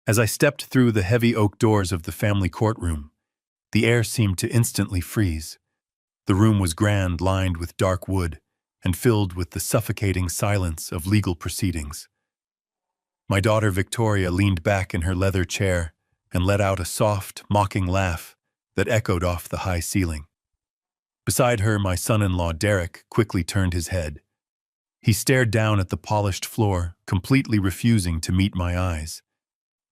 As I stepped through the heavy oak doors of the family courtroom, the air seemed to instantly freeze. The room was grand, lined with dark wood, and filled with the suffocating silence of legal proceedings. My daughter Victoria leaned back in her leather chair and let out a soft, mocking laugh that echoed off the high ceiling. Beside her, my son-in-law Derek quickly turned his head. He stared down at the polished floor, completely refusing to meet my eyes.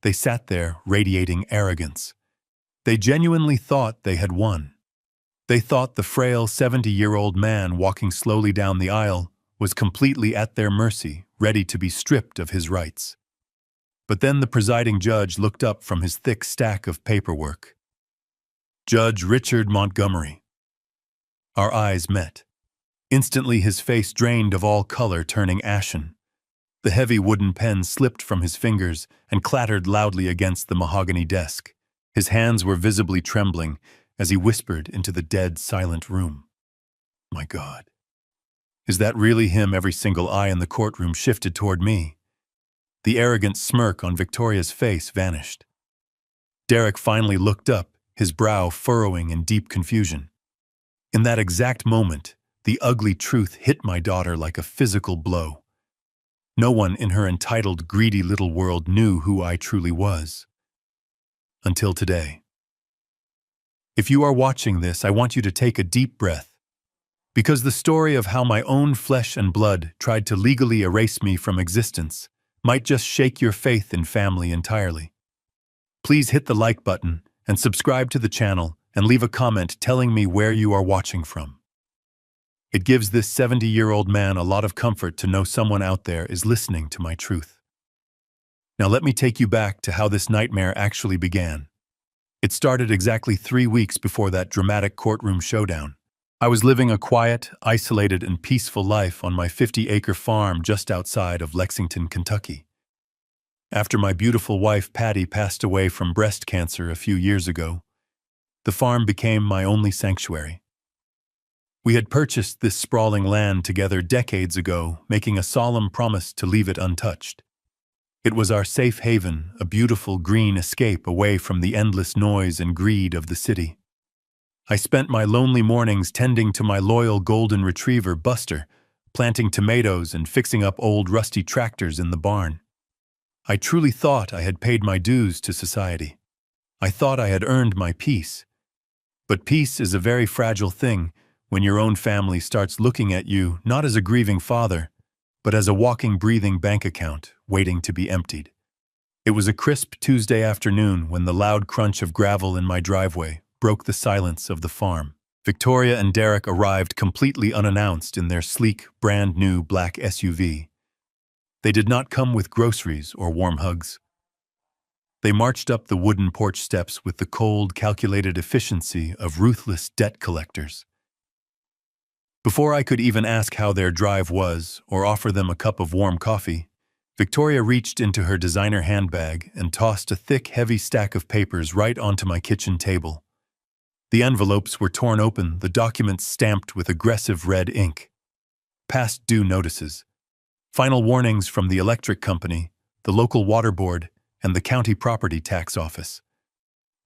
They sat there, radiating arrogance. They genuinely thought they had won. They thought the frail 70-year-old man walking slowly down the aisle was completely at their mercy, ready to be stripped of his rights. But then the presiding judge looked up from his thick stack of paperwork. Judge Richard Montgomery. Our eyes met. Instantly his face drained of all color, turning ashen. The heavy wooden pen slipped from his fingers and clattered loudly against the mahogany desk. His hands were visibly trembling as he whispered into the dead, silent room. My God. Is that really him? Every single eye in the courtroom shifted toward me. The arrogant smirk on Victoria's face vanished. Derek finally looked up, his brow furrowing in deep confusion. In that exact moment, the ugly truth hit my daughter like a physical blow. No one in her entitled, greedy little world knew who I truly was. Until today. If you are watching this, I want you to take a deep breath, because the story of how my own flesh and blood tried to legally erase me from existence might just shake your faith in family entirely. Please hit the like button and subscribe to the channel and leave a comment telling me where you are watching from. It gives this 70-year-old man a lot of comfort to know someone out there is listening to my truth. Now let me take you back to how this nightmare actually began. It started exactly 3 weeks before that dramatic courtroom showdown. I was living a quiet, isolated, and peaceful life on my 50-acre farm just outside of Lexington, Kentucky. After my beautiful wife Patty passed away from breast cancer a few years ago, the farm became my only sanctuary. We had purchased this sprawling land together decades ago, making a solemn promise to leave it untouched. It was our safe haven, a beautiful green escape away from the endless noise and greed of the city. I spent my lonely mornings tending to my loyal golden retriever, Buster, planting tomatoes and fixing up old rusty tractors in the barn. I truly thought I had paid my dues to society. I thought I had earned my peace. But peace is a very fragile thing when your own family starts looking at you not as a grieving father, but as a walking, breathing bank account waiting to be emptied. It was a crisp Tuesday afternoon when the loud crunch of gravel in my driveway broke the silence of the farm. Victoria and Derek arrived completely unannounced in their sleek, brand-new black SUV. They did not come with groceries or warm hugs. They marched up the wooden porch steps with the cold, calculated efficiency of ruthless debt collectors. Before I could even ask how their drive was or offer them a cup of warm coffee, Victoria reached into her designer handbag and tossed a thick, heavy stack of papers right onto my kitchen table. The envelopes were torn open, the documents stamped with aggressive red ink. Past due notices, final warnings from the electric company, the local water board, and the county property tax office.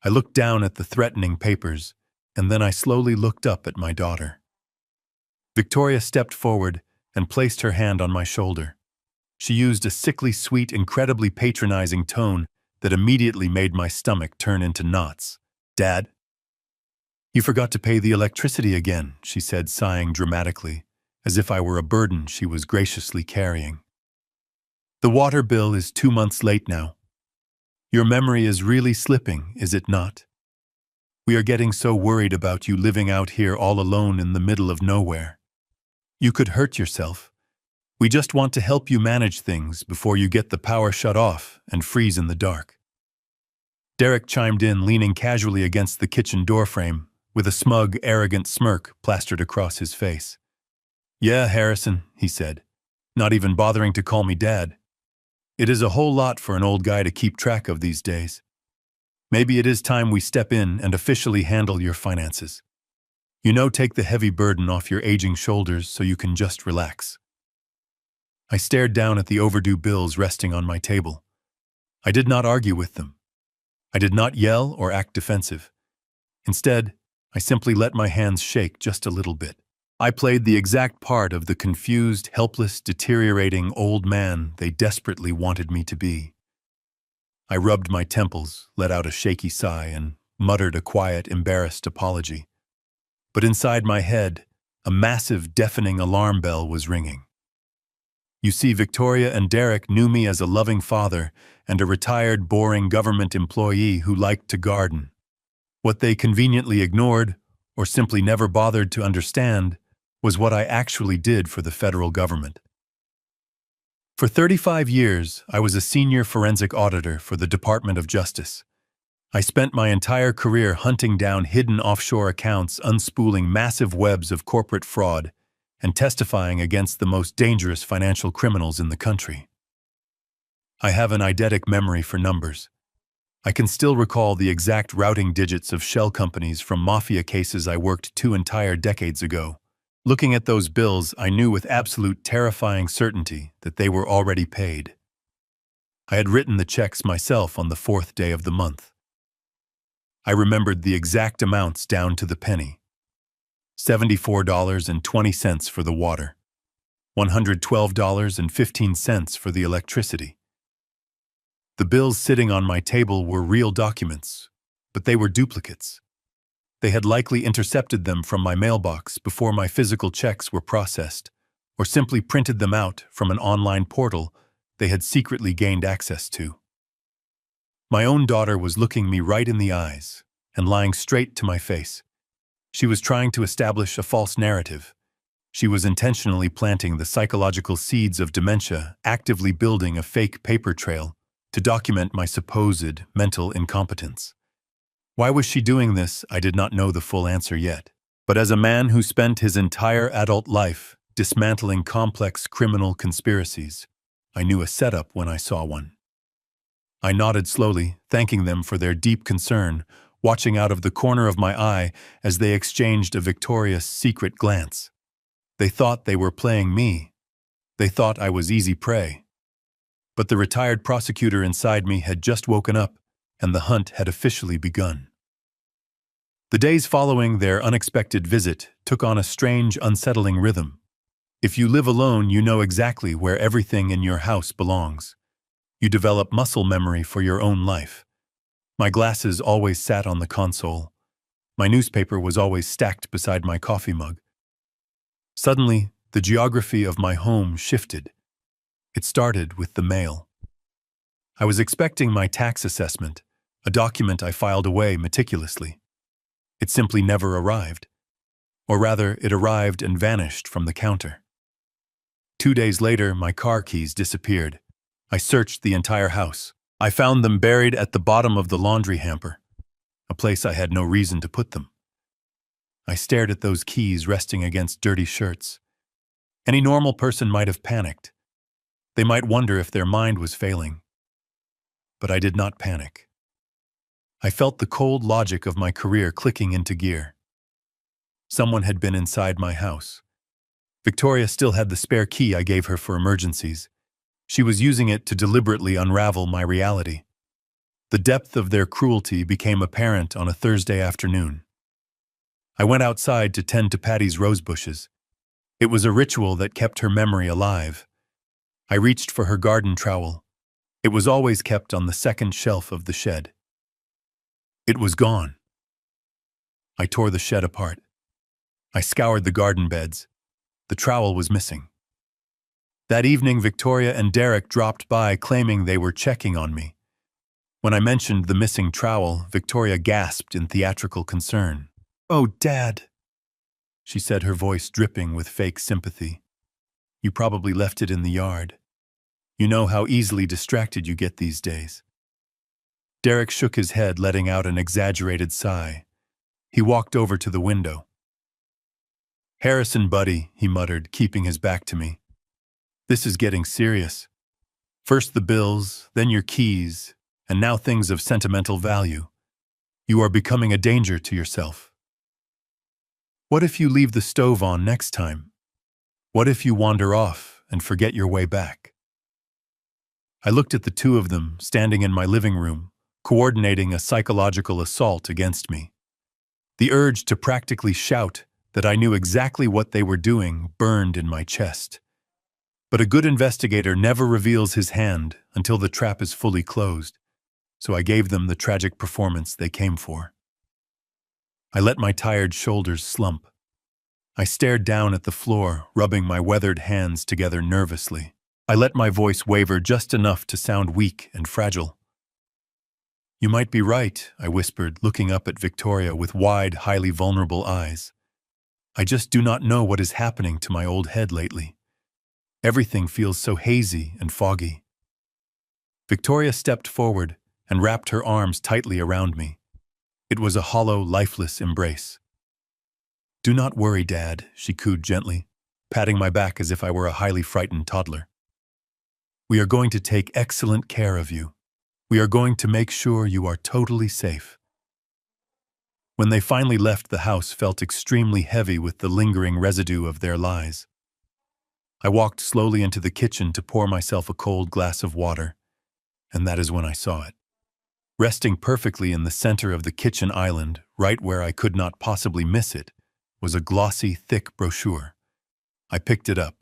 I looked down at the threatening papers, and then I slowly looked up at my daughter. Victoria stepped forward and placed her hand on my shoulder. She used a sickly sweet, incredibly patronizing tone that immediately made my stomach turn into knots. "Dad? You forgot to pay the electricity again," she said, sighing dramatically, as if I were a burden she was graciously carrying. "The water bill is 2 months late now. Your memory is really slipping, is it not? We are getting so worried about you living out here all alone in the middle of nowhere. You could hurt yourself. We just want to help you manage things before you get the power shut off and freeze in the dark." Derek chimed in, leaning casually against the kitchen doorframe, with a smug, arrogant smirk plastered across his face. "Yeah, Harrison," he said, not even bothering to call me Dad. "It is a whole lot for an old guy to keep track of these days. Maybe it is time we step in and officially handle your finances. You know, take the heavy burden off your aging shoulders so you can just relax." I stared down at the overdue bills resting on my table. I did not argue with them. I did not yell or act defensive. Instead, I simply let my hands shake just a little bit. I played the exact part of the confused, helpless, deteriorating old man they desperately wanted me to be. I rubbed my temples, let out a shaky sigh, and muttered a quiet, embarrassed apology. But inside my head, a massive, deafening alarm bell was ringing. You see, Victoria and Derek knew me as a loving father and a retired, boring government employee who liked to garden. What they conveniently ignored, or simply never bothered to understand, was what I actually did for the federal government. For 35 years, I was a senior forensic auditor for the Department of Justice. I spent my entire career hunting down hidden offshore accounts, unspooling massive webs of corporate fraud, and testifying against the most dangerous financial criminals in the country. I have an eidetic memory for numbers. I can still recall the exact routing digits of shell companies from mafia cases I worked 2 entire decades ago. Looking at those bills, I knew with absolute terrifying certainty that they were already paid. I had written the checks myself on the 4th day of the month. I remembered the exact amounts down to the penny. $74.20 for the water, $112.15 for the electricity. The bills sitting on my table were real documents, but they were duplicates. They had likely intercepted them from my mailbox before my physical checks were processed, or simply printed them out from an online portal they had secretly gained access to. My own daughter was looking me right in the eyes and lying straight to my face. She was trying to establish a false narrative. She was intentionally planting the psychological seeds of dementia, actively building a fake paper trail to document my supposed mental incompetence. Why was she doing this? I did not know the full answer yet. But as a man who spent his entire adult life dismantling complex criminal conspiracies, I knew a setup when I saw one. I nodded slowly, thanking them for their deep concern, watching out of the corner of my eye as they exchanged a victorious, secret glance. They thought they were playing me. They thought I was easy prey. But the retired prosecutor inside me had just woken up, and the hunt had officially begun. The days following their unexpected visit took on a strange, unsettling rhythm. If you live alone, you know exactly where everything in your house belongs. You develop muscle memory for your own life. My glasses always sat on the console. My newspaper was always stacked beside my coffee mug. Suddenly, the geography of my home shifted. It started with the mail. I was expecting my tax assessment, a document I filed away meticulously. It simply never arrived. Or rather, it arrived and vanished from the counter. 2 days later, my car keys disappeared. I searched the entire house. I found them buried at the bottom of the laundry hamper, a place I had no reason to put them. I stared at those keys resting against dirty shirts. Any normal person might have panicked. They might wonder if their mind was failing. But I did not panic. I felt the cold logic of my career clicking into gear. Someone had been inside my house. Victoria still had the spare key I gave her for emergencies. She was using it to deliberately unravel my reality. The depth of their cruelty became apparent on a Thursday afternoon. I went outside to tend to Patty's rose bushes. It was a ritual that kept her memory alive. I reached for her garden trowel. It was always kept on the second shelf of the shed. It was gone. I tore the shed apart. I scoured the garden beds. The trowel was missing. That evening, Victoria and Derek dropped by claiming they were checking on me. When I mentioned the missing trowel, Victoria gasped in theatrical concern. "Oh, Dad," she said, her voice dripping with fake sympathy. "You probably left it in the yard. You know how easily distracted you get these days." Derek shook his head, letting out an exaggerated sigh. He walked over to the window. "Harrison, buddy," he muttered, keeping his back to me. "This is getting serious. First the bills, then your keys, and now things of sentimental value. You are becoming a danger to yourself. What if you leave the stove on next time? What if you wander off and forget your way back?" I looked at the two of them standing in my living room, coordinating a psychological assault against me. The urge to practically shout that I knew exactly what they were doing burned in my chest. But a good investigator never reveals his hand until the trap is fully closed, so I gave them the tragic performance they came for. I let my tired shoulders slump. I stared down at the floor, rubbing my weathered hands together nervously. I let my voice waver just enough to sound weak and fragile. "You might be right," I whispered, looking up at Victoria with wide, highly vulnerable eyes. "I just do not know what is happening to my old head lately. Everything feels so hazy and foggy." Victoria stepped forward and wrapped her arms tightly around me. It was a hollow, lifeless embrace. "Do not worry, Dad," she cooed gently, patting my back as if I were a highly frightened toddler. "We are going to take excellent care of you. We are going to make sure you are totally safe." When they finally left, the house felt extremely heavy with the lingering residue of their lies. I walked slowly into the kitchen to pour myself a cold glass of water, and that is when I saw it. Resting perfectly in the center of the kitchen island, right where I could not possibly miss it, was a glossy, thick brochure. I picked it up.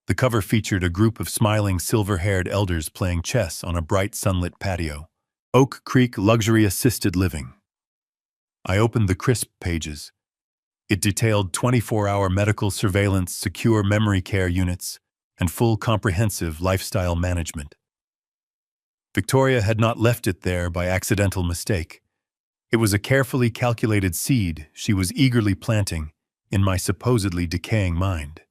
The cover featured a group of smiling, silver-haired elders playing chess on a bright, sunlit patio. Oak Creek Luxury Assisted Living. I opened the crisp pages. It detailed 24-hour medical surveillance, secure memory care units, and full comprehensive lifestyle management. Victoria had not left it there by accidental mistake. It was a carefully calculated seed she was eagerly planting in my supposedly decaying mind.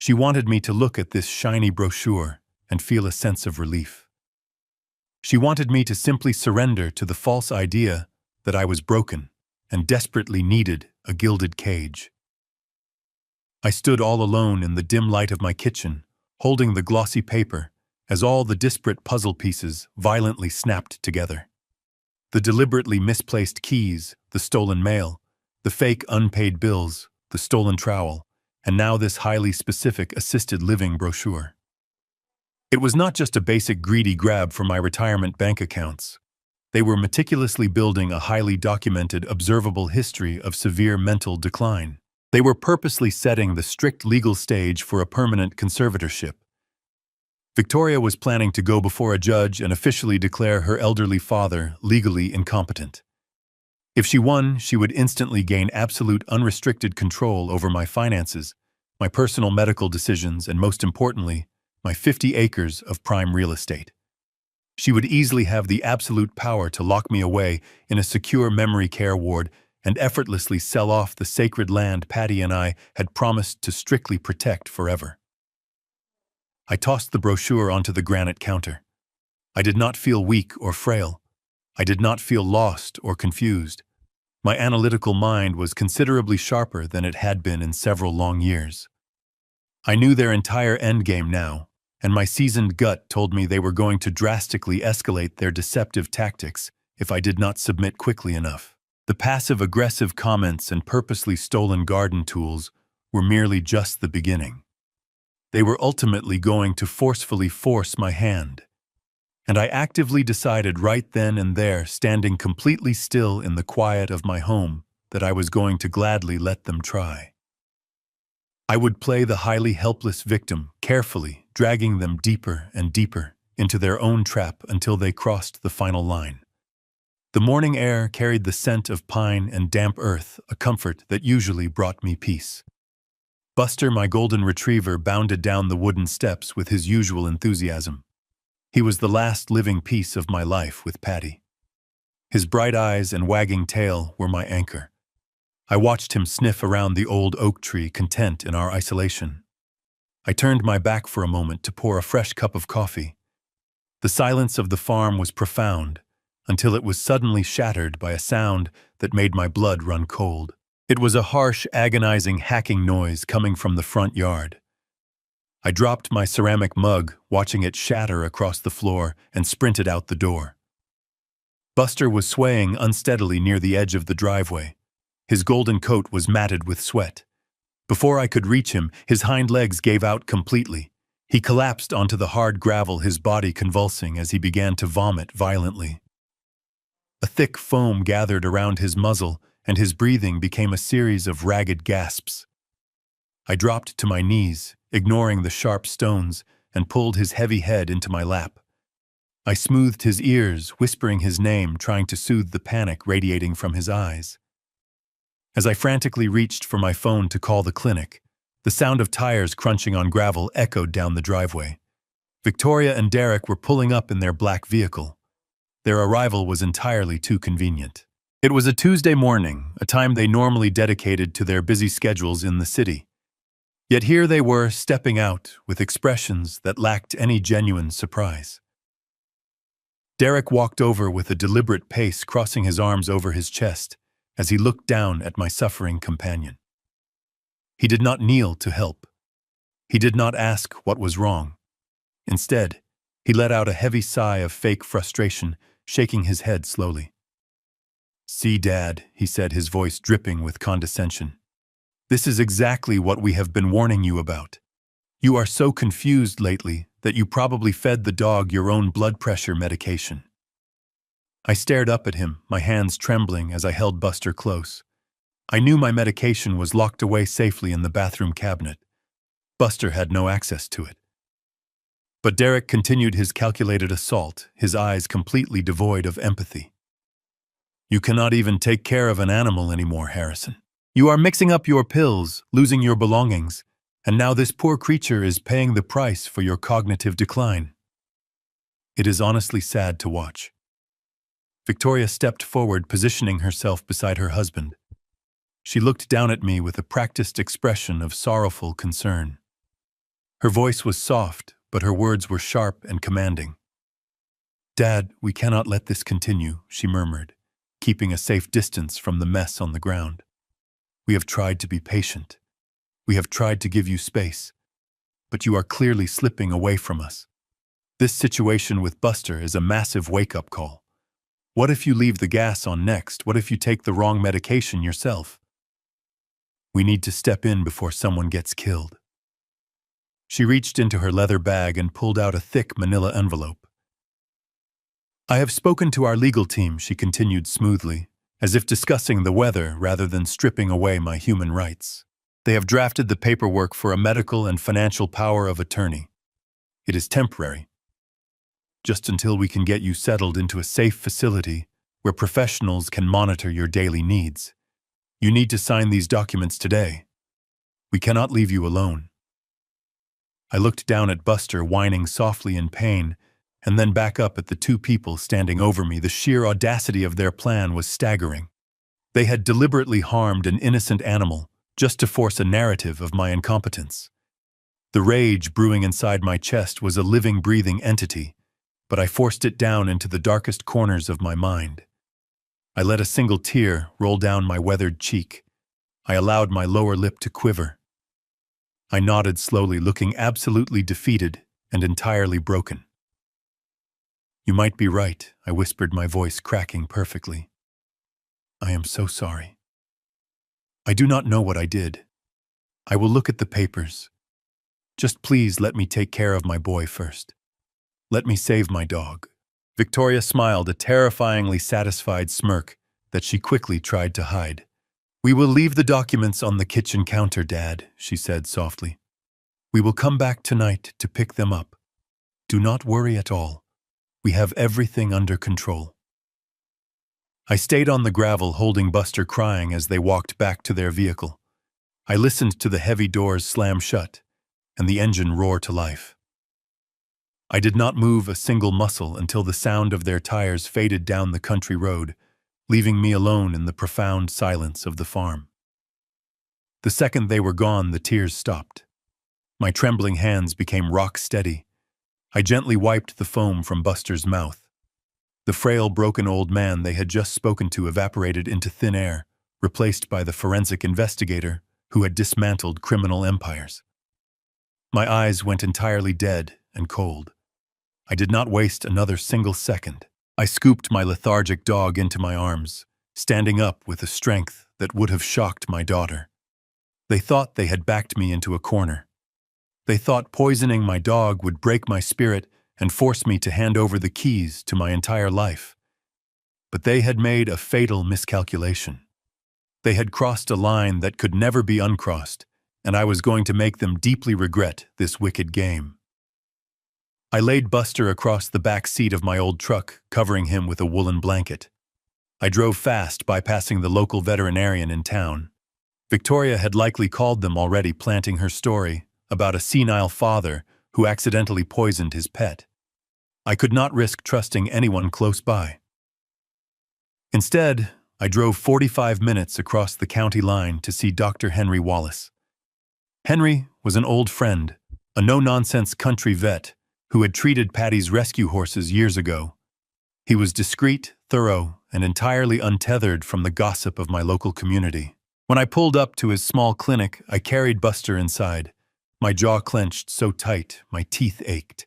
She wanted me to look at this shiny brochure and feel a sense of relief. She wanted me to simply surrender to the false idea that I was broken and desperately needed a gilded cage. I stood all alone in the dim light of my kitchen, holding the glossy paper as all the disparate puzzle pieces violently snapped together. The deliberately misplaced keys, the stolen mail, the fake unpaid bills, the stolen trowel, and now this highly specific assisted living brochure. It was not just a basic greedy grab for my retirement bank accounts. They were meticulously building a highly documented, observable history of severe mental decline. They were purposely setting the strict legal stage for a permanent conservatorship. Victoria was planning to go before a judge and officially declare her elderly father legally incompetent. If she won, she would instantly gain absolute unrestricted control over my finances, my personal medical decisions, and most importantly, my 50 acres of prime real estate. She would easily have the absolute power to lock me away in a secure memory care ward and effortlessly sell off the sacred land Patty and I had promised to strictly protect forever. I tossed the brochure onto the granite counter. I did not feel weak or frail. I did not feel lost or confused. My analytical mind was considerably sharper than it had been in several long years. I knew their entire endgame now, and my seasoned gut told me they were going to drastically escalate their deceptive tactics if I did not submit quickly enough. The passive-aggressive comments and purposely stolen garden tools were merely just the beginning. They were ultimately going to forcefully force my hand. And I actively decided right then and there, standing completely still in the quiet of my home, that I was going to gladly let them try. I would play the highly helpless victim, carefully dragging them deeper and deeper into their own trap until they crossed the final line. The morning air carried the scent of pine and damp earth, a comfort that usually brought me peace. Buster, my golden retriever, bounded down the wooden steps with his usual enthusiasm. He was the last living piece of my life with Patty. His bright eyes and wagging tail were my anchor. I watched him sniff around the old oak tree, content in our isolation. I turned my back for a moment to pour a fresh cup of coffee. The silence of the farm was profound, until it was suddenly shattered by a sound that made my blood run cold. It was a harsh, agonizing, hacking noise coming from the front yard. I dropped my ceramic mug, watching it shatter across the floor, and sprinted out the door. Buster was swaying unsteadily near the edge of the driveway. His golden coat was matted with sweat. Before I could reach him, his hind legs gave out completely. He collapsed onto the hard gravel, his body convulsing as he began to vomit violently. A thick foam gathered around his muzzle, and his breathing became a series of ragged gasps. I dropped to my knees, ignoring the sharp stones, and pulled his heavy head into my lap. I smoothed his ears, whispering his name, trying to soothe the panic radiating from his eyes. As I frantically reached for my phone to call the clinic, the sound of tires crunching on gravel echoed down the driveway. Victoria and Derek were pulling up in their black vehicle. Their arrival was entirely too convenient. It was a Tuesday morning, a time they normally dedicated to their busy schedules in the city. Yet here they were, stepping out with expressions that lacked any genuine surprise. Derek walked over with a deliberate pace, crossing his arms over his chest as he looked down at my suffering companion. He did not kneel to help. He did not ask what was wrong. Instead, he let out a heavy sigh of fake frustration, shaking his head slowly. "See, Dad," he said, his voice dripping with condescension. "This is exactly what we have been warning you about. You are so confused lately that you probably fed the dog your own blood pressure medication." I stared up at him, my hands trembling as I held Buster close. I knew my medication was locked away safely in the bathroom cabinet. Buster had no access to it. But Derek continued his calculated assault, his eyes completely devoid of empathy. "You cannot even take care of an animal anymore, Harrison. You are mixing up your pills, losing your belongings, and now this poor creature is paying the price for your cognitive decline. It is honestly sad to watch." Victoria stepped forward, positioning herself beside her husband. She looked down at me with a practiced expression of sorrowful concern. Her voice was soft, but her words were sharp and commanding. "Dad, we cannot let this continue," she murmured, keeping a safe distance from the mess on the ground. "We have tried to be patient. We have tried to give you space. But you are clearly slipping away from us. This situation with Buster is a massive wake-up call. What if you leave the gas on next? What if you take the wrong medication yourself? We need to step in before someone gets killed." She reached into her leather bag and pulled out a thick manila envelope. "I have spoken to our legal team," she continued smoothly, as if discussing the weather rather than stripping away my human rights. "They have drafted the paperwork for a medical and financial power of attorney. It is temporary, just until we can get you settled into a safe facility where professionals can monitor your daily needs. You need to sign these documents today. We cannot leave you alone." I looked down at Buster, whining softly in pain, and then back up at the two people standing over me. The sheer audacity of their plan was staggering. They had deliberately harmed an innocent animal just to force a narrative of my incompetence. The rage brewing inside my chest was a living, breathing entity, but I forced it down into the darkest corners of my mind. I let a single tear roll down my weathered cheek. I allowed my lower lip to quiver. I nodded slowly, looking absolutely defeated and entirely broken. "You might be right," I whispered, my voice cracking perfectly. "I am so sorry. I do not know what I did. I will look at the papers. Just please let me take care of my boy first. Let me save my dog." Victoria smiled, a terrifyingly satisfied smirk that she quickly tried to hide. "We will leave the documents on the kitchen counter, Dad," she said softly. "We will come back tonight to pick them up. Do not worry at all. We have everything under control." I stayed on the gravel, holding Buster, crying as they walked back to their vehicle. I listened to the heavy doors slam shut and the engine roar to life. I did not move a single muscle until the sound of their tires faded down the country road, leaving me alone in the profound silence of the farm. The second they were gone, the tears stopped. My trembling hands became rock steady. I gently wiped the foam from Buster's mouth. The frail, broken old man they had just spoken to evaporated into thin air, replaced by the forensic investigator who had dismantled criminal empires. My eyes went entirely dead and cold. I did not waste another single second. I scooped my lethargic dog into my arms, standing up with a strength that would have shocked my daughter. They thought they had backed me into a corner. They thought poisoning my dog would break my spirit and force me to hand over the keys to my entire life. But they had made a fatal miscalculation. They had crossed a line that could never be uncrossed, and I was going to make them deeply regret this wicked game. I laid Buster across the back seat of my old truck, covering him with a woolen blanket. I drove fast, bypassing the local veterinarian in town. Victoria had likely called them already, planting her story about a senile father who accidentally poisoned his pet. I could not risk trusting anyone close by. Instead, I drove 45 minutes across the county line to see Dr. Henry Wallace. Henry was an old friend, a no-nonsense country vet who had treated Patty's rescue horses years ago. He was discreet, thorough, and entirely untethered from the gossip of my local community. When I pulled up to his small clinic, I carried Buster inside, my jaw clenched so tight my teeth ached.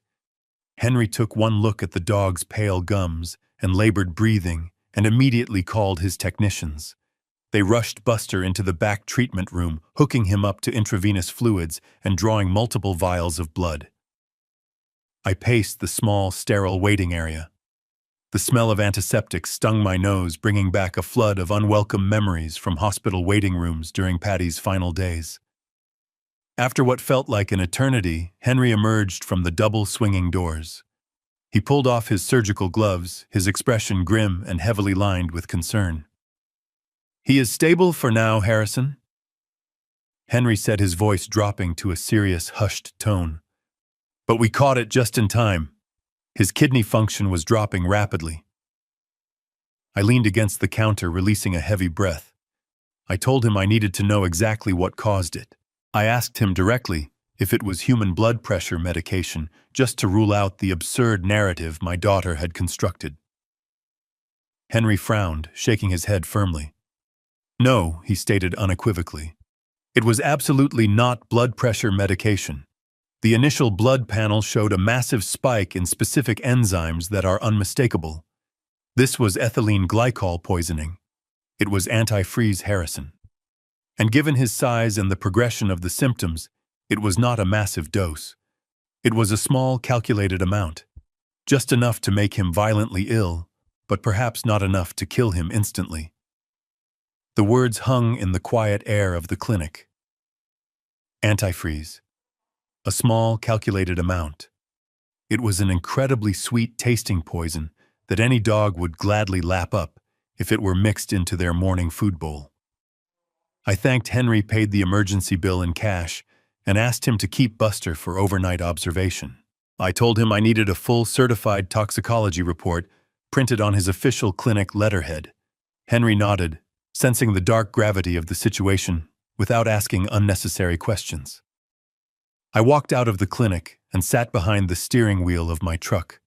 Henry took one look at the dog's pale gums and labored breathing and immediately called his technicians. They rushed Buster into the back treatment room, hooking him up to intravenous fluids and drawing multiple vials of blood. I paced the small, sterile waiting area. The smell of antiseptics stung my nose, bringing back a flood of unwelcome memories from hospital waiting rooms during Patty's final days. After what felt like an eternity, Henry emerged from the double swinging doors. He pulled off his surgical gloves, his expression grim and heavily lined with concern. "He is stable for now, Harrison," Henry said, his voice dropping to a serious, hushed tone. "But we caught it just in time. His kidney function was dropping rapidly." I leaned against the counter, releasing a heavy breath. I told him I needed to know exactly what caused it. I asked him directly if it was human blood pressure medication, just to rule out the absurd narrative my daughter had constructed. Henry frowned, shaking his head firmly. "No," he stated unequivocally. "It was absolutely not blood pressure medication. The initial blood panel showed a massive spike in specific enzymes that are unmistakable. This was ethylene glycol poisoning. It was antifreeze Harrison. And given his size and the progression of the symptoms, it was not a massive dose. It was a small, calculated amount, just enough to make him violently ill, but perhaps not enough to kill him instantly." The words hung in the quiet air of the clinic. Antifreeze. A small, calculated amount. It was an incredibly sweet-tasting poison that any dog would gladly lap up if it were mixed into their morning food bowl. I thanked Henry, paid the emergency bill in cash, and asked him to keep Buster for overnight observation. I told him I needed a full certified toxicology report printed on his official clinic letterhead. Henry nodded, sensing the dark gravity of the situation without asking unnecessary questions. I walked out of the clinic and sat behind the steering wheel of my truck.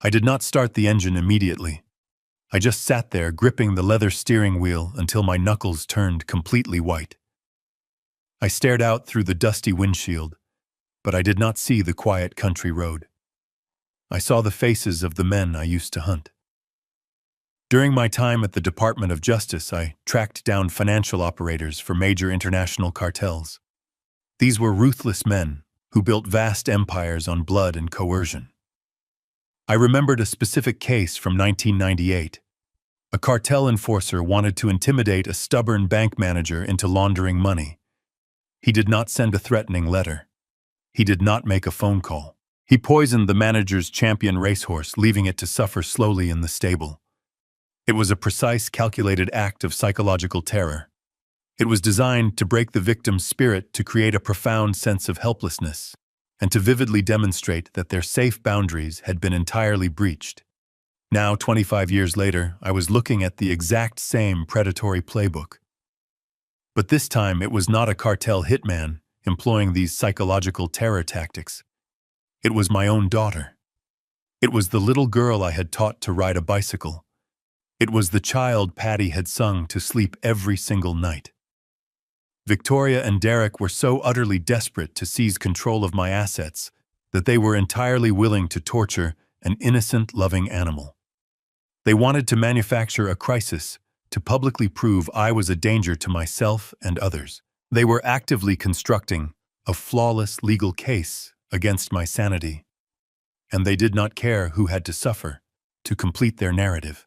I did not start the engine immediately. I just sat there gripping the leather steering wheel until my knuckles turned completely white. I stared out through the dusty windshield, but I did not see the quiet country road. I saw the faces of the men I used to hunt. During my time at the Department of Justice, I tracked down financial operators for major international cartels. These were ruthless men who built vast empires on blood and coercion. I remembered a specific case from 1998. A cartel enforcer wanted to intimidate a stubborn bank manager into laundering money. He did not send a threatening letter. He did not make a phone call. He poisoned the manager's champion racehorse, leaving it to suffer slowly in the stable. It was a precise, calculated act of psychological terror. It was designed to break the victim's spirit, to create a profound sense of helplessness, and to vividly demonstrate that their safe boundaries had been entirely breached. Now, 25 years later, I was looking at the exact same predatory playbook. But this time, it was not a cartel hitman employing these psychological terror tactics. It was my own daughter. It was the little girl I had taught to ride a bicycle. It was the child Patty had sung to sleep every single night. Victoria and Derek were so utterly desperate to seize control of my assets that they were entirely willing to torture an innocent, loving animal. They wanted to manufacture a crisis to publicly prove I was a danger to myself and others. They were actively constructing a flawless legal case against my sanity, and they did not care who had to suffer to complete their narrative.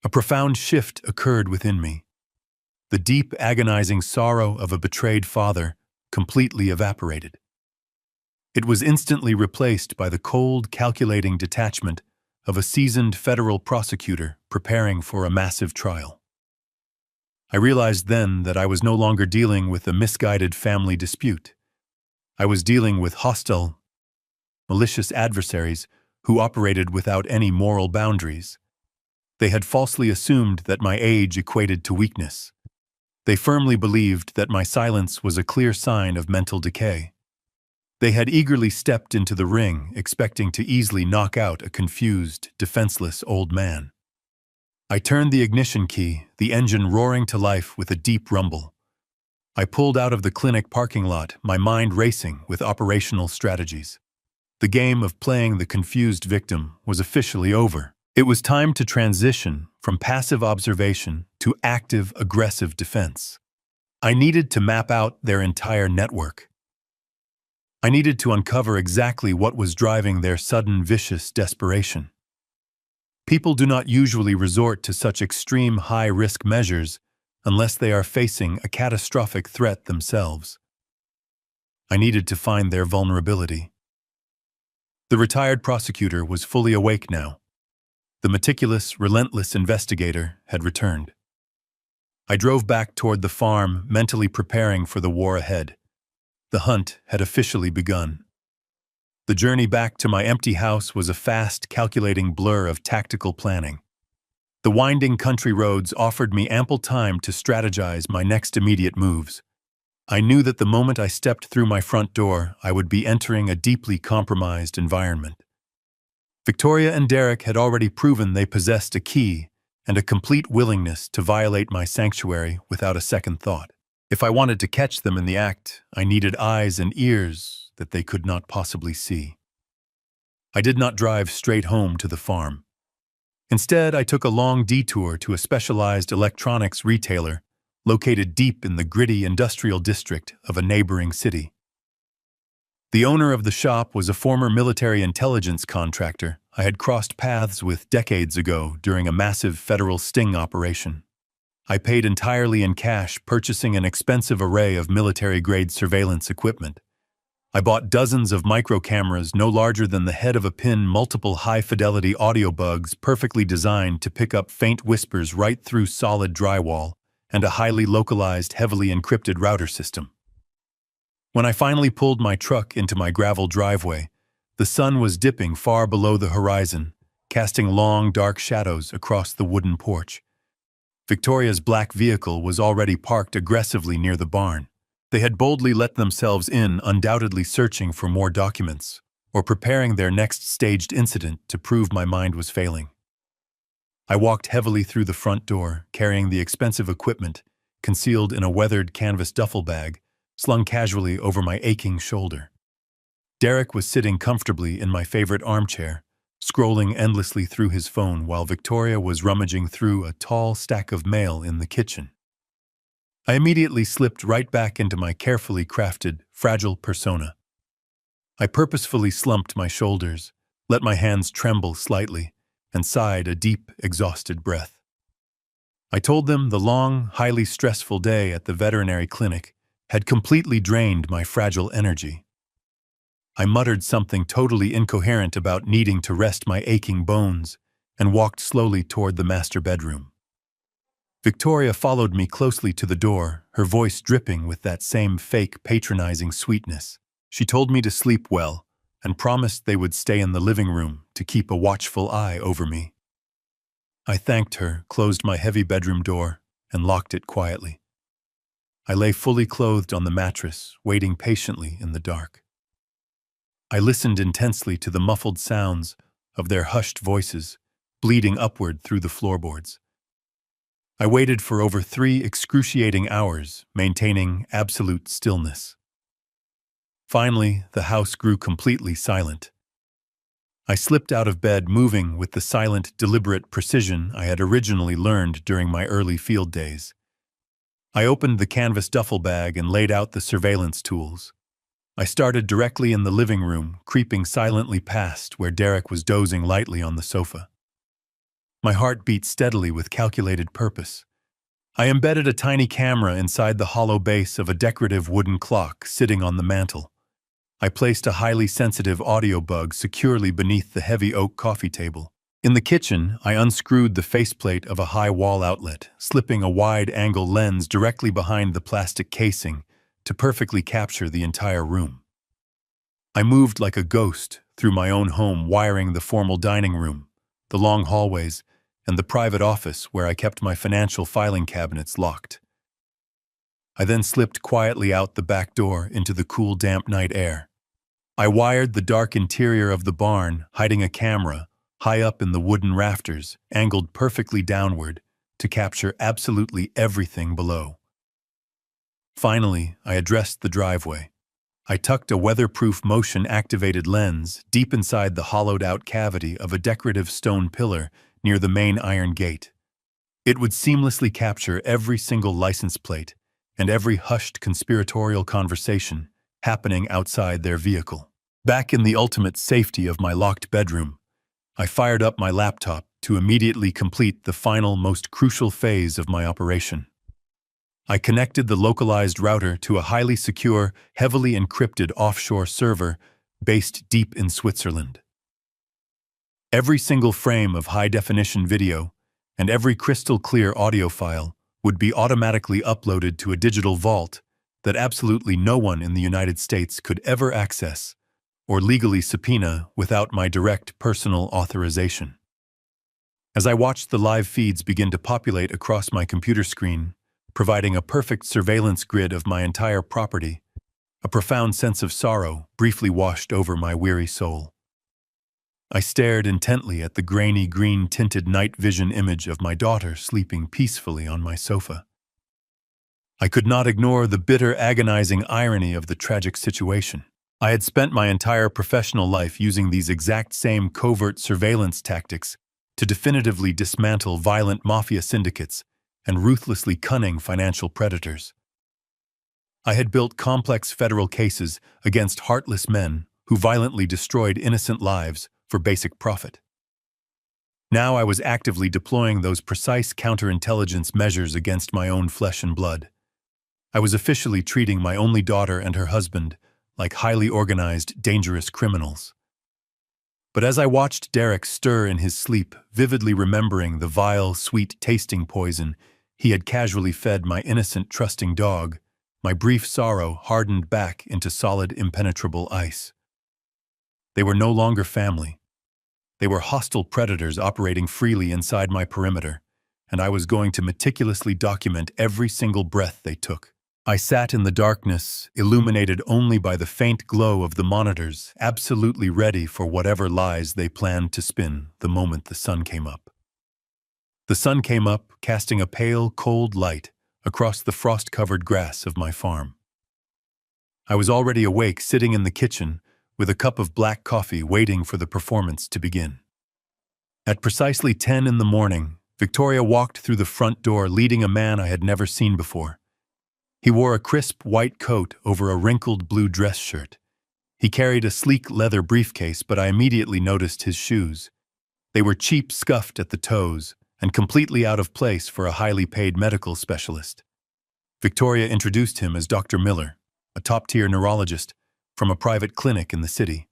A profound shift occurred within me. The deep, agonizing sorrow of a betrayed father completely evaporated. It was instantly replaced by the cold, calculating detachment of a seasoned federal prosecutor preparing for a massive trial. I realized then that I was no longer dealing with a misguided family dispute. I was dealing with hostile, malicious adversaries who operated without any moral boundaries. They had falsely assumed that my age equated to weakness. They firmly believed that my silence was a clear sign of mental decay. They had eagerly stepped into the ring, expecting to easily knock out a confused, defenseless old man. I turned the ignition key, the engine roaring to life with a deep rumble. I pulled out of the clinic parking lot, my mind racing with operational strategies. The game of playing the confused victim was officially over. It was time to transition from passive observation to active, aggressive defense. I needed to map out their entire network. I needed to uncover exactly what was driving their sudden, vicious desperation. People do not usually resort to such extreme high-risk measures unless they are facing a catastrophic threat themselves. I needed to find their vulnerability. The retired prosecutor was fully awake now. The meticulous, relentless investigator had returned. I drove back toward the farm, mentally preparing for the war ahead. The hunt had officially begun. The journey back to my empty house was a fast, calculating blur of tactical planning. The winding country roads offered me ample time to strategize my next immediate moves. I knew that the moment I stepped through my front door, I would be entering a deeply compromised environment. Victoria and Derek had already proven they possessed a key and a complete willingness to violate my sanctuary without a second thought. If I wanted to catch them in the act, I needed eyes and ears that they could not possibly see. I did not drive straight home to the farm. Instead, I took a long detour to a specialized electronics retailer located deep in the gritty industrial district of a neighboring city. The owner of the shop was a former military intelligence contractor I had crossed paths with decades ago during a massive federal sting operation. I paid entirely in cash, purchasing an expensive array of military-grade surveillance equipment. I bought dozens of micro-cameras no larger than the head of a pin, multiple high-fidelity audio bugs perfectly designed to pick up faint whispers right through solid drywall, and a highly localized, heavily encrypted router system. When I finally pulled my truck into my gravel driveway, the sun was dipping far below the horizon, casting long, dark shadows across the wooden porch. Victoria's black vehicle was already parked aggressively near the barn. They had boldly let themselves in, undoubtedly searching for more documents, or preparing their next staged incident to prove my mind was failing. I walked heavily through the front door, carrying the expensive equipment concealed in a weathered canvas duffel bag, slung casually over my aching shoulder. Derek was sitting comfortably in my favorite armchair, scrolling endlessly through his phone while Victoria was rummaging through a tall stack of mail in the kitchen. I immediately slipped right back into my carefully crafted, fragile persona. I purposefully slumped my shoulders, let my hands tremble slightly, and sighed a deep, exhausted breath. I told them the long, highly stressful day at the veterinary clinic had completely drained my fragile energy. I muttered something totally incoherent about needing to rest my aching bones and walked slowly toward the master bedroom. Victoria followed me closely to the door, her voice dripping with that same fake, patronizing sweetness. She told me to sleep well and promised they would stay in the living room to keep a watchful eye over me. I thanked her, closed my heavy bedroom door, and locked it quietly. I lay fully clothed on the mattress, waiting patiently in the dark. I listened intensely to the muffled sounds of their hushed voices, bleeding upward through the floorboards. I waited for over 3 excruciating hours, maintaining absolute stillness. Finally, the house grew completely silent. I slipped out of bed, moving with the silent, deliberate precision I had originally learned during my early field days. I opened the canvas duffel bag and laid out the surveillance tools. I started directly in the living room, creeping silently past where Derek was dozing lightly on the sofa. My heart beat steadily with calculated purpose. I embedded a tiny camera inside the hollow base of a decorative wooden clock sitting on the mantel. I placed a highly sensitive audio bug securely beneath the heavy oak coffee table. In the kitchen, I unscrewed the faceplate of a high wall outlet, slipping a wide-angle lens directly behind the plastic casing to perfectly capture the entire room. I moved like a ghost through my own home, wiring the formal dining room, the long hallways, and the private office where I kept my financial filing cabinets locked. I then slipped quietly out the back door into the cool, damp night air. I wired the dark interior of the barn, hiding a camera high up in the wooden rafters, angled perfectly downward to capture absolutely everything below. Finally, I addressed the driveway. I tucked a weatherproof motion-activated lens deep inside the hollowed-out cavity of a decorative stone pillar near the main iron gate. It would seamlessly capture every single license plate and every hushed conspiratorial conversation happening outside their vehicle. Back in the ultimate safety of my locked bedroom, I fired up my laptop to immediately complete the final, most crucial phase of my operation. I connected the localized router to a highly secure, heavily encrypted offshore server based deep in Switzerland. Every single frame of high-definition video and every crystal-clear audio file would be automatically uploaded to a digital vault that absolutely no one in the United States could ever access or legally subpoena without my direct personal authorization. As I watched the live feeds begin to populate across my computer screen, providing a perfect surveillance grid of my entire property, a profound sense of sorrow briefly washed over my weary soul. I stared intently at the grainy green-tinted night vision image of my daughter sleeping peacefully on my sofa. I could not ignore the bitter, agonizing irony of the tragic situation. I had spent my entire professional life using these exact same covert surveillance tactics to definitively dismantle violent mafia syndicates and ruthlessly cunning financial predators. I had built complex federal cases against heartless men who violently destroyed innocent lives for basic profit. Now I was actively deploying those precise counterintelligence measures against my own flesh and blood. I was officially treating my only daughter and her husband like highly organized, dangerous criminals. But as I watched Derek stir in his sleep, vividly remembering the vile, sweet-tasting poison he had casually fed my innocent, trusting dog, my brief sorrow hardened back into solid, impenetrable ice. They were no longer family. They were hostile predators operating freely inside my perimeter, and I was going to meticulously document every single breath they took. I sat in the darkness, illuminated only by the faint glow of the monitors, absolutely ready for whatever lies they planned to spin the moment the sun came up. The sun came up, casting a pale, cold light across the frost-covered grass of my farm. I was already awake, sitting in the kitchen with a cup of black coffee waiting for the performance to begin. At precisely 10 in the morning, Victoria walked through the front door leading a man I had never seen before. He wore a crisp white coat over a wrinkled blue dress shirt. He carried a sleek leather briefcase, but I immediately noticed his shoes. They were cheap, scuffed at the toes, and completely out of place for a highly paid medical specialist. Victoria introduced him as Dr. Miller, a top-tier neurologist from a private clinic in the city.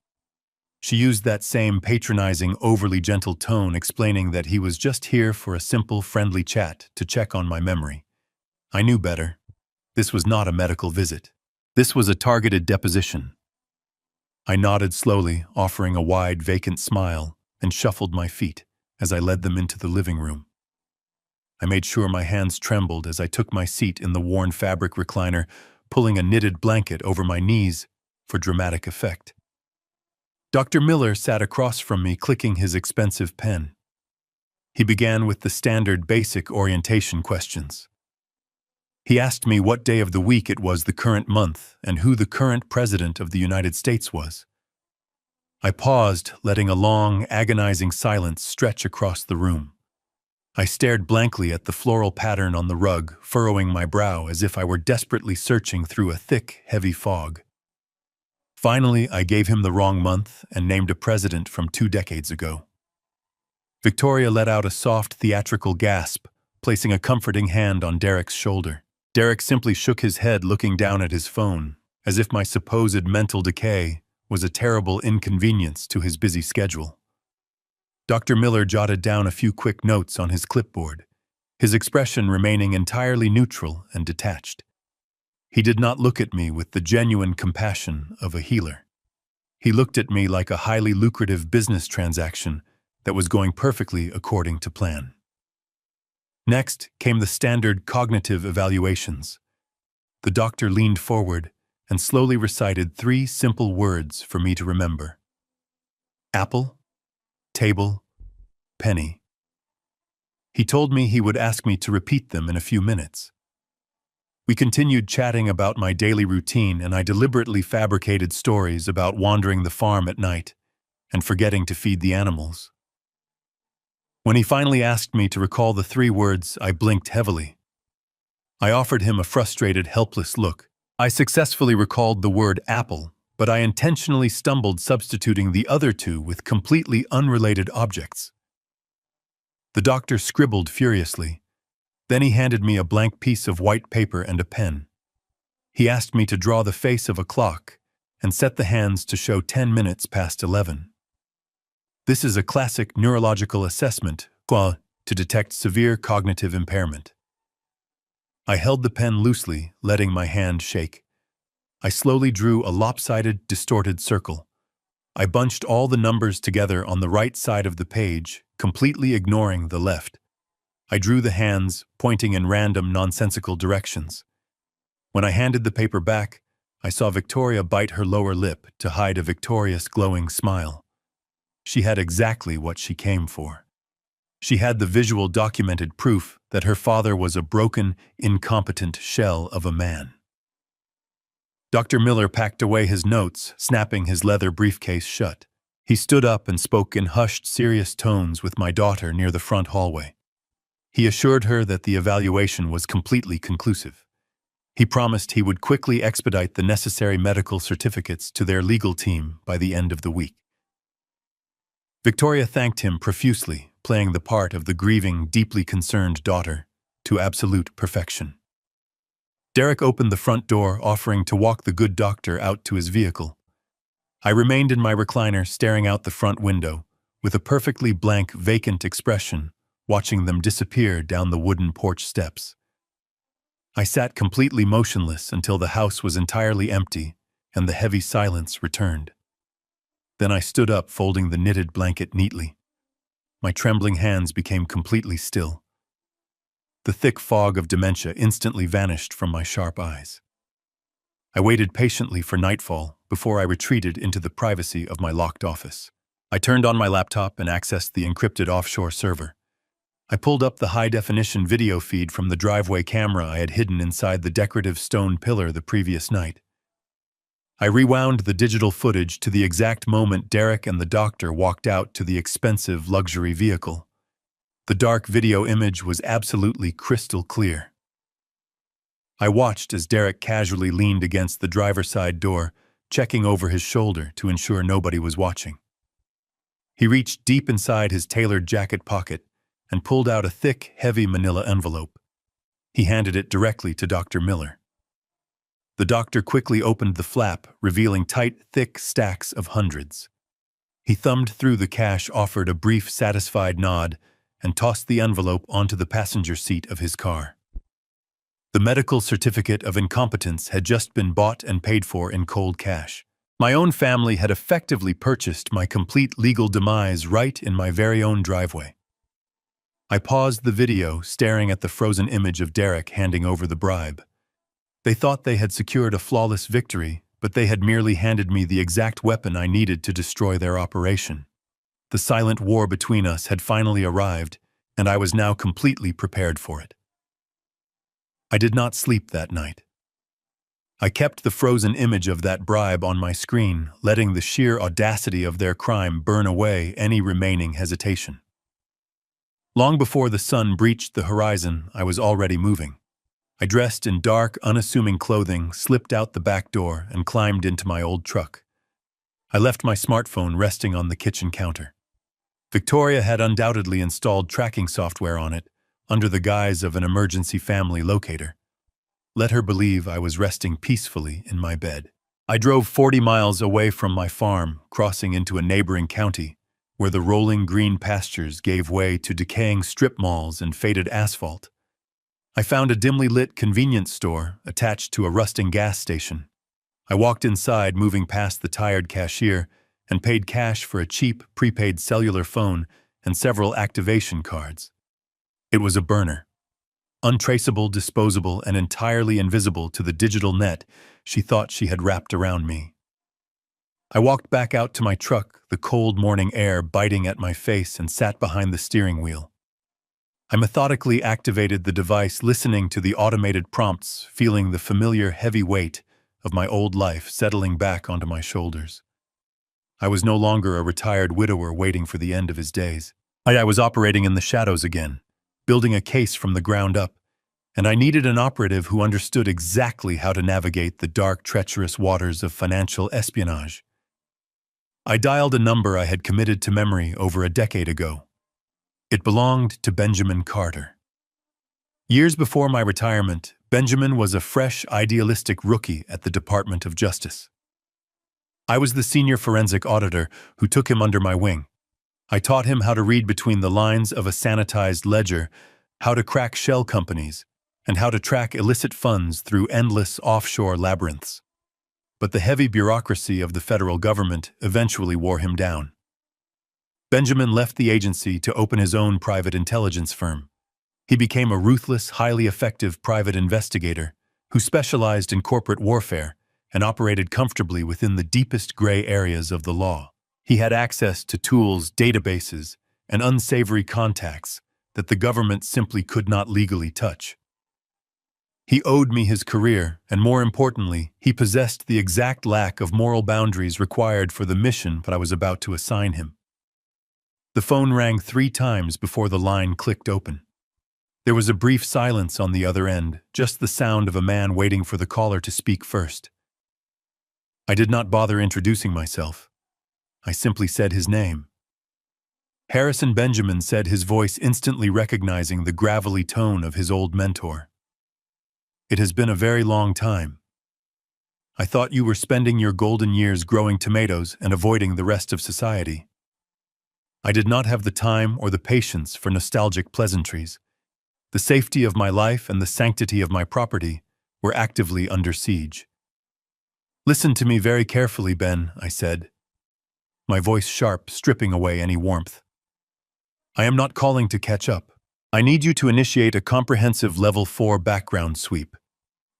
She used that same patronizing, overly gentle tone, explaining that he was just here for a simple, friendly chat to check on my memory. I knew better. This was not a medical visit. This was a targeted deposition. I nodded slowly, offering a wide, vacant smile, and shuffled my feet as I led them into the living room. I made sure my hands trembled as I took my seat in the worn fabric recliner, pulling a knitted blanket over my knees for dramatic effect. Dr. Miller sat across from me, clicking his expensive pen. He began with the standard basic orientation questions. He asked me what day of the week it was the current month and who the current president of the United States was. I paused, letting a long, agonizing silence stretch across the room. I stared blankly at the floral pattern on the rug, furrowing my brow as if I were desperately searching through a thick, heavy fog. Finally, I gave him the wrong month and named a president from 2 decades ago. Victoria let out a soft, theatrical gasp, placing a comforting hand on Derek's shoulder. Derek simply shook his head, looking down at his phone, as if my supposed mental decay was a terrible inconvenience to his busy schedule. Dr. Miller jotted down a few quick notes on his clipboard, his expression remaining entirely neutral and detached. He did not look at me with the genuine compassion of a healer. He looked at me like a highly lucrative business transaction that was going perfectly according to plan. Next came the standard cognitive evaluations. The doctor leaned forward and slowly recited 3 simple words for me to remember: apple, table, penny. He told me he would ask me to repeat them in a few minutes. We continued chatting about my daily routine, and I deliberately fabricated stories about wandering the farm at night and forgetting to feed the animals. When he finally asked me to recall the 3 words, I blinked heavily. I offered him a frustrated, helpless look. I successfully recalled the word apple, but I intentionally stumbled, substituting the other 2 with completely unrelated objects. The doctor scribbled furiously. Then he handed me a blank piece of white paper and a pen. He asked me to draw the face of a clock and set the hands to show 10 minutes past 11. This is a classic neurological assessment to detect severe cognitive impairment. I held the pen loosely, letting my hand shake. I slowly drew a lopsided, distorted circle. I bunched all the numbers together on the right side of the page, completely ignoring the left. I drew the hands, pointing in random, nonsensical directions. When I handed the paper back, I saw Victoria bite her lower lip to hide a victorious, glowing smile. She had exactly what she came for. She had the visual, documented proof that her father was a broken, incompetent shell of a man. Dr. Miller packed away his notes, snapping his leather briefcase shut. He stood up and spoke in hushed, serious tones with my daughter near the front hallway. He assured her that the evaluation was completely conclusive. He promised he would quickly expedite the necessary medical certificates to their legal team by the end of the week. Victoria thanked him profusely, playing the part of the grieving, deeply concerned daughter to absolute perfection. Derek opened the front door, offering to walk the good doctor out to his vehicle. I remained in my recliner, staring out the front window, with a perfectly blank, vacant expression, watching them disappear down the wooden porch steps. I sat completely motionless until the house was entirely empty and the heavy silence returned. Then I stood up, folding the knitted blanket neatly. My trembling hands became completely still. The thick fog of dementia instantly vanished from my sharp eyes. I waited patiently for nightfall before I retreated into the privacy of my locked office. I turned on my laptop and accessed the encrypted offshore server. I pulled up the high-definition video feed from the driveway camera I had hidden inside the decorative stone pillar the previous night. I rewound the digital footage to the exact moment Derek and the doctor walked out to the expensive luxury vehicle. The dark video image was absolutely crystal clear. I watched as Derek casually leaned against the driver's side door, checking over his shoulder to ensure nobody was watching. He reached deep inside his tailored jacket pocket and pulled out a thick, heavy manila envelope. He handed it directly to Dr. Miller. The doctor quickly opened the flap, revealing tight, thick stacks of hundreds. He thumbed through the cash, offered a brief, satisfied nod, and tossed the envelope onto the passenger seat of his car. The medical certificate of incompetence had just been bought and paid for in cold cash. My own family had effectively purchased my complete legal demise right in my very own driveway. I paused the video, staring at the frozen image of Derek handing over the bribe. They thought they had secured a flawless victory, but they had merely handed me the exact weapon I needed to destroy their operation. The silent war between us had finally arrived, and I was now completely prepared for it. I did not sleep that night. I kept the frozen image of that bribe on my screen, letting the sheer audacity of their crime burn away any remaining hesitation. Long before the sun breached the horizon, I was already moving. I dressed in dark, unassuming clothing, slipped out the back door, and climbed into my old truck. I left my smartphone resting on the kitchen counter. Victoria had undoubtedly installed tracking software on it, under the guise of an emergency family locator. Let her believe I was resting peacefully in my bed. I drove 40 miles away from my farm, crossing into a neighboring county, where the rolling green pastures gave way to decaying strip malls and faded asphalt. I found a dimly lit convenience store attached to a rusting gas station. I walked inside, moving past the tired cashier, and paid cash for a cheap, prepaid cellular phone and several activation cards. It was a burner. Untraceable, disposable, and entirely invisible to the digital net she thought she had wrapped around me. I walked back out to my truck, the cold morning air biting at my face, and sat behind the steering wheel. I methodically activated the device, listening to the automated prompts, feeling the familiar heavy weight of my old life settling back onto my shoulders. I was no longer a retired widower waiting for the end of his days. I was operating in the shadows again, building a case from the ground up, and I needed an operative who understood exactly how to navigate the dark, treacherous waters of financial espionage. I dialed a number I had committed to memory over a decade ago. It belonged to Benjamin Carter. Years before my retirement, Benjamin was a fresh, idealistic rookie at the Department of Justice. I was the senior forensic auditor who took him under my wing. I taught him how to read between the lines of a sanitized ledger, how to crack shell companies, and how to track illicit funds through endless offshore labyrinths. But the heavy bureaucracy of the federal government eventually wore him down. Benjamin left the agency to open his own private intelligence firm. He became a ruthless, highly effective private investigator who specialized in corporate warfare and operated comfortably within the deepest gray areas of the law. He had access to tools, databases, and unsavory contacts that the government simply could not legally touch. He owed me his career, and more importantly, he possessed the exact lack of moral boundaries required for the mission that I was about to assign him. The phone rang 3 times before the line clicked open. There was a brief silence on the other end, just the sound of a man waiting for the caller to speak first. I did not bother introducing myself. I simply said his name. Harrison Benjamin, said his voice, instantly recognizing the gravelly tone of his old mentor. It has been a very long time. I thought you were spending your golden years growing tomatoes and avoiding the rest of society. I did not have the time or the patience for nostalgic pleasantries. The safety of my life and the sanctity of my property were actively under siege. Listen to me very carefully, Ben, I said, my voice sharp, stripping away any warmth. I am not calling to catch up. I need you to initiate a comprehensive Level 4 background sweep.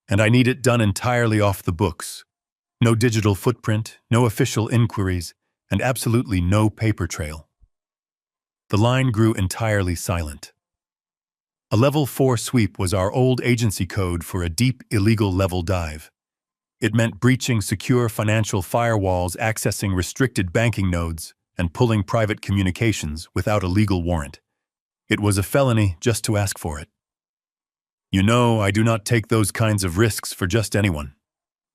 And I need it done entirely off the books. No digital footprint, no official inquiries, and absolutely no paper trail. The line grew entirely silent. A Level 4 sweep was our old agency code for a deep, illegal level dive. It meant breaching secure financial firewalls, accessing restricted banking nodes, and pulling private communications without a legal warrant. It was a felony just to ask for it. You know, I do not take those kinds of risks for just anyone,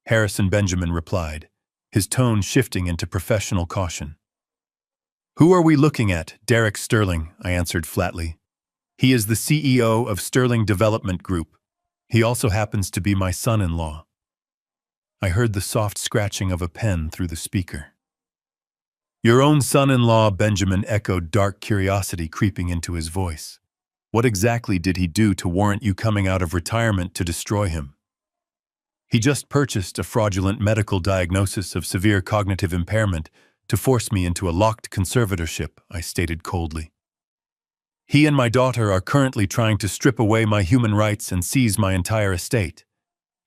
Harrison Benjamin replied, his tone shifting into professional caution. Who are we looking at? Derek Sterling, I answered flatly. He is the CEO of Sterling Development Group. He also happens to be my son-in-law. I heard the soft scratching of a pen through the speaker. Your own son-in-law, Benjamin echoed, dark curiosity creeping into his voice. What exactly did he do to warrant you coming out of retirement to destroy him? He just purchased a fraudulent medical diagnosis of severe cognitive impairment to force me into a locked conservatorship, I stated coldly. He and my daughter are currently trying to strip away my human rights and seize my entire estate.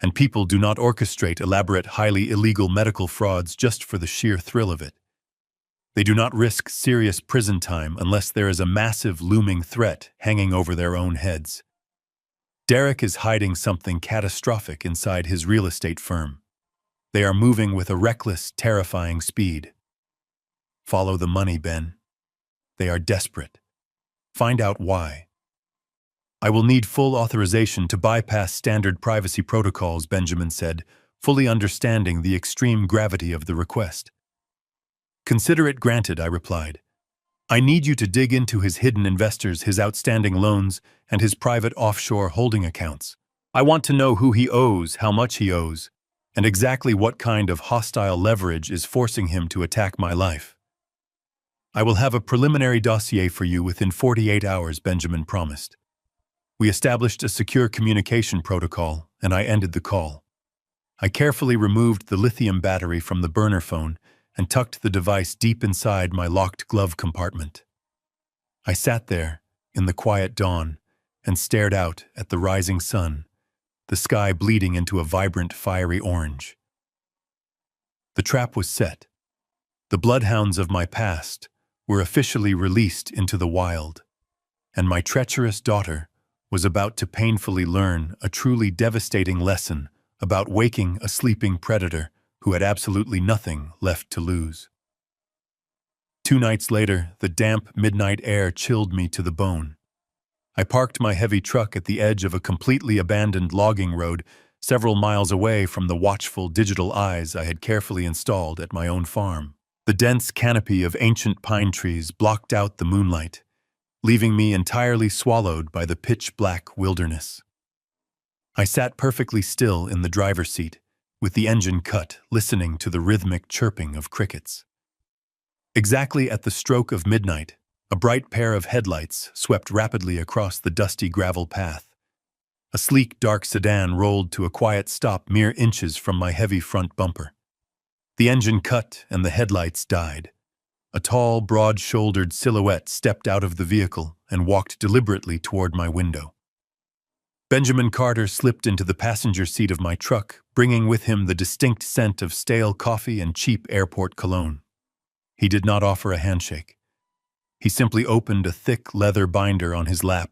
And people do not orchestrate elaborate, highly illegal medical frauds just for the sheer thrill of it. They do not risk serious prison time unless there is a massive looming threat hanging over their own heads. Derek is hiding something catastrophic inside his real estate firm. They are moving with a reckless, terrifying speed. Follow the money, Ben. They are desperate. Find out why. I will need full authorization to bypass standard privacy protocols, Benjamin said, fully understanding the extreme gravity of the request. Consider it granted, I replied. I need you to dig into his hidden investors, his outstanding loans, and his private offshore holding accounts. I want to know who he owes, how much he owes, and exactly what kind of hostile leverage is forcing him to attack my life. I will have a preliminary dossier for you within 48 hours, Benjamin promised. We established a secure communication protocol, and I ended the call. I carefully removed the lithium battery from the burner phone and tucked the device deep inside my locked glove compartment. I sat there, in the quiet dawn, and stared out at the rising sun, the sky bleeding into a vibrant, fiery orange. The trap was set. The bloodhounds of my past were officially released into the wild, and my treacherous daughter was about to painfully learn a truly devastating lesson about waking a sleeping predator who had absolutely nothing left to lose. 2 nights later, the damp midnight air chilled me to the bone. I parked my heavy truck at the edge of a completely abandoned logging road several miles away from the watchful digital eyes I had carefully installed at my own farm. The dense canopy of ancient pine trees blocked out the moonlight, leaving me entirely swallowed by the pitch-black wilderness. I sat perfectly still in the driver's seat, with the engine cut, listening to the rhythmic chirping of crickets. Exactly at the stroke of midnight, a bright pair of headlights swept rapidly across the dusty gravel path. A sleek, dark sedan rolled to a quiet stop mere inches from my heavy front bumper. The engine cut and the headlights died. A tall, broad-shouldered silhouette stepped out of the vehicle and walked deliberately toward my window. Benjamin Carter slipped into the passenger seat of my truck, bringing with him the distinct scent of stale coffee and cheap airport cologne. He did not offer a handshake. He simply opened a thick leather binder on his lap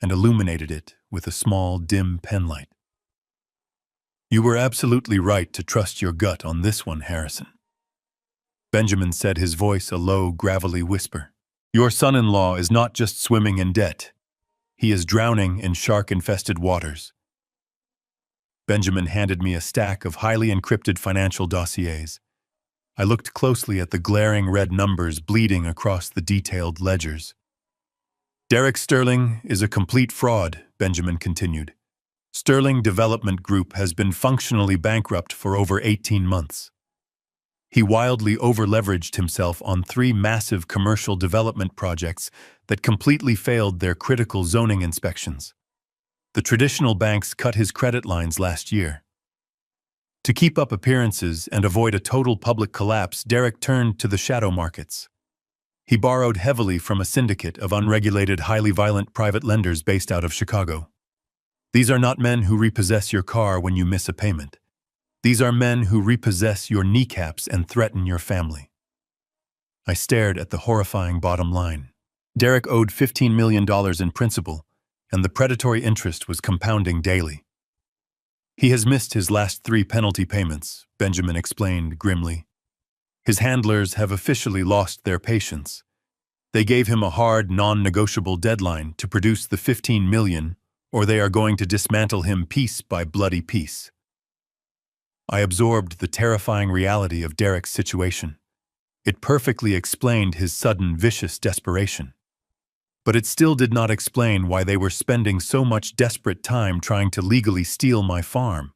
and illuminated it with a small, dim penlight. "You were absolutely right to trust your gut on this one, Harrison." Benjamin said, his voice a low, gravelly whisper. "Your son-in-law is not just swimming in debt. He is drowning in shark-infested waters." Benjamin handed me a stack of highly encrypted financial dossiers. I looked closely at the glaring red numbers bleeding across the detailed ledgers. "Derek Sterling is a complete fraud," Benjamin continued. "Sterling Development Group has been functionally bankrupt for over 18 months. He wildly over-leveraged himself on 3 massive commercial development projects that completely failed their critical zoning inspections. The traditional banks cut his credit lines last year. To keep up appearances and avoid a total public collapse, Derek turned to the shadow markets. He borrowed heavily from a syndicate of unregulated, highly violent private lenders based out of Chicago. These are not men who repossess your car when you miss a payment. These are men who repossess your kneecaps and threaten your family." I stared at the horrifying bottom line. Derek owed $15 million in principal, and the predatory interest was compounding daily. "He has missed his last 3 penalty payments," Benjamin explained grimly. "His handlers have officially lost their patience. They gave him a hard, non-negotiable deadline to produce the $15 million, or they are going to dismantle him piece by bloody piece." I absorbed the terrifying reality of Derek's situation. It perfectly explained his sudden, vicious desperation. But it still did not explain why they were spending so much desperate time trying to legally steal my farm.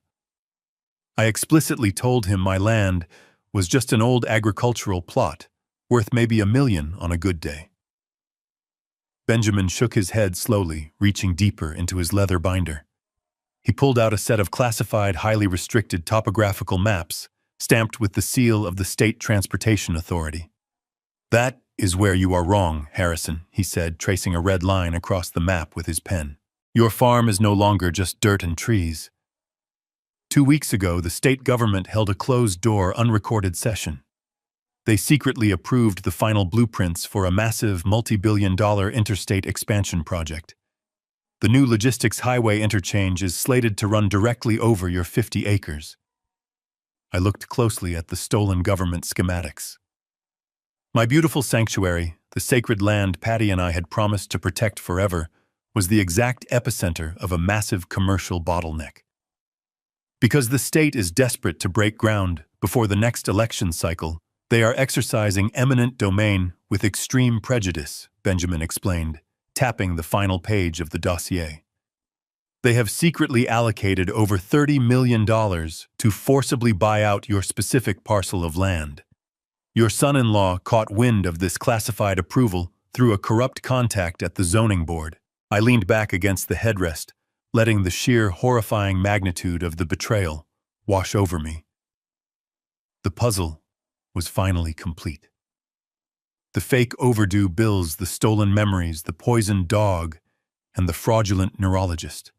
I explicitly told him my land was just an old agricultural plot, worth maybe $1 million on a good day. Benjamin shook his head slowly, reaching deeper into his leather binder. He pulled out a set of classified, highly restricted topographical maps, stamped with the seal of the State Transportation Authority. "That is where you are wrong, Harrison," he said, tracing a red line across the map with his pen. "Your farm is no longer just dirt and trees. 2 weeks ago, the state government held a closed-door, unrecorded session. They secretly approved the final blueprints for a massive, multi-billion-dollar interstate expansion project. The new logistics highway interchange is slated to run directly over your 50 acres. I looked closely at the stolen government schematics. My beautiful sanctuary, the sacred land Patty and I had promised to protect forever, was the exact epicenter of a massive commercial bottleneck. Because the state is desperate to break ground before the next election cycle, they are exercising eminent domain with extreme prejudice, Benjamin explained, tapping the final page of the dossier. They have secretly allocated over $30 million to forcibly buy out your specific parcel of land. Your son-in-law caught wind of this classified approval through a corrupt contact at the zoning board. I leaned back against the headrest, letting the sheer horrifying magnitude of the betrayal wash over me. The puzzle was finally complete. The fake overdue bills, the stolen memories, the poisoned dog, and the fraudulent neurologist.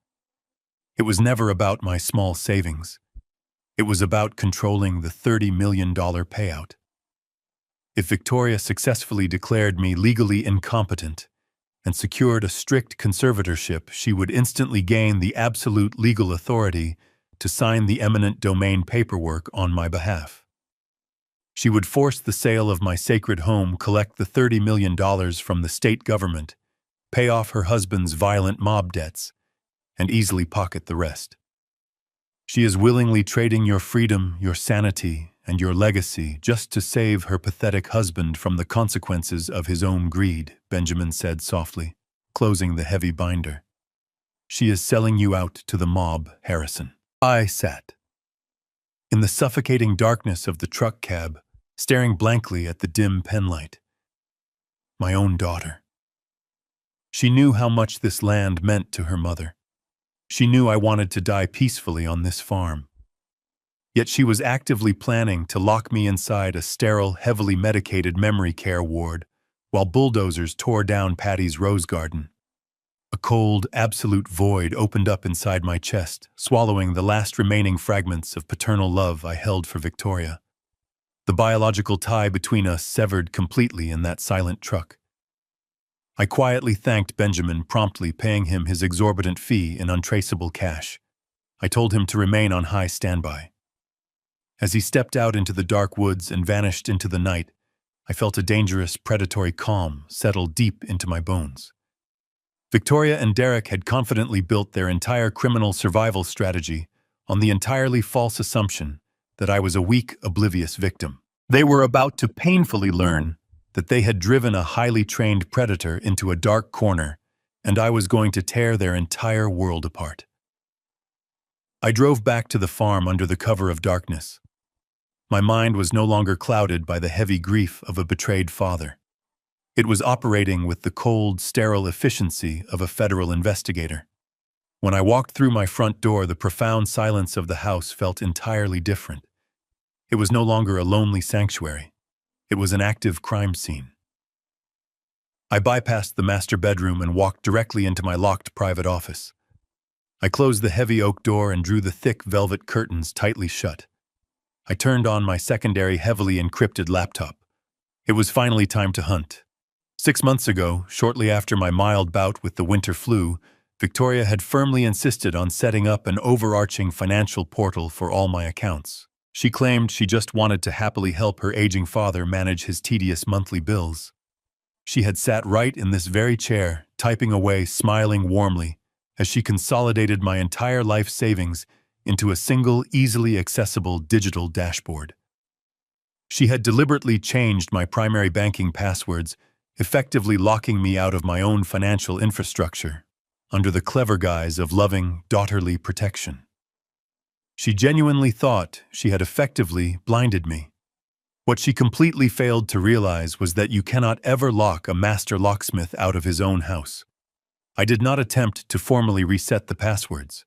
It was never about my small savings. It was about controlling the $30 million payout. If Victoria successfully declared me legally incompetent and secured a strict conservatorship, she would instantly gain the absolute legal authority to sign the eminent domain paperwork on my behalf. She would force the sale of my sacred home, collect the $30 million from the state government, pay off her husband's violent mob debts, and easily pocket the rest. She is willingly trading your freedom, your sanity, and your legacy just to save her pathetic husband from the consequences of his own greed, Benjamin said softly, closing the heavy binder. She is selling you out to the mob, Harrison. I sat in the suffocating darkness of the truck cab, staring blankly at the dim penlight. My own daughter. She knew how much this land meant to her mother. She knew I wanted to die peacefully on this farm. Yet she was actively planning to lock me inside a sterile, heavily medicated memory care ward while bulldozers tore down Patty's rose garden. A cold, absolute void opened up inside my chest, swallowing the last remaining fragments of paternal love I held for Victoria. The biological tie between us severed completely in that silent truck. I quietly thanked Benjamin, promptly paying him his exorbitant fee in untraceable cash. I told him to remain on high standby. As he stepped out into the dark woods and vanished into the night, I felt a dangerous, predatory calm settle deep into my bones. Victoria and Derek had confidently built their entire criminal survival strategy on the entirely false assumption that I was a weak, oblivious victim. They were about to painfully learn that they had driven a highly trained predator into a dark corner, and I was going to tear their entire world apart. I drove back to the farm under the cover of darkness. My mind was no longer clouded by the heavy grief of a betrayed father. It was operating with the cold, sterile efficiency of a federal investigator. When I walked through my front door, the profound silence of the house felt entirely different. It was no longer a lonely sanctuary. It was an active crime scene. I bypassed the master bedroom and walked directly into my locked private office. I closed the heavy oak door and drew the thick velvet curtains tightly shut. I turned on my secondary, heavily encrypted laptop. It was finally time to hunt. 6 months ago, shortly after my mild bout with the winter flu, Victoria had firmly insisted on setting up an overarching financial portal for all my accounts. She claimed she just wanted to happily help her aging father manage his tedious monthly bills. She had sat right in this very chair, typing away, smiling warmly, as she consolidated my entire life savings into a single, easily accessible digital dashboard. She had deliberately changed my primary banking passwords, effectively locking me out of my own financial infrastructure, under the clever guise of loving, daughterly protection. She genuinely thought she had effectively blinded me. What she completely failed to realize was that you cannot ever lock a master locksmith out of his own house. I did not attempt to formally reset the passwords.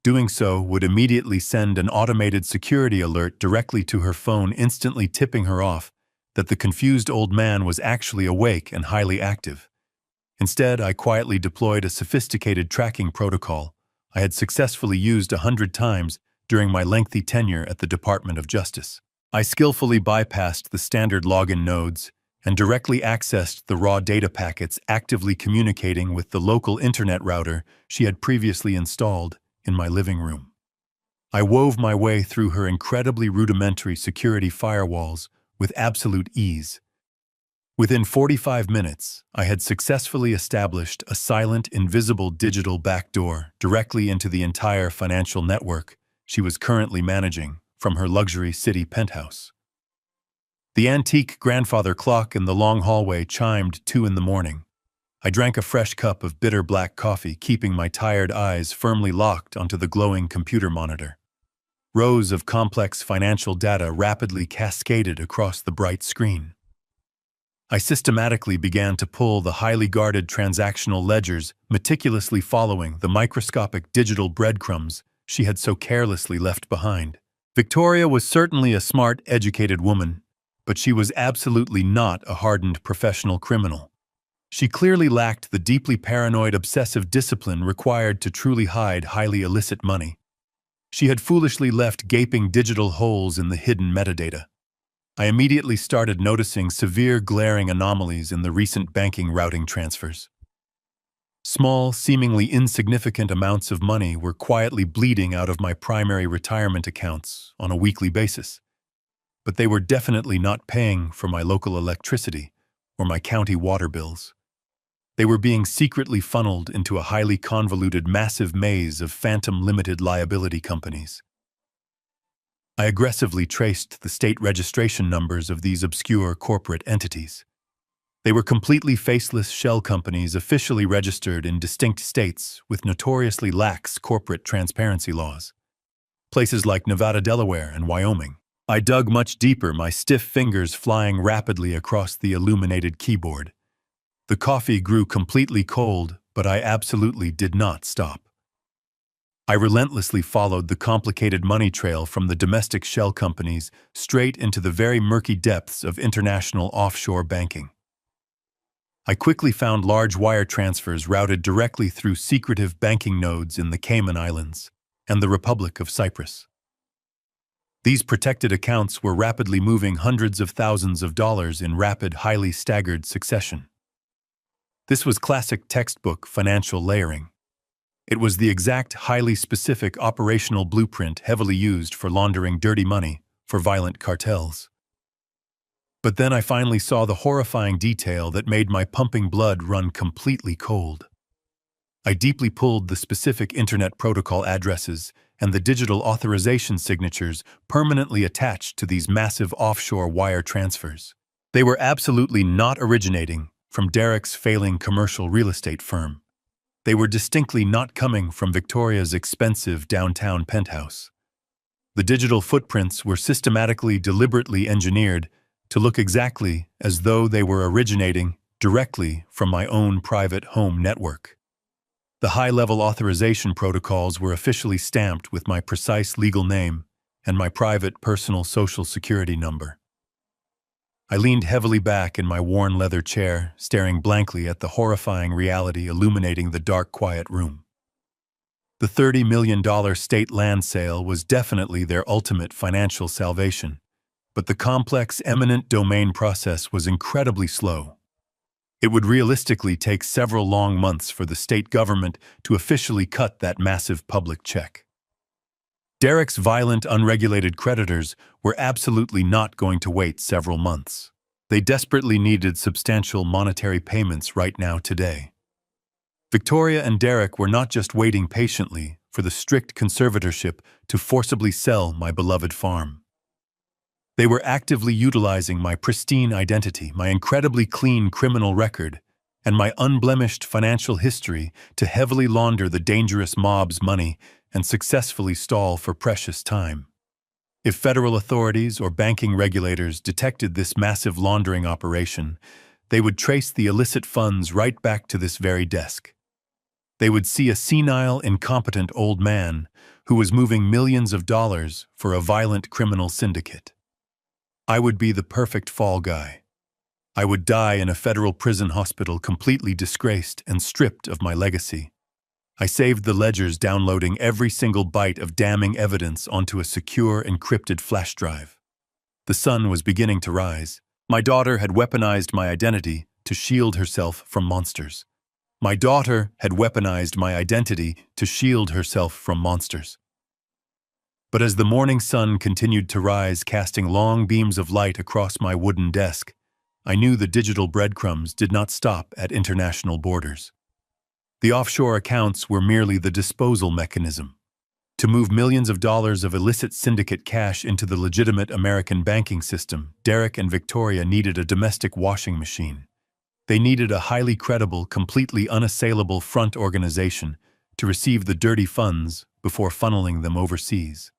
Doing so would immediately send an automated security alert directly to her phone, instantly tipping her off that the confused old man was actually awake and highly active. Instead, I quietly deployed a sophisticated tracking protocol I had successfully used 100 times during my lengthy tenure at the Department of Justice. I skillfully bypassed the standard login nodes and directly accessed the raw data packets actively communicating with the local internet router she had previously installed in my living room. I wove my way through her incredibly rudimentary security firewalls with absolute ease. Within 45 minutes, I had successfully established a silent, invisible digital backdoor directly into the entire financial network she was currently managing from her luxury city penthouse. The antique grandfather clock in the long hallway chimed 2 in the morning. I drank a fresh cup of bitter black coffee, keeping my tired eyes firmly locked onto the glowing computer monitor. Rows of complex financial data rapidly cascaded across the bright screen. I systematically began to pull the highly guarded transactional ledgers, meticulously following the microscopic digital breadcrumbs she had so carelessly left behind. Victoria was certainly a smart, educated woman, but she was absolutely not a hardened professional criminal. She clearly lacked the deeply paranoid, obsessive discipline required to truly hide highly illicit money. She had foolishly left gaping digital holes in the hidden metadata. I immediately started noticing severe, glaring anomalies in the recent banking routing transfers. Small, seemingly insignificant amounts of money were quietly bleeding out of my primary retirement accounts on a weekly basis. But they were definitely not paying for my local electricity or my county water bills. They were being secretly funneled into a highly convoluted, massive maze of phantom limited liability companies. I aggressively traced the state registration numbers of these obscure corporate entities. They were completely faceless shell companies officially registered in distinct states with notoriously lax corporate transparency laws. Places like Nevada, Delaware, and Wyoming. I dug much deeper, my stiff fingers flying rapidly across the illuminated keyboard. The coffee grew completely cold, but I absolutely did not stop. I relentlessly followed the complicated money trail from the domestic shell companies straight into the very murky depths of international offshore banking. I quickly found large wire transfers routed directly through secretive banking nodes in the Cayman Islands and the Republic of Cyprus. These protected accounts were rapidly moving hundreds of thousands of dollars in rapid, highly staggered succession. This was classic textbook financial layering. It was the exact, highly specific operational blueprint heavily used for laundering dirty money for violent cartels. But then I finally saw the horrifying detail that made my pumping blood run completely cold. I deeply pulled the specific internet protocol addresses and the digital authorization signatures permanently attached to these massive offshore wire transfers. They were absolutely not originating from Derek's failing commercial real estate firm. They were distinctly not coming from Victoria's expensive downtown penthouse. The digital footprints were systematically, deliberately engineered to look exactly as though they were originating directly from my own private home network. The high-level authorization protocols were officially stamped with my precise legal name and my private personal social security number. I leaned heavily back in my worn leather chair, staring blankly at the horrifying reality illuminating the dark, quiet room. The $30 million state land sale was definitely their ultimate financial salvation, but the complex eminent domain process was incredibly slow. It would realistically take several long months for the state government to officially cut that massive public check. Derek's violent, unregulated creditors were absolutely not going to wait several months. They desperately needed substantial monetary payments right now, today. Victoria and Derek were not just waiting patiently for the strict conservatorship to forcibly sell my beloved farm. They were actively utilizing my pristine identity, my incredibly clean criminal record, and my unblemished financial history to heavily launder the dangerous mob's money and successfully stall for precious time. If federal authorities or banking regulators detected this massive laundering operation, they would trace the illicit funds right back to this very desk. They would see a senile, incompetent old man who was moving millions of dollars for a violent criminal syndicate. I would be the perfect fall guy. I would die in a federal prison hospital completely disgraced and stripped of my legacy. I saved the ledgers, downloading every single byte of damning evidence onto a secure, encrypted flash drive. The sun was beginning to rise. My daughter had weaponized my identity to shield herself from monsters. My daughter had weaponized my identity to shield herself from monsters. But as the morning sun continued to rise, casting long beams of light across my wooden desk, I knew the digital breadcrumbs did not stop at international borders. The offshore accounts were merely the disposal mechanism. To move millions of dollars of illicit syndicate cash into the legitimate American banking system, Derek and Victoria needed a domestic washing machine. They needed a highly credible, completely unassailable front organization to receive the dirty funds before funneling them overseas.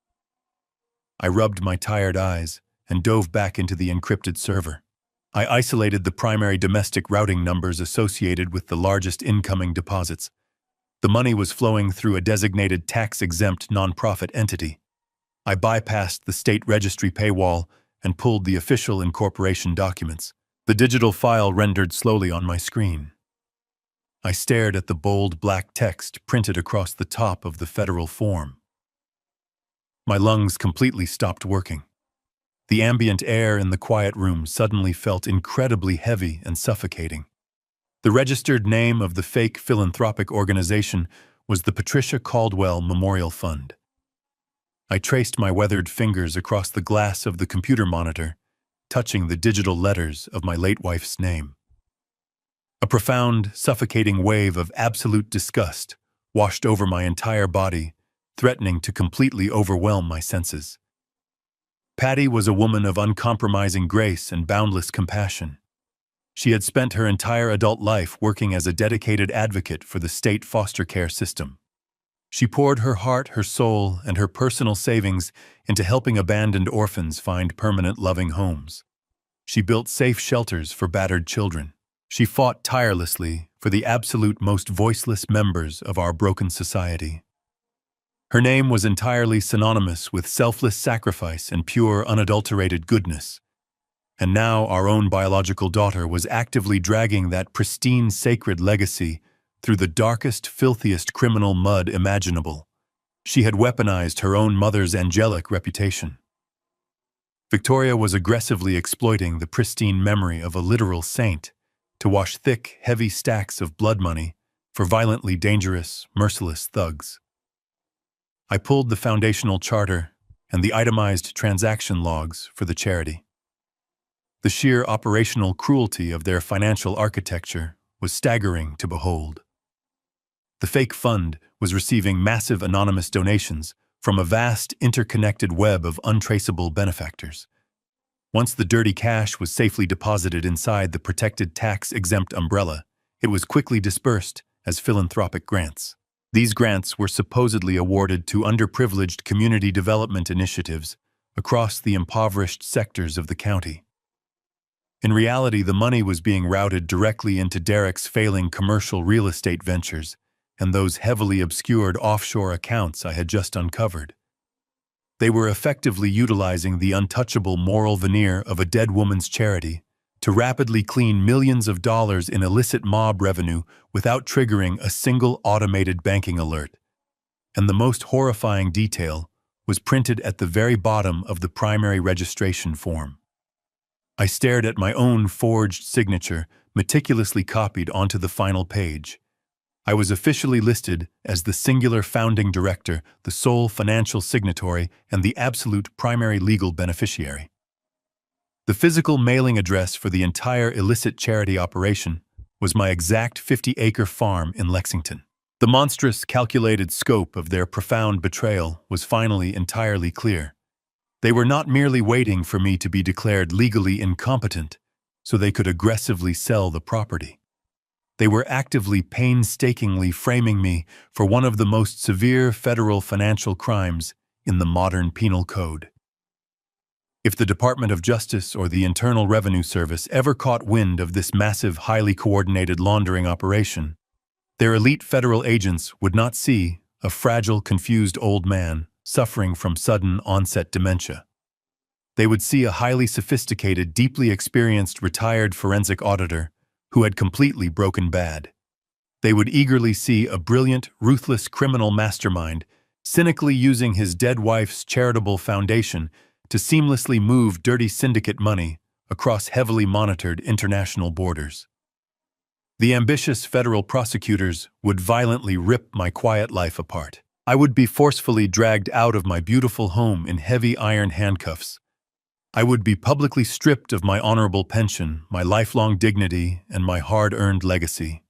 I rubbed my tired eyes and dove back into the encrypted server. I isolated the primary domestic routing numbers associated with the largest incoming deposits. The money was flowing through a designated tax-exempt nonprofit entity. I bypassed the state registry paywall and pulled the official incorporation documents. The digital file rendered slowly on my screen. I stared at the bold black text printed across the top of the federal form. My lungs completely stopped working. The ambient air in the quiet room suddenly felt incredibly heavy and suffocating. The registered name of the fake philanthropic organization was the Patricia Caldwell Memorial Fund. I traced my weathered fingers across the glass of the computer monitor, touching the digital letters of my late wife's name. A profound, suffocating wave of absolute disgust washed over my entire body, threatening to completely overwhelm my senses. Patty was a woman of uncompromising grace and boundless compassion. She had spent her entire adult life working as a dedicated advocate for the state foster care system. She poured her heart, her soul, and her personal savings into helping abandoned orphans find permanent loving homes. She built safe shelters for battered children. She fought tirelessly for the absolute most voiceless members of our broken society. Her name was entirely synonymous with selfless sacrifice and pure, unadulterated goodness. And now our own biological daughter was actively dragging that pristine, sacred legacy through the darkest, filthiest criminal mud imaginable. She had weaponized her own mother's angelic reputation. Victoria was aggressively exploiting the pristine memory of a literal saint to wash thick, heavy stacks of blood money for violently dangerous, merciless thugs. I pulled the foundational charter and the itemized transaction logs for the charity. The sheer operational cruelty of their financial architecture was staggering to behold. The fake fund was receiving massive anonymous donations from a vast, interconnected web of untraceable benefactors. Once the dirty cash was safely deposited inside the protected tax-exempt umbrella, it was quickly dispersed as philanthropic grants. These grants were supposedly awarded to underprivileged community development initiatives across the impoverished sectors of the county. In reality, the money was being routed directly into Derek's failing commercial real estate ventures and those heavily obscured offshore accounts I had just uncovered. They were effectively utilizing the untouchable moral veneer of a dead woman's charity to rapidly clean millions of dollars in illicit mob revenue without triggering a single automated banking alert. And the most horrifying detail was printed at the very bottom of the primary registration form. I stared at my own forged signature, meticulously copied onto the final page. I was officially listed as the singular founding director, the sole financial signatory, and the absolute primary legal beneficiary. The physical mailing address for the entire illicit charity operation was my exact 50-acre farm in Lexington. The monstrous, calculated scope of their profound betrayal was finally entirely clear. They were not merely waiting for me to be declared legally incompetent so they could aggressively sell the property. They were actively, painstakingly framing me for one of the most severe federal financial crimes in the modern penal code. If the Department of Justice or the Internal Revenue Service ever caught wind of this massive, highly coordinated laundering operation, their elite federal agents would not see a fragile, confused old man suffering from sudden onset dementia. They would see a highly sophisticated, deeply experienced retired forensic auditor who had completely broken bad. They would eagerly see a brilliant, ruthless criminal mastermind cynically using his dead wife's charitable foundation to seamlessly move dirty syndicate money across heavily monitored international borders. The ambitious federal prosecutors would violently rip my quiet life apart. I would be forcefully dragged out of my beautiful home in heavy iron handcuffs, I would be publicly stripped of my honorable pension, my lifelong dignity, and my hard-earned legacy.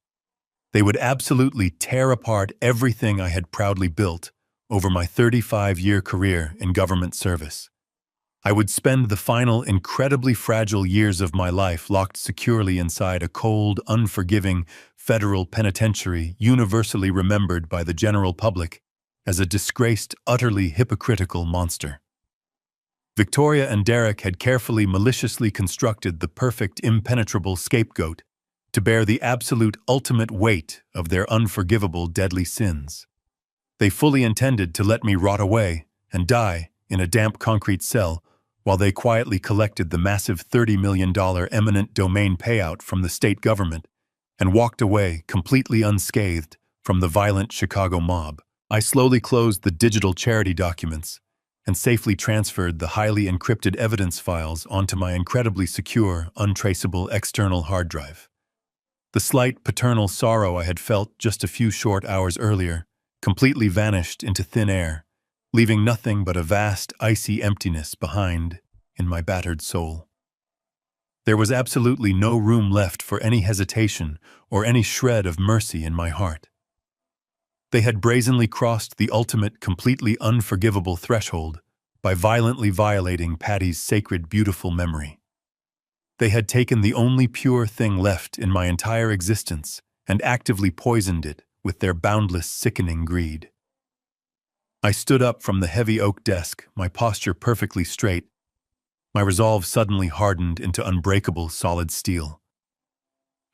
They would absolutely tear apart everything I had proudly built over my 35-year career in government service. I would spend the final incredibly fragile years of my life locked securely inside a cold, unforgiving federal penitentiary universally remembered by the general public as a disgraced, utterly hypocritical monster. Victoria and Derek had carefully, maliciously constructed the perfect, impenetrable scapegoat to bear the absolute ultimate weight of their unforgivable, deadly sins. They fully intended to let me rot away and die in a damp concrete cell while they quietly collected the massive $30 million eminent domain payout from the state government and walked away completely unscathed from the violent Chicago mob. I slowly closed the digital charity documents and safely transferred the highly encrypted evidence files onto my incredibly secure, untraceable external hard drive. The slight paternal sorrow I had felt just a few short hours earlier completely vanished into thin air, leaving nothing but a vast, icy emptiness behind in my battered soul. There was absolutely no room left for any hesitation or any shred of mercy in my heart. They had brazenly crossed the ultimate, completely unforgivable threshold by violently violating Patty's sacred, beautiful memory. They had taken the only pure thing left in my entire existence and actively poisoned it with their boundless, sickening greed. I stood up from the heavy oak desk, my posture perfectly straight, my resolve suddenly hardened into unbreakable, solid steel.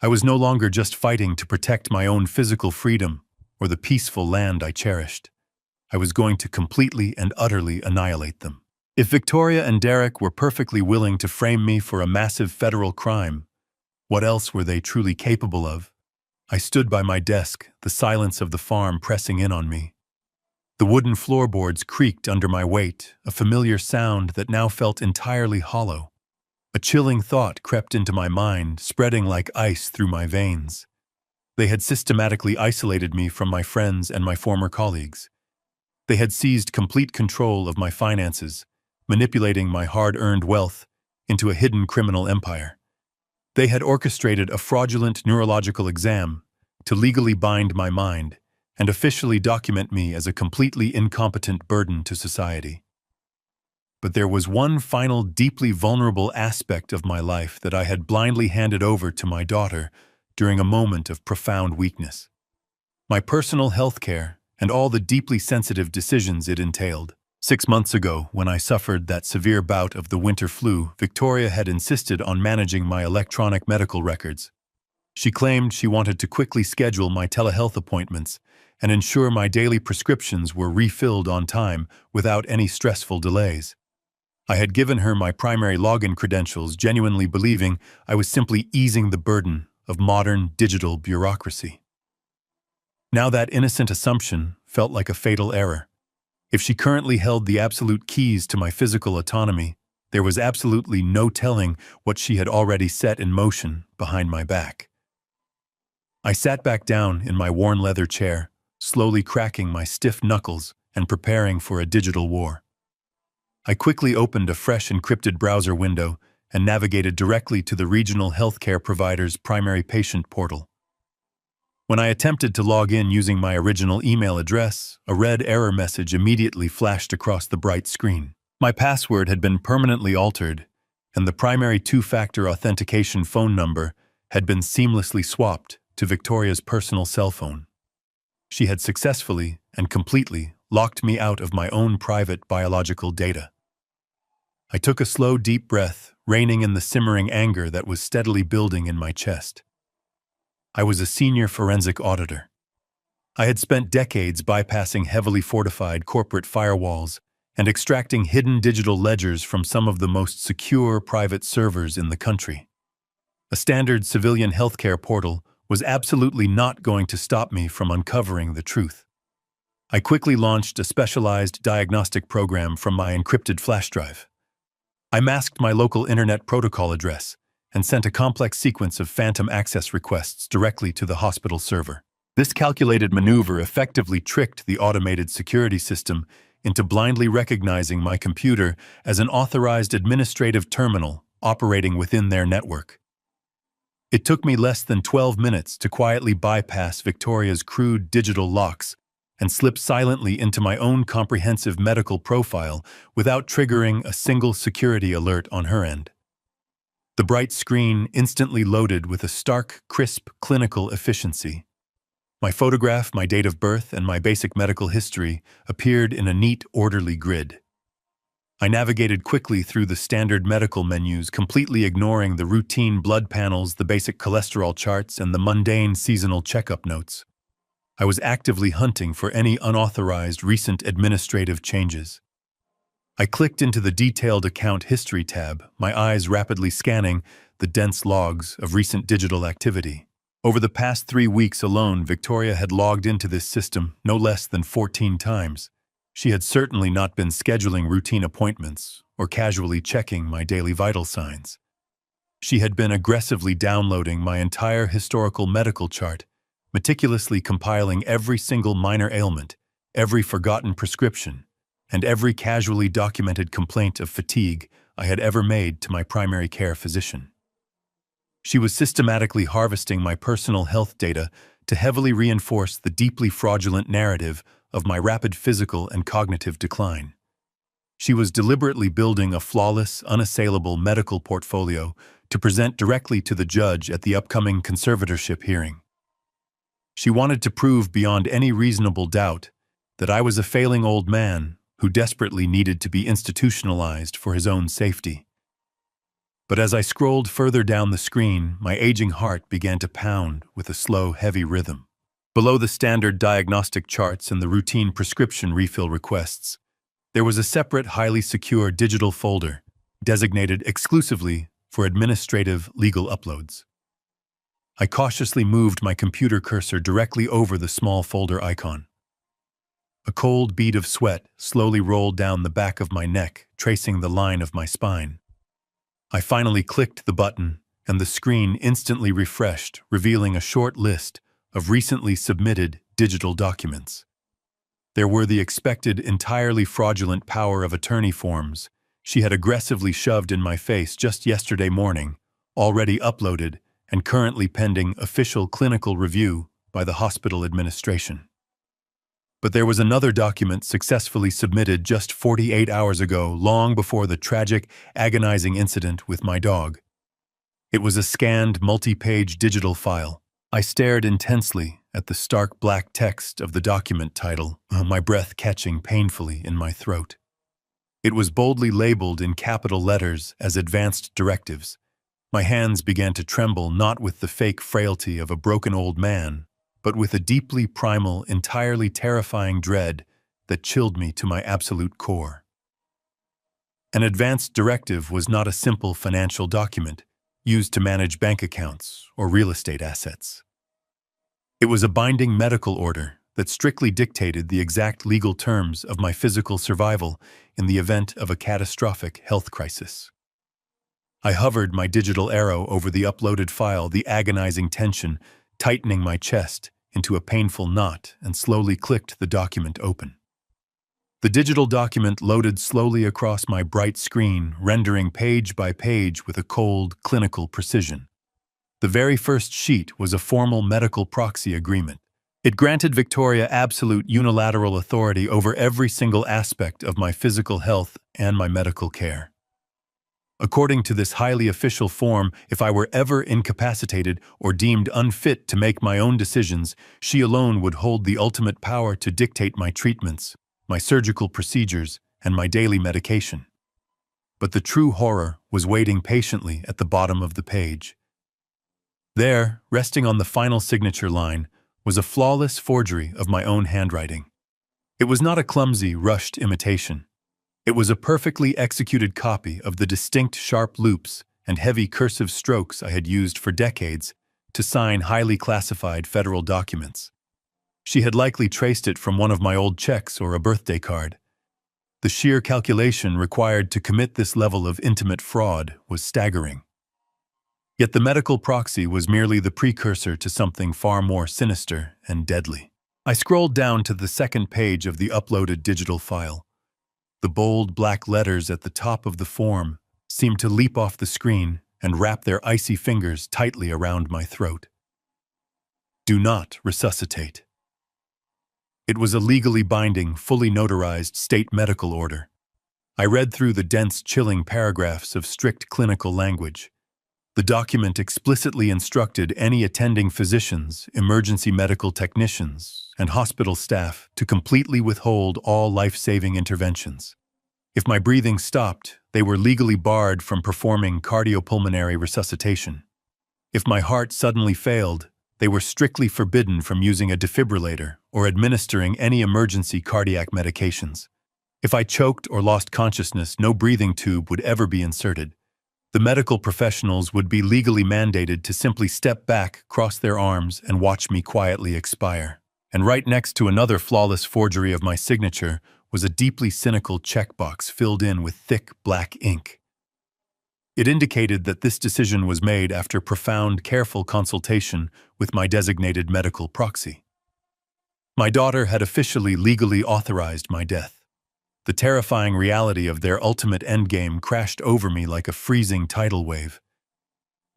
I was no longer just fighting to protect my own physical freedom or the peaceful land I cherished. I was going to completely and utterly annihilate them. If Victoria and Derek were perfectly willing to frame me for a massive federal crime, what else were they truly capable of? I stood by my desk, the silence of the farm pressing in on me. The wooden floorboards creaked under my weight, a familiar sound that now felt entirely hollow. A chilling thought crept into my mind, spreading like ice through my veins. They had systematically isolated me from my friends and my former colleagues. They had seized complete control of my finances, manipulating my hard-earned wealth into a hidden criminal empire. They had orchestrated a fraudulent neurological exam to legally bind my mind and officially document me as a completely incompetent burden to society. But there was one final, deeply vulnerable aspect of my life that I had blindly handed over to my daughter during a moment of profound weakness. My personal health care and all the deeply sensitive decisions it entailed. 6 months ago, when I suffered that severe bout of the winter flu, Victoria had insisted on managing my electronic medical records. She claimed she wanted to quickly schedule my telehealth appointments and ensure my daily prescriptions were refilled on time without any stressful delays. I had given her my primary login credentials, genuinely believing I was simply easing the burden of modern digital bureaucracy. Now that innocent assumption felt like a fatal error. If she currently held the absolute keys to my physical autonomy, there was absolutely no telling what she had already set in motion behind my back. I sat back down in my worn leather chair, slowly cracking my stiff knuckles and preparing for a digital war. I quickly opened a fresh encrypted browser window and navigated directly to the regional healthcare provider's primary patient portal. When I attempted to log in using my original email address, a red error message immediately flashed across the bright screen. My password had been permanently altered, and the primary two-factor authentication phone number had been seamlessly swapped to Victoria's personal cell phone. She had successfully and completely locked me out of my own private biological data. I took a slow, deep breath, reining in the simmering anger that was steadily building in my chest. I was a senior forensic auditor. I had spent decades bypassing heavily fortified corporate firewalls and extracting hidden digital ledgers from some of the most secure private servers in the country. A standard civilian healthcare portal was absolutely not going to stop me from uncovering the truth. I quickly launched a specialized diagnostic program from my encrypted flash drive. I masked my local internet protocol address and sent a complex sequence of phantom access requests directly to the hospital server. This calculated maneuver effectively tricked the automated security system into blindly recognizing my computer as an authorized administrative terminal operating within their network. It took me less than 12 minutes to quietly bypass Victoria's crude digital locks and slip silently into my own comprehensive medical profile without triggering a single security alert on her end. The bright screen instantly loaded with a stark, crisp clinical efficiency. My photograph, my date of birth, and my basic medical history appeared in a neat, orderly grid. I navigated quickly through the standard medical menus, completely ignoring the routine blood panels, the basic cholesterol charts, and the mundane seasonal checkup notes. I was actively hunting for any unauthorized recent administrative changes. I clicked into the Detailed Account History tab, my eyes rapidly scanning the dense logs of recent digital activity. Over the past 3 weeks alone, Victoria had logged into this system no less than 14 times. She had certainly not been scheduling routine appointments or casually checking my daily vital signs. She had been aggressively downloading my entire historical medical chart, meticulously compiling every single minor ailment, every forgotten prescription, and every casually documented complaint of fatigue I had ever made to my primary care physician. She was systematically harvesting my personal health data to heavily reinforce the deeply fraudulent narrative of my rapid physical and cognitive decline. She was deliberately building a flawless, unassailable medical portfolio to present directly to the judge at the upcoming conservatorship hearing. She wanted to prove beyond any reasonable doubt that I was a failing old man who desperately needed to be institutionalized for his own safety. But as I scrolled further down the screen, my aging heart began to pound with a slow, heavy rhythm. Below the standard diagnostic charts and the routine prescription refill requests, there was a separate, highly secure digital folder designated exclusively for administrative legal uploads. I cautiously moved my computer cursor directly over the small folder icon. A cold bead of sweat slowly rolled down the back of my neck, tracing the line of my spine. I finally clicked the button, and the screen instantly refreshed, revealing a short list of recently submitted digital documents. There were the expected entirely fraudulent power of attorney forms she had aggressively shoved in my face just yesterday morning, already uploaded and currently pending official clinical review by the hospital administration. But there was another document successfully submitted just 48 hours ago, long before the tragic, agonizing incident with my dog. It was a scanned, multi-page digital file. I stared intensely at the stark black text of the document title, my breath catching painfully in my throat. It was boldly labeled in capital letters as advanced directives. My hands began to tremble, not with the fake frailty of a broken old man, but with a deeply primal, entirely terrifying dread that chilled me to my absolute core. An advanced directive was not a simple financial document used to manage bank accounts or real estate assets. It was a binding medical order that strictly dictated the exact legal terms of my physical survival in the event of a catastrophic health crisis. I hovered my digital arrow over the uploaded file, the agonizing tension tightening my chest into a painful knot, and slowly clicked the document open. The digital document loaded slowly across my bright screen, rendering page by page with a cold, clinical precision. The very first sheet was a formal medical proxy agreement. It granted Victoria absolute unilateral authority over every single aspect of my physical health and my medical care. According to this highly official form, if I were ever incapacitated or deemed unfit to make my own decisions, she alone would hold the ultimate power to dictate my treatments, my surgical procedures, and my daily medication. But the true horror was waiting patiently at the bottom of the page. There, resting on the final signature line, was a flawless forgery of my own handwriting. It was not a clumsy, rushed imitation. It was a perfectly executed copy of the distinct sharp loops and heavy cursive strokes I had used for decades to sign highly classified federal documents. She had likely traced it from one of my old checks or a birthday card. The sheer calculation required to commit this level of intimate fraud was staggering. Yet the medical proxy was merely the precursor to something far more sinister and deadly. I scrolled down to the second page of the uploaded digital file. The bold black letters at the top of the form seemed to leap off the screen and wrap their icy fingers tightly around my throat. Do not resuscitate. It was a legally binding, fully notarized state medical order. I read through the dense, chilling paragraphs of strict clinical language. The document explicitly instructed any attending physicians, emergency medical technicians, and hospital staff to completely withhold all life-saving interventions. If my breathing stopped, they were legally barred from performing cardiopulmonary resuscitation. If my heart suddenly failed, they were strictly forbidden from using a defibrillator or administering any emergency cardiac medications. If I choked or lost consciousness, no breathing tube would ever be inserted. The medical professionals would be legally mandated to simply step back, cross their arms, and watch me quietly expire. And right next to another flawless forgery of my signature was a deeply cynical checkbox filled in with thick black ink. It indicated that this decision was made after profound, careful consultation with my designated medical proxy. My daughter had officially legally authorized my death. The terrifying reality of their ultimate endgame crashed over me like a freezing tidal wave.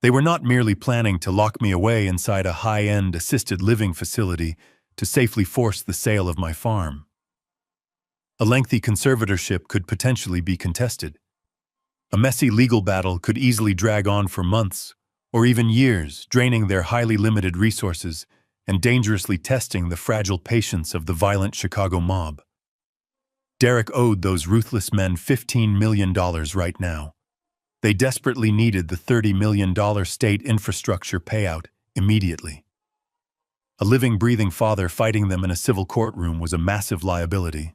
They were not merely planning to lock me away inside a high-end assisted living facility to safely force the sale of my farm. A lengthy conservatorship could potentially be contested. A messy legal battle could easily drag on for months or even years, draining their highly limited resources and dangerously testing the fragile patience of the violent Chicago mob. Derek owed those ruthless men $15 million right now. They desperately needed the $30 million state infrastructure payout immediately. A living, breathing father fighting them in a civil courtroom was a massive liability.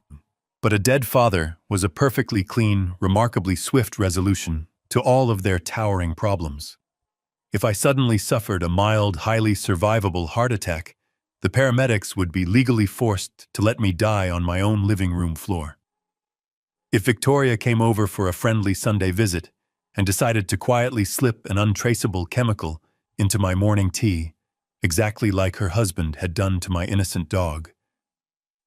But a dead father was a perfectly clean, remarkably swift resolution to all of their towering problems. If I suddenly suffered a mild, highly survivable heart attack, the paramedics would be legally forced to let me die on my own living room floor. If Victoria came over for a friendly Sunday visit and decided to quietly slip an untraceable chemical into my morning tea, exactly like her husband had done to my innocent dog,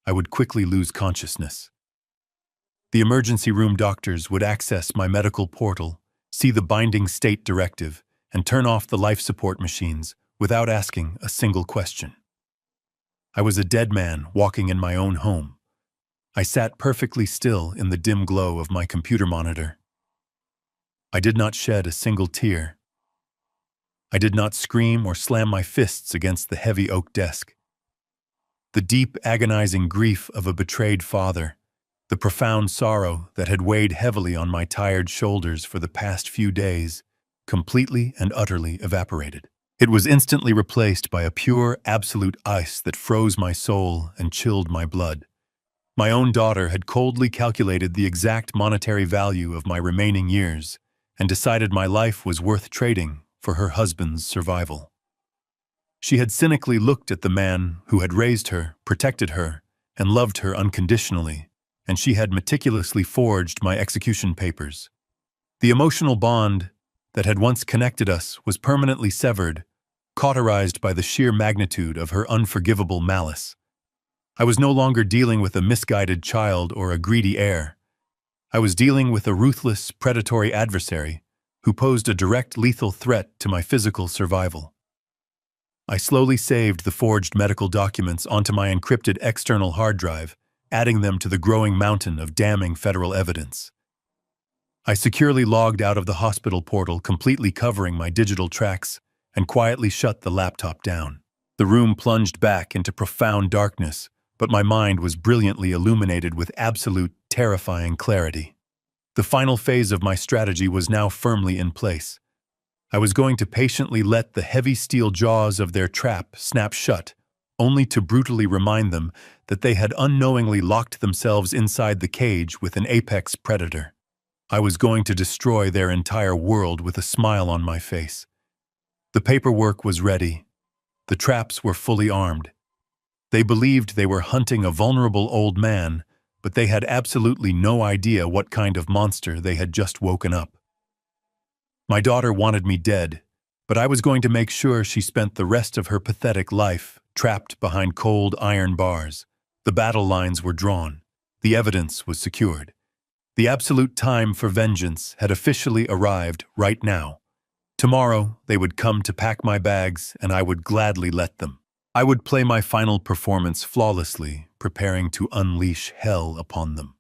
I would quickly lose consciousness. The emergency room doctors would access my medical portal, see the binding state directive, and turn off the life support machines without asking a single question. I was a dead man walking in my own home. I sat perfectly still in the dim glow of my computer monitor. I did not shed a single tear. I did not scream or slam my fists against the heavy oak desk. The deep, agonizing grief of a betrayed father, the profound sorrow that had weighed heavily on my tired shoulders for the past few days, completely and utterly evaporated. It was instantly replaced by a pure, absolute ice that froze my soul and chilled my blood. My own daughter had coldly calculated the exact monetary value of my remaining years and decided my life was worth trading for her husband's survival. She had cynically looked at the man who had raised her, protected her, and loved her unconditionally, and she had meticulously forged my execution papers. The emotional bond that had once connected us was permanently severed, cauterized by the sheer magnitude of her unforgivable malice. I was no longer dealing with a misguided child or a greedy heir. I was dealing with a ruthless, predatory adversary who posed a direct lethal threat to my physical survival. I slowly saved the forged medical documents onto my encrypted external hard drive, adding them to the growing mountain of damning federal evidence. I securely logged out of the hospital portal, completely covering my digital tracks, and quietly shut the laptop down. The room plunged back into profound darkness, but my mind was brilliantly illuminated with absolute, terrifying clarity. The final phase of my strategy was now firmly in place. I was going to patiently let the heavy steel jaws of their trap snap shut, only to brutally remind them that they had unknowingly locked themselves inside the cage with an apex predator. I was going to destroy their entire world with a smile on my face. The paperwork was ready. The traps were fully armed. They believed they were hunting a vulnerable old man, but they had absolutely no idea what kind of monster they had just woken up. My daughter wanted me dead, but I was going to make sure she spent the rest of her pathetic life trapped behind cold iron bars. The battle lines were drawn. The evidence was secured. The absolute time for vengeance had officially arrived right now. Tomorrow, they would come to pack my bags, and I would gladly let them. I would play my final performance flawlessly, preparing to unleash hell upon them.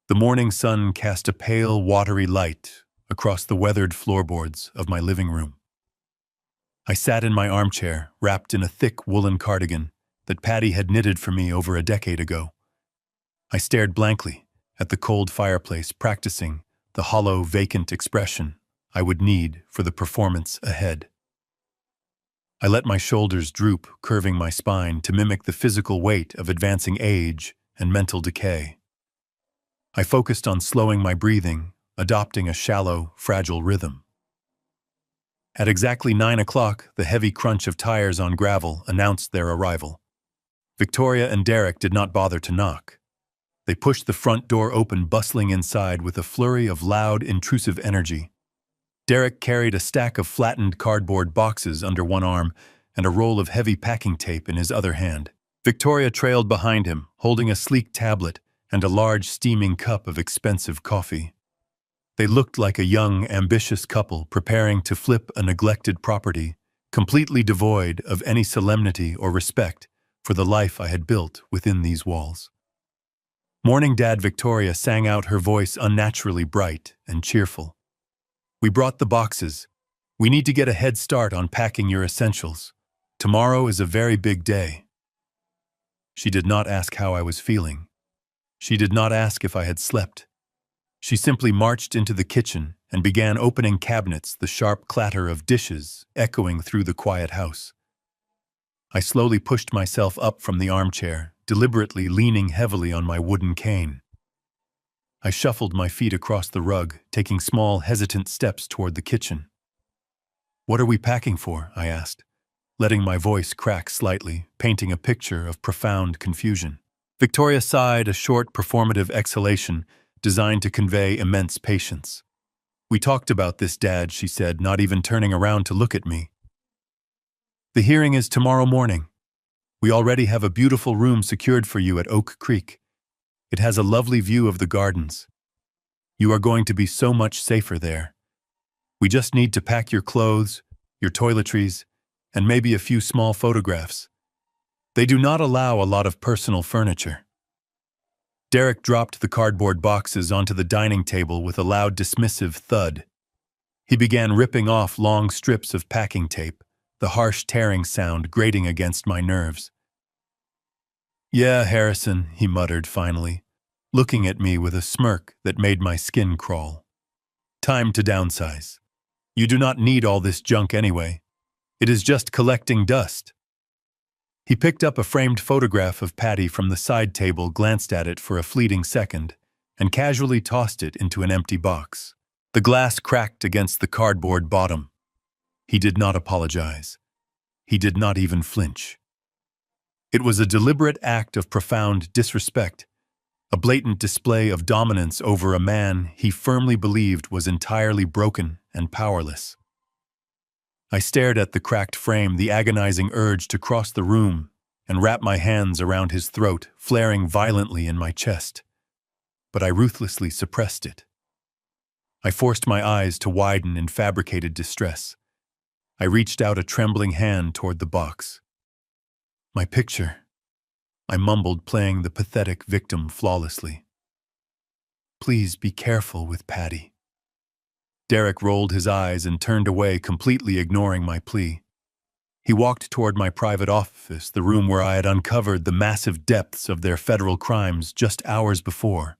The morning sun cast a pale, watery light across the weathered floorboards of my living room. I sat in my armchair, wrapped in a thick woolen cardigan that Patty had knitted for me over a decade ago. I stared blankly at the cold fireplace, practicing the hollow, vacant expression I would need for the performance ahead. I let my shoulders droop, curving my spine to mimic the physical weight of advancing age and mental decay. I focused on slowing my breathing, adopting a shallow, fragile rhythm. At exactly 9 o'clock, the heavy crunch of tires on gravel announced their arrival. Victoria and Derek did not bother to knock. They pushed the front door open, bustling inside with a flurry of loud, intrusive energy. Derek carried a stack of flattened cardboard boxes under one arm and a roll of heavy packing tape in his other hand. Victoria trailed behind him, holding a sleek tablet and a large steaming cup of expensive coffee. They looked like a young, ambitious couple preparing to flip a neglected property, completely devoid of any solemnity or respect for the life I had built within these walls. Morning Dad Victoria sang out, her voice unnaturally bright and cheerful. "We brought the boxes. We need to get a head start on packing your essentials. Tomorrow is a very big day." She did not ask how I was feeling. She did not ask if I had slept. She simply marched into the kitchen and began opening cabinets, the sharp clatter of dishes echoing through the quiet house. I slowly pushed myself up from the armchair, deliberately leaning heavily on my wooden cane. I shuffled my feet across the rug, taking small, hesitant steps toward the kitchen. "What are we packing for?" I asked, letting my voice crack slightly, painting a picture of profound confusion. Victoria sighed, a short, performative exhalation designed to convey immense patience. "We talked about this, Dad," she said, not even turning around to look at me. "The hearing is tomorrow morning. We already have a beautiful room secured for you at Oak Creek. It has a lovely view of the gardens. You are going to be so much safer there. We just need to pack your clothes, your toiletries, and maybe a few small photographs. They do not allow a lot of personal furniture." Derek dropped the cardboard boxes onto the dining table with a loud, dismissive thud. He began ripping off long strips of packing tape, the harsh tearing sound grating against my nerves. "Yeah, Harrison," he muttered finally, looking at me with a smirk that made my skin crawl. "Time to downsize. You do not need all this junk anyway. It is just collecting dust." He picked up a framed photograph of Patty from the side table, glanced at it for a fleeting second, and casually tossed it into an empty box. The glass cracked against the cardboard bottom. He did not apologize. He did not even flinch. It was a deliberate act of profound disrespect, a blatant display of dominance over a man he firmly believed was entirely broken and powerless. I stared at the cracked frame, the agonizing urge to cross the room and wrap my hands around his throat, flaring violently in my chest. But I ruthlessly suppressed it. I forced my eyes to widen in fabricated distress. I reached out a trembling hand toward the box. "My picture," I mumbled, playing the pathetic victim flawlessly. "Please be careful with Patty." Derek rolled his eyes and turned away, completely ignoring my plea. He walked toward my private office, the room where I had uncovered the massive depths of their federal crimes just hours before.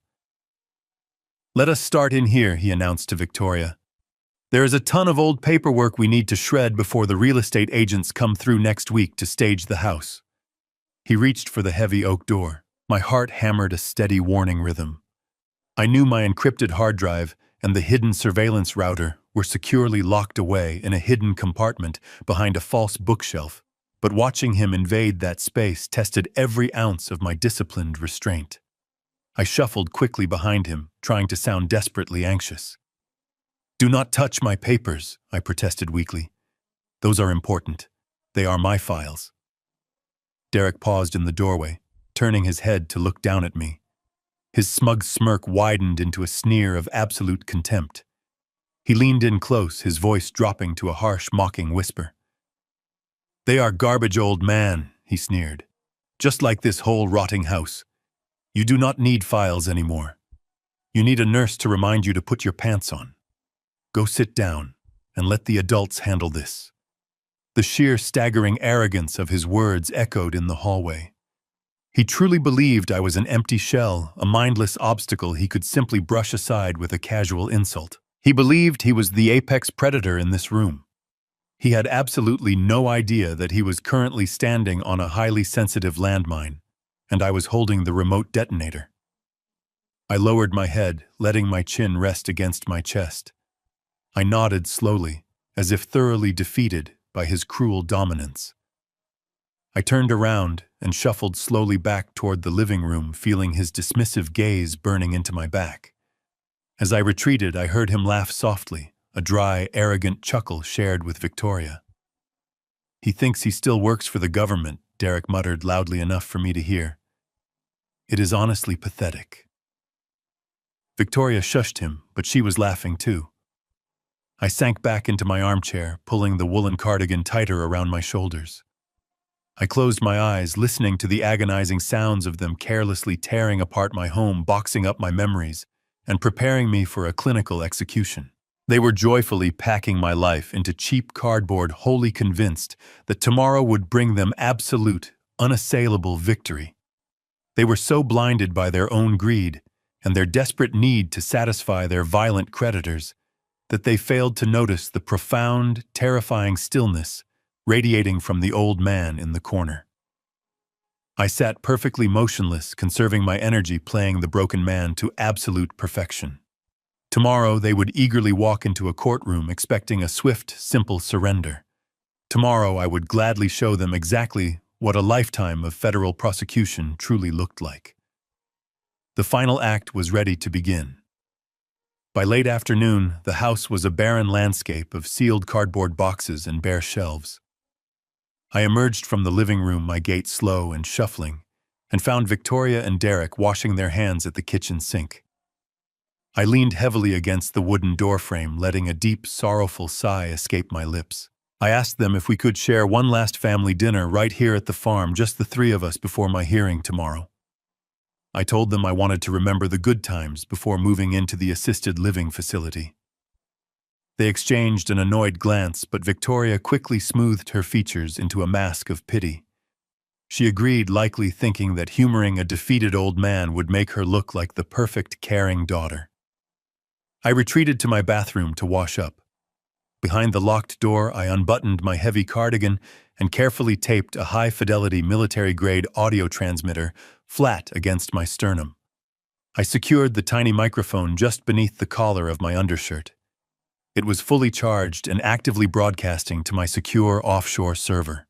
"Let us start in here," he announced to Victoria. "There is a ton of old paperwork we need to shred before the real estate agents come through next week to stage the house." He reached for the heavy oak door. My heart hammered a steady warning rhythm. I knew my encrypted hard drive and the hidden surveillance router were securely locked away in a hidden compartment behind a false bookshelf, but watching him invade that space tested every ounce of my disciplined restraint. I shuffled quickly behind him, trying to sound desperately anxious. "Do not touch my papers," I protested weakly. "Those are important. They are my files." Derek paused in the doorway, turning his head to look down at me. His smug smirk widened into a sneer of absolute contempt. He leaned in close, his voice dropping to a harsh, mocking whisper. "They are garbage, old man," he sneered. "Just like this whole rotting house. You do not need files anymore. You need a nurse to remind you to put your pants on. Go sit down and let the adults handle this." The sheer staggering arrogance of his words echoed in the hallway. He truly believed I was an empty shell, a mindless obstacle he could simply brush aside with a casual insult. He believed he was the apex predator in this room. He had absolutely no idea that he was currently standing on a highly sensitive landmine, and I was holding the remote detonator. I lowered my head, letting my chin rest against my chest. I nodded slowly, as if thoroughly defeated by his cruel dominance. I turned around and shuffled slowly back toward the living room, feeling his dismissive gaze burning into my back. As I retreated, I heard him laugh softly, a dry, arrogant chuckle shared with Victoria. "He thinks he still works for the government," Derek muttered loudly enough for me to hear. "It is honestly pathetic." Victoria shushed him, but she was laughing too. I sank back into my armchair, pulling the woolen cardigan tighter around my shoulders. I closed my eyes, listening to the agonizing sounds of them carelessly tearing apart my home, boxing up my memories, and preparing me for a clinical execution. They were joyfully packing my life into cheap cardboard, wholly convinced that tomorrow would bring them absolute, unassailable victory. They were so blinded by their own greed and their desperate need to satisfy their violent creditors that they failed to notice the profound, terrifying stillness radiating from the old man in the corner. I sat perfectly motionless, conserving my energy, playing the broken man to absolute perfection. Tomorrow they would eagerly walk into a courtroom expecting a swift, simple surrender. Tomorrow I would gladly show them exactly what a lifetime of federal prosecution truly looked like. The final act was ready to begin. By late afternoon, the house was a barren landscape of sealed cardboard boxes and bare shelves. I emerged from the living room, my gait slow and shuffling, and found Victoria and Derek washing their hands at the kitchen sink. I leaned heavily against the wooden doorframe, letting a deep, sorrowful sigh escape my lips. I asked them if we could share one last family dinner right here at the farm, just the three of us, before my hearing tomorrow. I told them I wanted to remember the good times before moving into the assisted living facility. They exchanged an annoyed glance, but Victoria quickly smoothed her features into a mask of pity. She agreed, likely thinking that humoring a defeated old man would make her look like the perfect, caring daughter. I retreated to my bathroom to wash up. Behind the locked door, I unbuttoned my heavy cardigan and carefully taped a high-fidelity military-grade audio transmitter flat against my sternum. I secured the tiny microphone just beneath the collar of my undershirt. It was fully charged and actively broadcasting to my secure offshore server.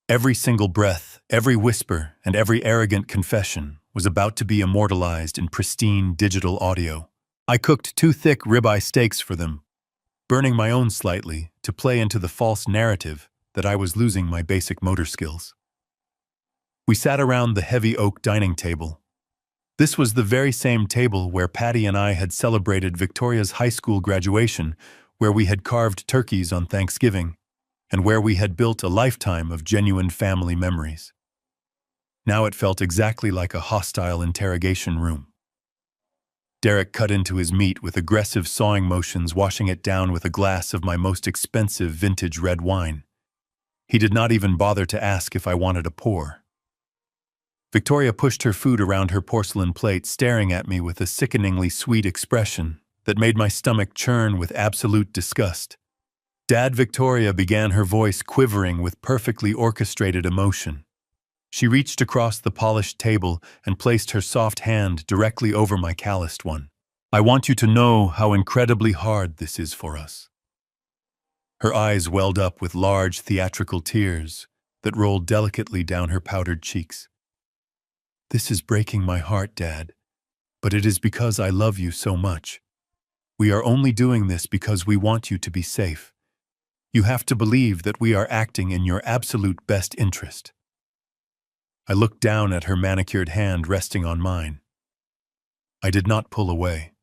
Every single breath, every whisper, and every arrogant confession was about to be immortalized in pristine digital audio. I cooked 2 thick ribeye steaks for them, burning my own slightly to play into the false narrative that I was losing my basic motor skills. We sat around the heavy oak dining table. This was the very same table where Patty and I had celebrated Victoria's high school graduation, where we had carved turkeys on Thanksgiving, and where we had built a lifetime of genuine family memories. Now it felt exactly like a hostile interrogation room. Derek cut into his meat with aggressive sawing motions, washing it down with a glass of my most expensive vintage red wine. He did not even bother to ask if I wanted a pour. Victoria pushed her food around her porcelain plate, staring at me with a sickeningly sweet expression that made my stomach churn with absolute disgust. Dad, Victoria began, her voice quivering with perfectly orchestrated emotion. She reached across the polished table and placed her soft hand directly over my calloused one. "I want you to know how incredibly hard this is for us." Her eyes welled up with large theatrical tears that rolled delicately down her powdered cheeks. "This is breaking my heart, Dad, but it is because I love you so much. We are only doing this because we want you to be safe. You have to believe that we are acting in your absolute best interest." I looked down at her manicured hand resting on mine. I did not pull away.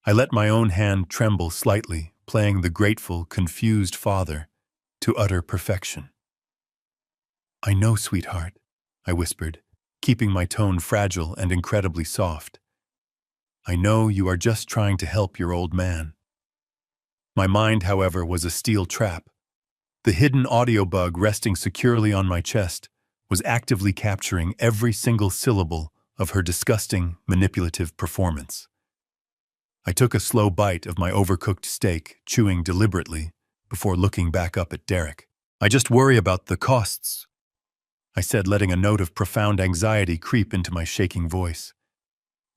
I let my own hand tremble slightly, playing the grateful, confused father to utter perfection. "I know, sweetheart," I whispered, keeping my tone fragile and incredibly soft. "I know you are just trying to help your old man." My mind, however, was a steel trap. The hidden audio bug resting securely on my chest was actively capturing every single syllable of her disgusting, manipulative performance. I took a slow bite of my overcooked steak, chewing deliberately, before looking back up at Derek. "I just worry about the costs," I said, letting a note of profound anxiety creep into my shaking voice.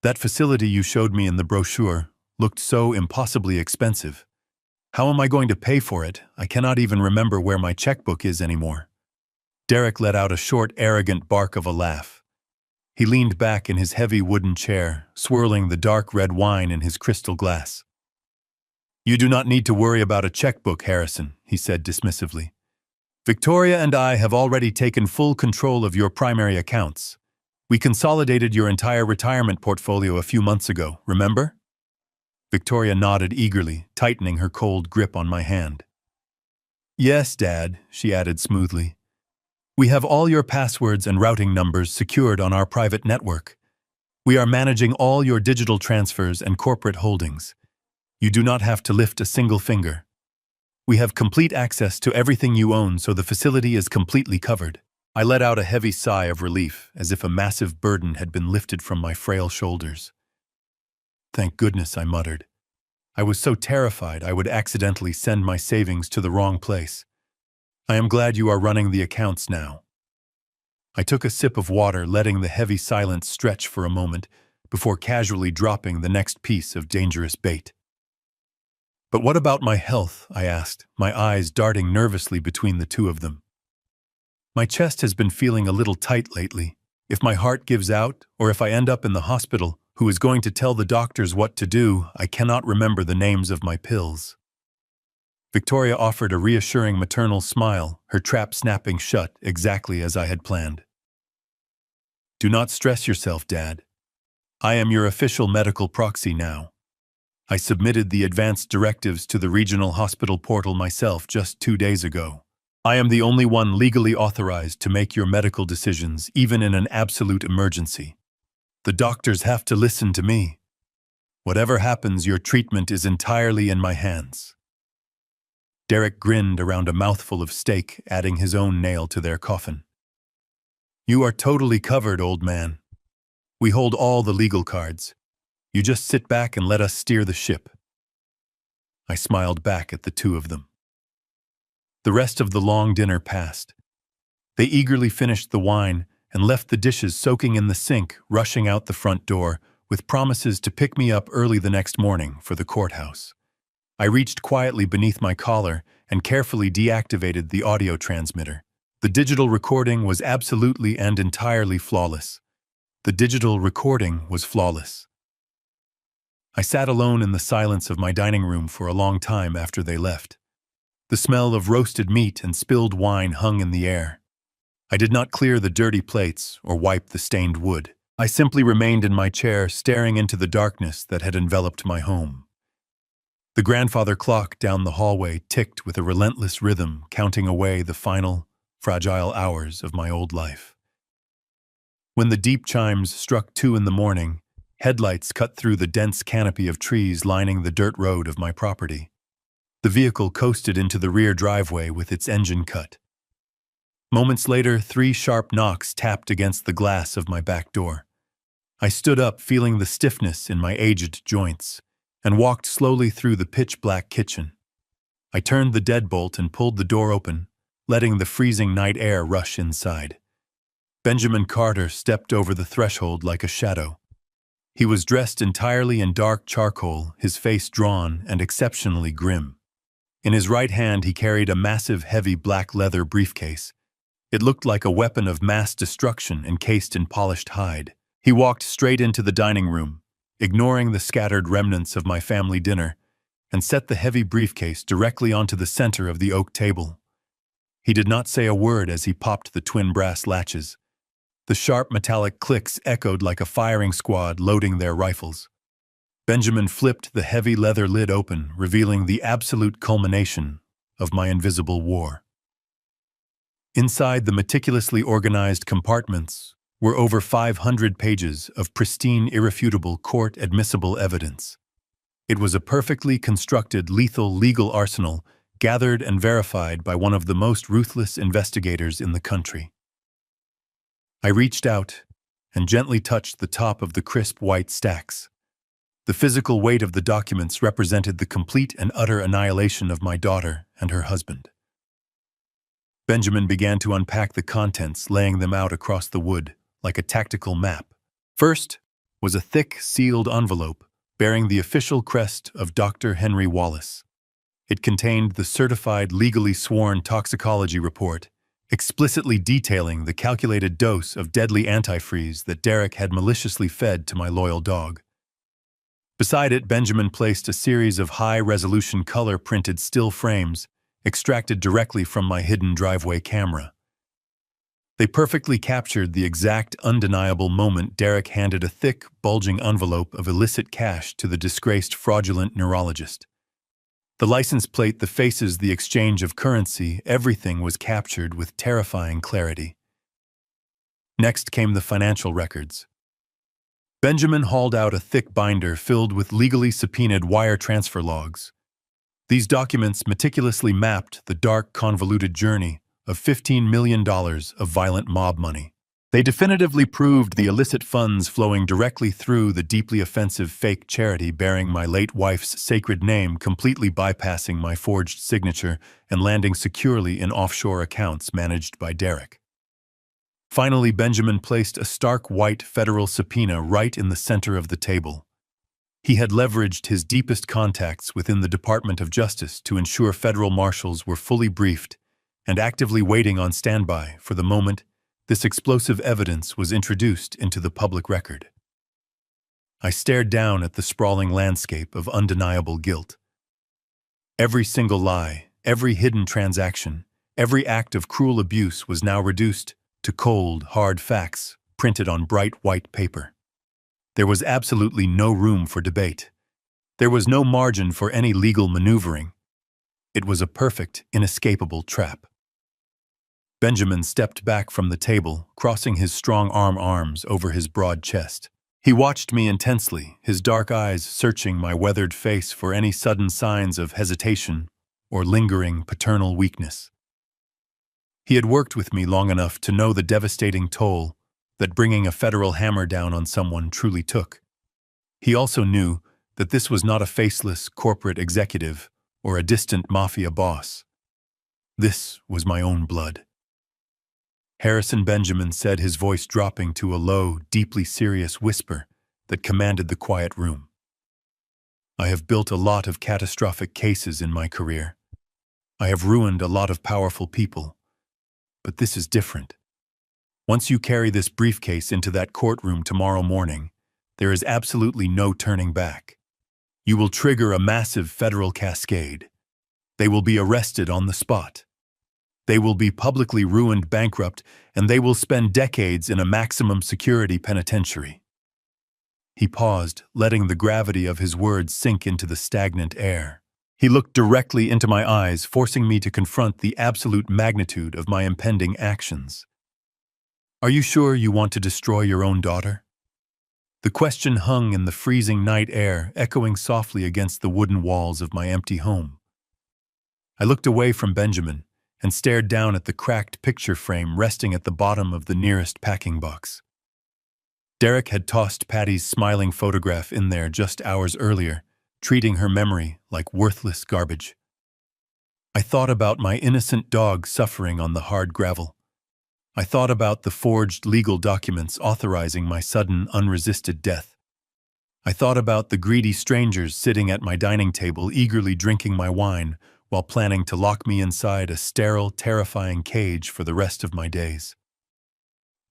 "That facility you showed me in the brochure looked so impossibly expensive. How am I going to pay for it? I cannot even remember where my checkbook is anymore." Derek let out a short, arrogant bark of a laugh. He leaned back in his heavy wooden chair, swirling the dark red wine in his crystal glass. "You do not need to worry about a checkbook, Harrison," he said dismissively. "Victoria and I have already taken full control of your primary accounts. We consolidated your entire retirement portfolio a few months ago, remember?" Victoria nodded eagerly, tightening her cold grip on my hand. "Yes, Dad," she added smoothly. "We have all your passwords and routing numbers secured on our private network. We are managing all your digital transfers and corporate holdings. You do not have to lift a single finger. We have complete access to everything you own, so the facility is completely covered." I let out a heavy sigh of relief, as if a massive burden had been lifted from my frail shoulders. "Thank goodness," I muttered. I was so terrified I would accidentally send my savings to the wrong place. "I am glad you are running the accounts now." I took a sip of water, letting the heavy silence stretch for a moment before casually dropping the next piece of dangerous bait. "But what about my health?" I asked, my eyes darting nervously between the two of them. "My chest has been feeling a little tight lately. If my heart gives out, or if I end up in the hospital, who is going to tell the doctors what to do? I cannot remember the names of my pills." Victoria offered a reassuring maternal smile, her trap snapping shut exactly as I had planned. "Do not stress yourself, Dad. I am your official medical proxy now. I submitted the advanced directives to the regional hospital portal myself just 2 days ago. I am the only one legally authorized to make your medical decisions, even in an absolute emergency. The doctors have to listen to me. Whatever happens, your treatment is entirely in my hands." Derek grinned around a mouthful of steak, adding his own nail to their coffin. "You are totally covered, old man. We hold all the legal cards. You just sit back and let us steer the ship." I smiled back at the two of them. The rest of the long dinner passed. They eagerly finished the wine and left the dishes soaking in the sink, rushing out the front door, with promises to pick me up early the next morning for the courthouse. I reached quietly beneath my collar and carefully deactivated the audio transmitter. The digital recording was absolutely and entirely flawless. The digital recording was flawless. I sat alone in the silence of my dining room for a long time after they left. The smell of roasted meat and spilled wine hung in the air. I did not clear the dirty plates or wipe the stained wood. I simply remained in my chair, staring into the darkness that had enveloped my home. The grandfather clock down the hallway ticked with a relentless rhythm, counting away the final, fragile hours of my old life. When the deep chimes struck 2 in the morning, headlights cut through the dense canopy of trees lining the dirt road of my property. The vehicle coasted into the rear driveway with its engine cut. Moments later, 3 sharp knocks tapped against the glass of my back door. I stood up, feeling the stiffness in my aged joints, and walked slowly through the pitch-black kitchen. I turned the deadbolt and pulled the door open, letting the freezing night air rush inside. Benjamin Carter stepped over the threshold like a shadow. He was dressed entirely in dark charcoal, his face drawn and exceptionally grim. In his right hand he carried a massive, heavy black leather briefcase. It looked like a weapon of mass destruction encased in polished hide. He walked straight into the dining room, ignoring the scattered remnants of my family dinner, and set the heavy briefcase directly onto the center of the oak table. He did not say a word as he popped the twin brass latches. The sharp metallic clicks echoed like a firing squad loading their rifles. Benjamin flipped the heavy leather lid open, revealing the absolute culmination of my invisible war. Inside the meticulously organized compartments were over 500 pages of pristine, irrefutable court-admissible evidence. It was a perfectly constructed, lethal legal arsenal gathered and verified by one of the most ruthless investigators in the country. I reached out and gently touched the top of the crisp white stacks. The physical weight of the documents represented the complete and utter annihilation of my daughter and her husband. Benjamin began to unpack the contents, laying them out across the wood like a tactical map. First was a thick, sealed envelope bearing the official crest of Dr. Henry Wallace. It contained the certified, legally sworn toxicology report, explicitly detailing the calculated dose of deadly antifreeze that Derek had maliciously fed to my loyal dog. Beside it, Benjamin placed a series of high-resolution color-printed still frames extracted directly from my hidden driveway camera. They perfectly captured the exact, undeniable moment Derek handed a thick, bulging envelope of illicit cash to the disgraced fraudulent neurologist. The license plate, the faces, the exchange of currency, everything was captured with terrifying clarity. Next came the financial records. Benjamin hauled out a thick binder filled with legally subpoenaed wire transfer logs. These documents meticulously mapped the dark, convoluted journey of $15 million of violent mob money. They definitively proved the illicit funds flowing directly through the deeply offensive fake charity bearing my late wife's sacred name, completely bypassing my forged signature and landing securely in offshore accounts managed by Derek. Finally, Benjamin placed a stark white federal subpoena right in the center of the table. He had leveraged his deepest contacts within the Department of Justice to ensure federal marshals were fully briefed and actively waiting on standby for the moment this explosive evidence was introduced into the public record. I stared down at the sprawling landscape of undeniable guilt. Every single lie, every hidden transaction, every act of cruel abuse was now reduced to cold, hard facts printed on bright white paper. There was absolutely no room for debate. There was no margin for any legal maneuvering. It was a perfect, inescapable trap. Benjamin stepped back from the table, crossing his strong arms over his broad chest. He watched me intensely, his dark eyes searching my weathered face for any sudden signs of hesitation or lingering paternal weakness. He had worked with me long enough to know the devastating toll that bringing a federal hammer down on someone truly took. He also knew that this was not a faceless corporate executive or a distant mafia boss. This was my own blood. Harrison Benjamin said, his voice dropping to a low, deeply serious whisper that commanded the quiet room. I have built a lot of catastrophic cases in my career. I have ruined a lot of powerful people. But this is different. Once you carry this briefcase into that courtroom tomorrow morning, there is absolutely no turning back. You will trigger a massive federal cascade. They will be arrested on the spot. They will be publicly ruined bankrupt, and they will spend decades in a maximum security penitentiary. He paused, letting the gravity of his words sink into the stagnant air. He looked directly into my eyes, forcing me to confront the absolute magnitude of my impending actions. Are you sure you want to destroy your own daughter? The question hung in the freezing night air, echoing softly against the wooden walls of my empty home. I looked away from Benjamin and stared down at the cracked picture frame resting at the bottom of the nearest packing box. Derek had tossed Patty's smiling photograph in there just hours earlier, treating her memory like worthless garbage. I thought about my innocent dog suffering on the hard gravel. I thought about the forged legal documents authorizing my sudden, unresisted death. I thought about the greedy strangers sitting at my dining table eagerly drinking my wine while planning to lock me inside a sterile, terrifying cage for the rest of my days.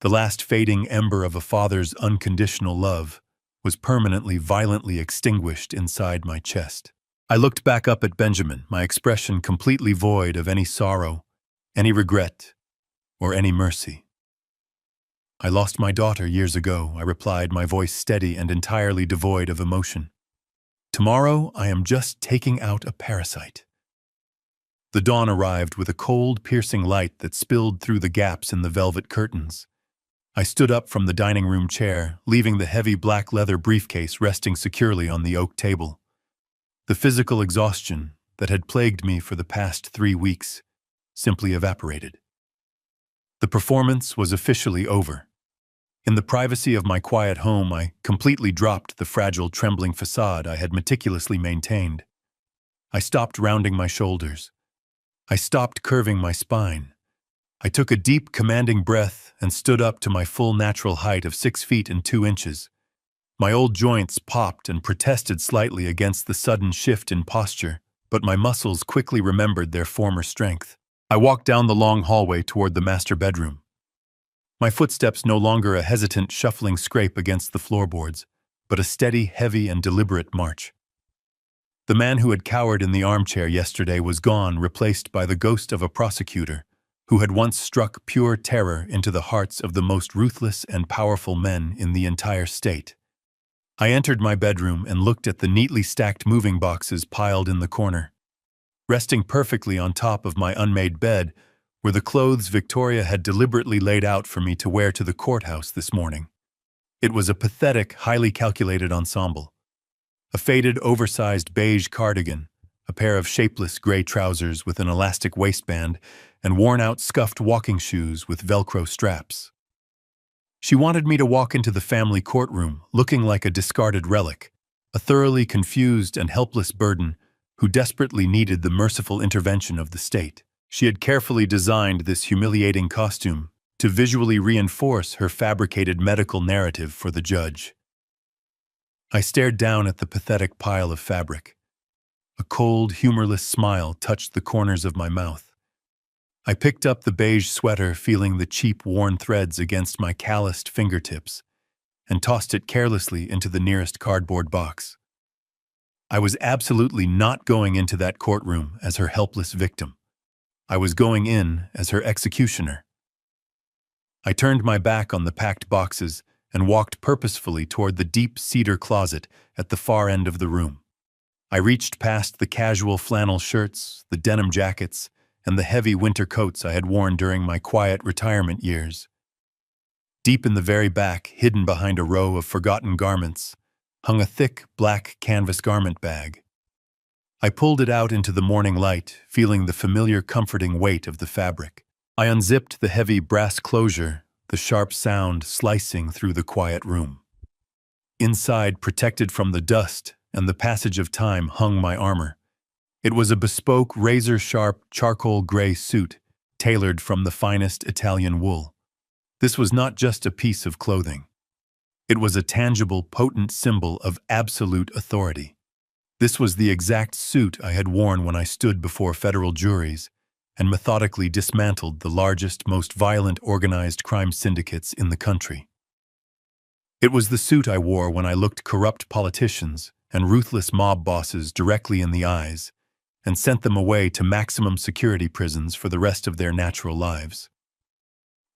The last fading ember of a father's unconditional love was permanently, violently extinguished inside my chest. I looked back up at Benjamin, my expression completely void of any sorrow, any regret, or any mercy. I lost my daughter years ago, I replied, my voice steady and entirely devoid of emotion. Tomorrow, I am just taking out a parasite. The dawn arrived with a cold, piercing light that spilled through the gaps in the velvet curtains. I stood up from the dining room chair, leaving the heavy black leather briefcase resting securely on the oak table. The physical exhaustion that had plagued me for the past 3 weeks simply evaporated. The performance was officially over. In the privacy of my quiet home, I completely dropped the fragile, trembling facade I had meticulously maintained. I stopped rounding my shoulders. I stopped curving my spine. I took a deep, commanding breath and stood up to my full natural height of 6 feet and 2 inches. My old joints popped and protested slightly against the sudden shift in posture, but my muscles quickly remembered their former strength. I walked down the long hallway toward the master bedroom. My footsteps no longer a hesitant, shuffling scrape against the floorboards, but a steady, heavy, and deliberate march. The man who had cowered in the armchair yesterday was gone, replaced by the ghost of a prosecutor who had once struck pure terror into the hearts of the most ruthless and powerful men in the entire state. I entered my bedroom and looked at the neatly stacked moving boxes piled in the corner. Resting perfectly on top of my unmade bed were the clothes Victoria had deliberately laid out for me to wear to the courthouse this morning. It was a pathetic, highly calculated ensemble. A faded, oversized beige cardigan, a pair of shapeless gray trousers with an elastic waistband, and worn-out scuffed walking shoes with Velcro straps. She wanted me to walk into the family courtroom looking like a discarded relic, a thoroughly confused and helpless burden who desperately needed the merciful intervention of the state. She had carefully designed this humiliating costume to visually reinforce her fabricated medical narrative for the judge. I stared down at the pathetic pile of fabric. A cold, humorless smile touched the corners of my mouth. I picked up the beige sweater, feeling the cheap, worn threads against my calloused fingertips, and tossed it carelessly into the nearest cardboard box. I was absolutely not going into that courtroom as her helpless victim. I was going in as her executioner. I turned my back on the packed boxes and walked purposefully toward the deep cedar closet at the far end of the room. I reached past the casual flannel shirts, the denim jackets, and the heavy winter coats I had worn during my quiet retirement years. Deep in the very back, hidden behind a row of forgotten garments, hung a thick, black canvas garment bag. I pulled it out into the morning light, feeling the familiar, comforting weight of the fabric. I unzipped the heavy brass closure, the sharp sound slicing through the quiet room. Inside, protected from the dust and the passage of time, hung my armor. It was a bespoke, razor-sharp, charcoal gray suit, tailored from the finest Italian wool. This was not just a piece of clothing. It was a tangible, potent symbol of absolute authority. This was the exact suit I had worn when I stood before federal juries and methodically dismantled the largest, most violent organized crime syndicates in the country. It was the suit I wore when I looked corrupt politicians and ruthless mob bosses directly in the eyes and sent them away to maximum security prisons for the rest of their natural lives.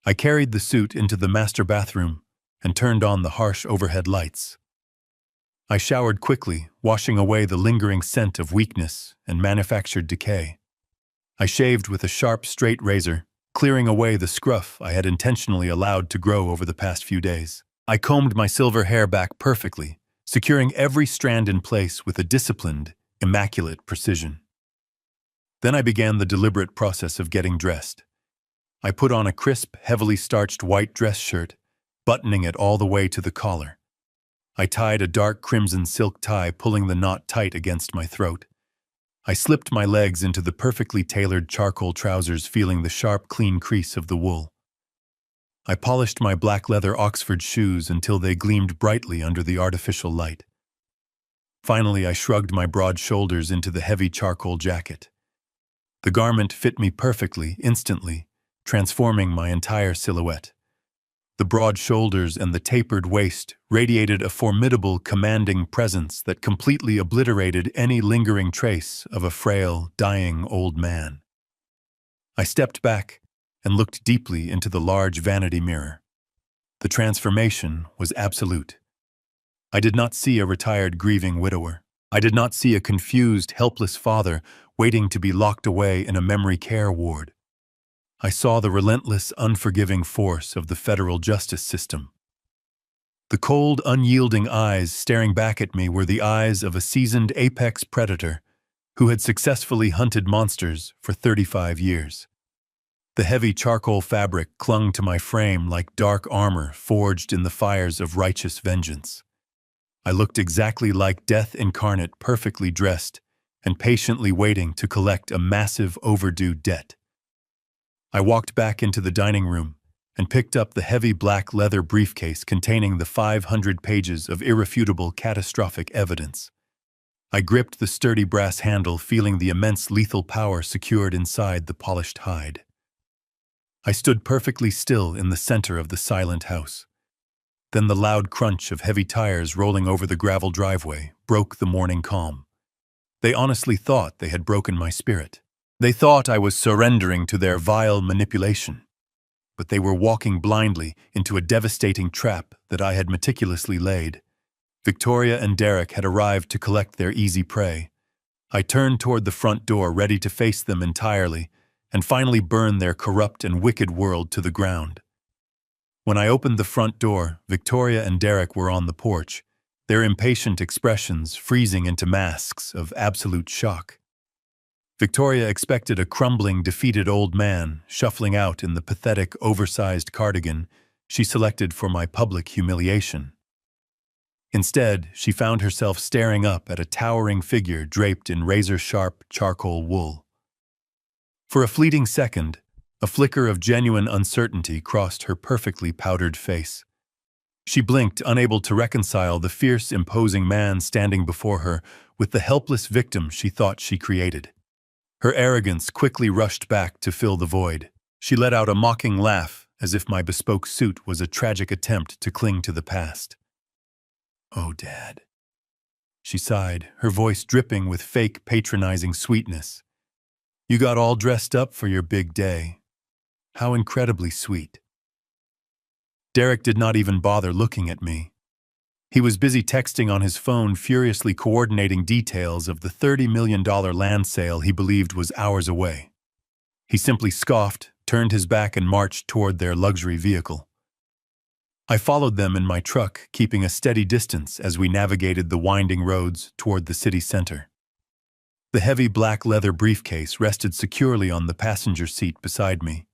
I carried the suit into the master bathroom and turned on the harsh overhead lights. I showered quickly, washing away the lingering scent of weakness and manufactured decay. I shaved with a sharp, straight razor, clearing away the scruff I had intentionally allowed to grow over the past few days. I combed my silver hair back perfectly, securing every strand in place with a disciplined, immaculate precision. Then I began the deliberate process of getting dressed. I put on a crisp, heavily starched white dress shirt, buttoning it all the way to the collar. I tied a dark crimson silk tie, pulling the knot tight against my throat. I slipped my legs into the perfectly tailored charcoal trousers, feeling the sharp, clean crease of the wool. I polished my black leather Oxford shoes until they gleamed brightly under the artificial light. Finally, I shrugged my broad shoulders into the heavy charcoal jacket. The garment fit me perfectly, instantly, transforming my entire silhouette. The broad shoulders and the tapered waist radiated a formidable, commanding presence that completely obliterated any lingering trace of a frail, dying old man. I stepped back and looked deeply into the large vanity mirror. The transformation was absolute. I did not see a retired grieving widower. I did not see a confused, helpless father waiting to be locked away in a memory care ward. I saw the relentless, unforgiving force of the federal justice system. The cold, unyielding eyes staring back at me were the eyes of a seasoned apex predator who had successfully hunted monsters for 35 years. The heavy charcoal fabric clung to my frame like dark armor forged in the fires of righteous vengeance. I looked exactly like death incarnate, perfectly dressed and patiently waiting to collect a massive overdue debt. I walked back into the dining room and picked up the heavy black leather briefcase containing the 500 pages of irrefutable catastrophic evidence. I gripped the sturdy brass handle, feeling the immense lethal power secured inside the polished hide. I stood perfectly still in the center of the silent house. Then the loud crunch of heavy tires rolling over the gravel driveway broke the morning calm. They honestly thought they had broken my spirit. They thought I was surrendering to their vile manipulation. But they were walking blindly into a devastating trap that I had meticulously laid. Victoria and Derek had arrived to collect their easy prey. I turned toward the front door, ready to face them entirely, and finally burn their corrupt and wicked world to the ground. When I opened the front door, Victoria and Derek were on the porch, their impatient expressions freezing into masks of absolute shock. Victoria expected a crumbling, defeated old man shuffling out in the pathetic, oversized cardigan she selected for my public humiliation. Instead, she found herself staring up at a towering figure draped in razor-sharp charcoal wool. For a fleeting second, a flicker of genuine uncertainty crossed her perfectly powdered face. She blinked, unable to reconcile the fierce, imposing man standing before her with the helpless victim she thought she created. Her arrogance quickly rushed back to fill the void. She let out a mocking laugh, as if my bespoke suit was a tragic attempt to cling to the past. "Oh, Dad," she sighed, her voice dripping with fake, patronizing sweetness. "You got all dressed up for your big day. How incredibly sweet." Derek did not even bother looking at me. He was busy texting on his phone, furiously coordinating details of the $30 million land sale he believed was hours away. He simply scoffed, turned his back, and marched toward their luxury vehicle. I followed them in my truck, keeping a steady distance as we navigated the winding roads toward the city center. The heavy black leather briefcase rested securely on the passenger seat beside me.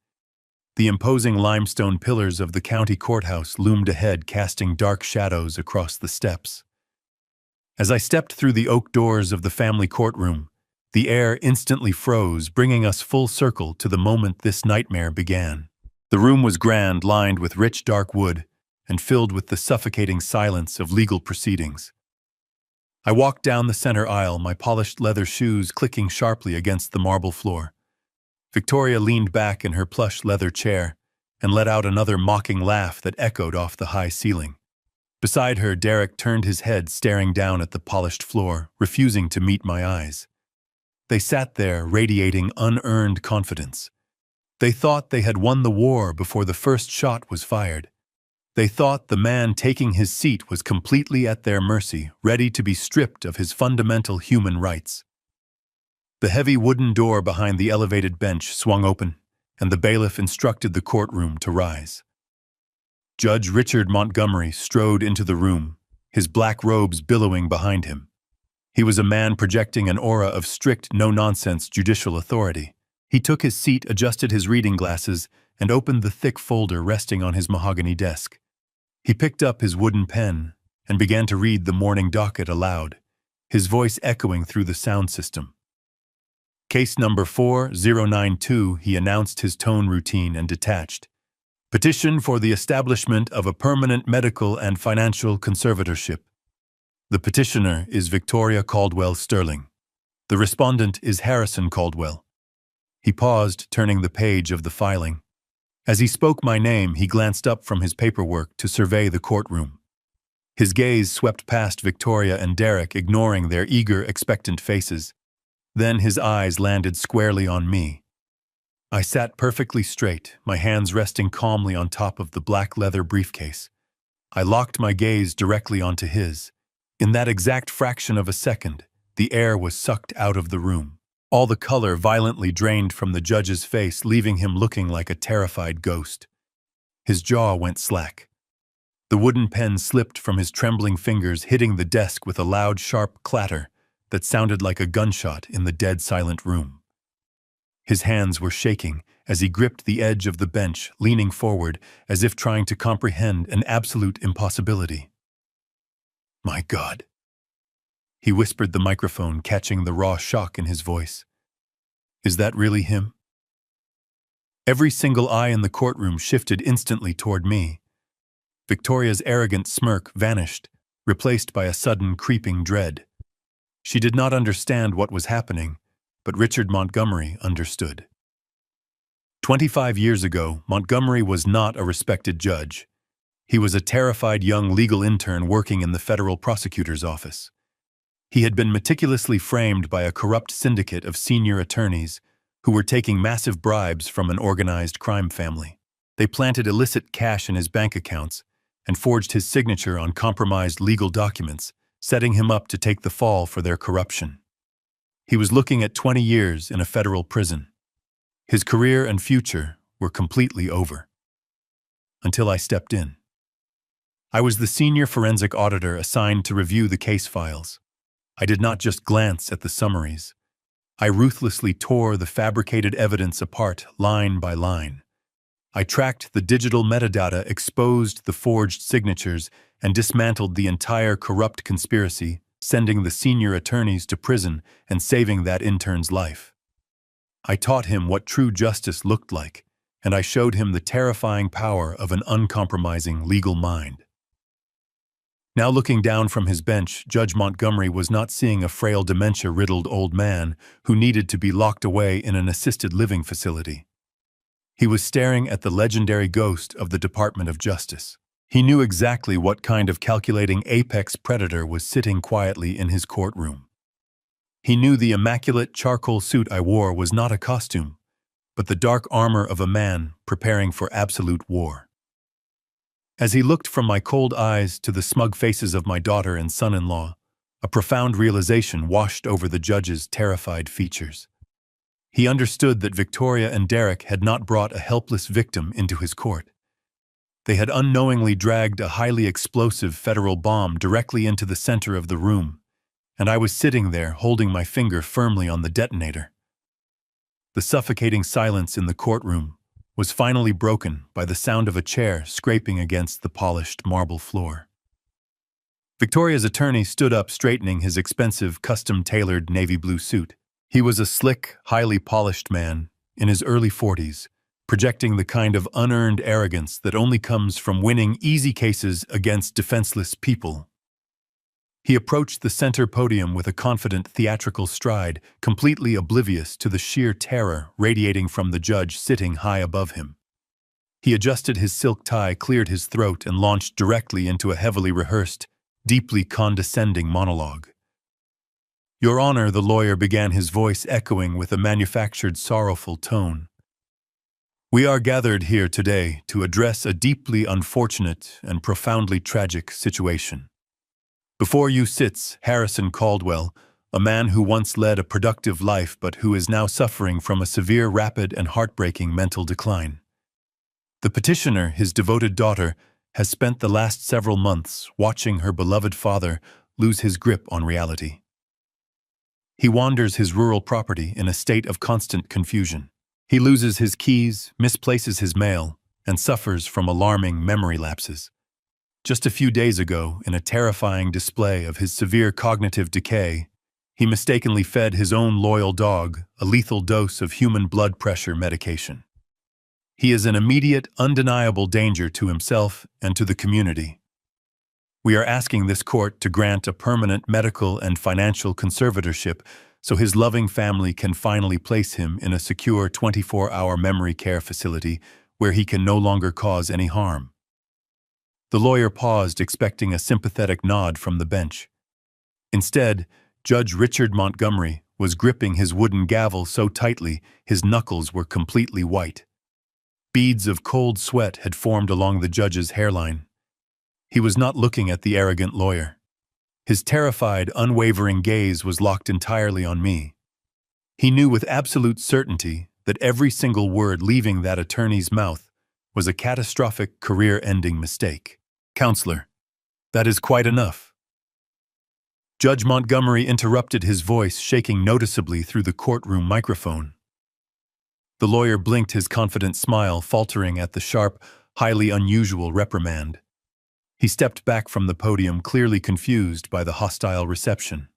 The imposing limestone pillars of the county courthouse loomed ahead, casting dark shadows across the steps. As I stepped through the oak doors of the family courtroom, the air instantly froze, bringing us full circle to the moment this nightmare began. The room was grand, lined with rich dark wood, and filled with the suffocating silence of legal proceedings. I walked down the center aisle, my polished leather shoes clicking sharply against the marble floor. Victoria leaned back in her plush leather chair and let out another mocking laugh that echoed off the high ceiling. Beside her, Derek turned his head, staring down at the polished floor, refusing to meet my eyes. They sat there, radiating unearned confidence. They thought they had won the war before the first shot was fired. They thought the man taking his seat was completely at their mercy, ready to be stripped of his fundamental human rights. The heavy wooden door behind the elevated bench swung open, and the bailiff instructed the courtroom to rise. Judge Richard Montgomery strode into the room, his black robes billowing behind him. He was a man projecting an aura of strict, no-nonsense judicial authority. He took his seat, adjusted his reading glasses, and opened the thick folder resting on his mahogany desk. He picked up his wooden pen and began to read the morning docket aloud, his voice echoing through the sound system. Case number 4092, he announced, his tone routine and detached. Petition for the establishment of a permanent medical and financial conservatorship. The petitioner is Victoria Caldwell Sterling. The respondent is Harrison Caldwell. He paused, turning the page of the filing. As he spoke my name, he glanced up from his paperwork to survey the courtroom. His gaze swept past Victoria and Derek, ignoring their eager, expectant faces. Then his eyes landed squarely on me. I sat perfectly straight, my hands resting calmly on top of the black leather briefcase. I locked my gaze directly onto his. In that exact fraction of a second, the air was sucked out of the room. All the color violently drained from the judge's face, leaving him looking like a terrified ghost. His jaw went slack. The wooden pen slipped from his trembling fingers, hitting the desk with a loud, sharp clatter that sounded like a gunshot in the dead silent room. His hands were shaking as he gripped the edge of the bench, leaning forward as if trying to comprehend an absolute impossibility. "My God," he whispered the microphone, catching the raw shock in his voice. "Is that really him?" Every single eye in the courtroom shifted instantly toward me. Victoria's arrogant smirk vanished, replaced by a sudden creeping dread. She did not understand what was happening, but Richard Montgomery understood. 25 years ago, Montgomery was not a respected judge. He was a terrified young legal intern working in the federal prosecutor's office. He had been meticulously framed by a corrupt syndicate of senior attorneys who were taking massive bribes from an organized crime family. They planted illicit cash in his bank accounts and forged his signature on compromised legal documents, setting him up to take the fall for their corruption. He was looking at 20 years in a federal prison. His career and future were completely over. Until I stepped in. I was the senior forensic auditor assigned to review the case files. I did not just glance at the summaries. I ruthlessly tore the fabricated evidence apart line by line. I tracked the digital metadata, exposed the forged signatures, and dismantled the entire corrupt conspiracy, sending the senior attorneys to prison and saving that intern's life. I taught him what true justice looked like, and I showed him the terrifying power of an uncompromising legal mind. Now looking down from his bench, Judge Montgomery was not seeing a frail dementia-riddled old man who needed to be locked away in an assisted living facility. He was staring at the legendary ghost of the Department of Justice. He knew exactly what kind of calculating apex predator was sitting quietly in his courtroom. He knew the immaculate charcoal suit I wore was not a costume, but the dark armor of a man preparing for absolute war. As he looked from my cold eyes to the smug faces of my daughter and son-in-law, a profound realization washed over the judge's terrified features. He understood that Victoria and Derek had not brought a helpless victim into his court. They had unknowingly dragged a highly explosive federal bomb directly into the center of the room, and I was sitting there holding my finger firmly on the detonator. The suffocating silence in the courtroom was finally broken by the sound of a chair scraping against the polished marble floor. Victoria's attorney stood up, straightening his expensive, custom-tailored navy blue suit. He was a slick, highly polished man in his early 40s, projecting the kind of unearned arrogance that only comes from winning easy cases against defenseless people. He approached the center podium with a confident, theatrical stride, completely oblivious to the sheer terror radiating from the judge sitting high above him. He adjusted his silk tie, cleared his throat, and launched directly into a heavily rehearsed, deeply condescending monologue. "Your Honor," the lawyer began, his voice echoing with a manufactured, sorrowful tone. "We are gathered here today to address a deeply unfortunate and profoundly tragic situation. Before you sits Harrison Caldwell, a man who once led a productive life but who is now suffering from a severe, rapid, and heartbreaking mental decline. The petitioner, his devoted daughter, has spent the last several months watching her beloved father lose his grip on reality. He wanders his rural property in a state of constant confusion. He loses his keys, misplaces his mail, and suffers from alarming memory lapses. Just a few days ago, in a terrifying display of his severe cognitive decay, he mistakenly fed his own loyal dog a lethal dose of human blood pressure medication. He is an immediate, undeniable danger to himself and to the community. We are asking this court to grant a permanent medical and financial conservatorship so his loving family can finally place him in a secure 24-hour memory care facility where he can no longer cause any harm." The lawyer paused, expecting a sympathetic nod from the bench. Instead, Judge Richard Montgomery was gripping his wooden gavel so tightly his knuckles were completely white. Beads of cold sweat had formed along the judge's hairline. He was not looking at the arrogant lawyer. His terrified, unwavering gaze was locked entirely on me. He knew with absolute certainty that every single word leaving that attorney's mouth was a catastrophic, career-ending mistake. "Counselor, that is quite enough." Judge Montgomery interrupted, his voice shaking noticeably through the courtroom microphone. The lawyer blinked, his confident smile faltering at the sharp, highly unusual reprimand. He stepped back from the podium, clearly confused by the hostile reception.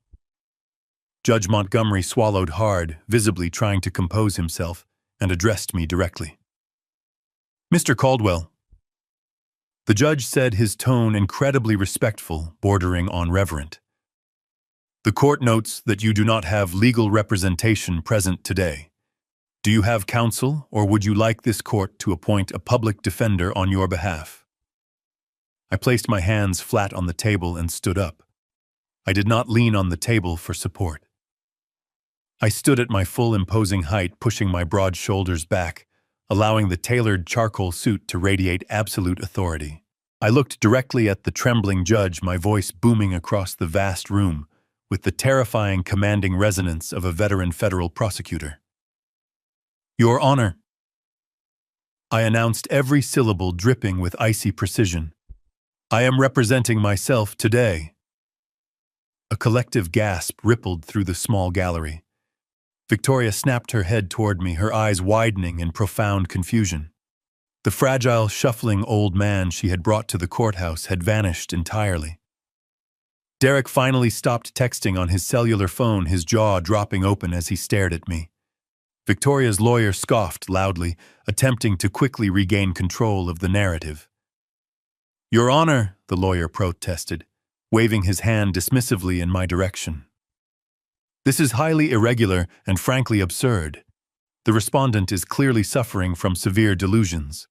Judge Montgomery swallowed hard, visibly trying to compose himself, and addressed me directly. "Mr. Caldwell." The judge said, his tone incredibly respectful, bordering on reverent. "The court notes that you do not have legal representation present today. Do you have counsel, or would you like this court to appoint a public defender on your behalf?" I placed my hands flat on the table and stood up. I did not lean on the table for support. I stood at my full imposing height, pushing my broad shoulders back, allowing the tailored charcoal suit to radiate absolute authority. I looked directly at the trembling judge, my voice booming across the vast room with the terrifying, commanding resonance of a veteran federal prosecutor. "Your Honor," I announced, every syllable dripping with icy precision, "I am representing myself today." A collective gasp rippled through the small gallery. Victoria snapped her head toward me, her eyes widening in profound confusion. The fragile, shuffling old man she had brought to the courthouse had vanished entirely. Derek finally stopped texting on his cellular phone, his jaw dropping open as he stared at me. Victoria's lawyer scoffed loudly, attempting to quickly regain control of the narrative. "Your Honor," the lawyer protested, waving his hand dismissively in my direction. "This is highly irregular and frankly absurd. The respondent is clearly suffering from severe delusions.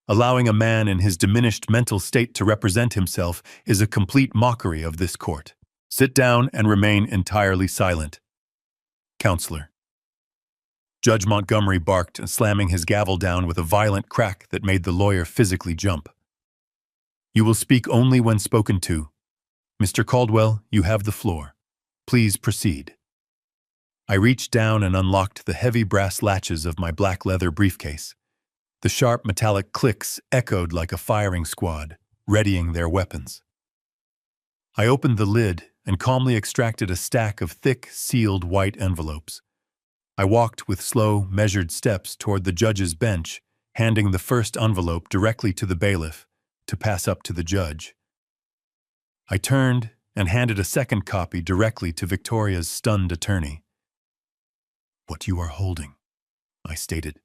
Allowing a man in his diminished mental state to represent himself is a complete mockery of this court. Sit down and remain entirely silent. Counselor." Judge Montgomery barked, slamming his gavel down with a violent crack that made the lawyer physically jump. "You will speak only when spoken to. Mr. Caldwell, you have the floor. Please proceed." I reached down and unlocked the heavy brass latches of my black leather briefcase. The sharp metallic clicks echoed like a firing squad, readying their weapons. I opened the lid and calmly extracted a stack of thick, sealed white envelopes. I walked with slow, measured steps toward the judge's bench, handing the first envelope directly to the bailiff to pass up to the judge. I turned and handed a second copy directly to Victoria's stunned attorney. "What you are holding," I stated.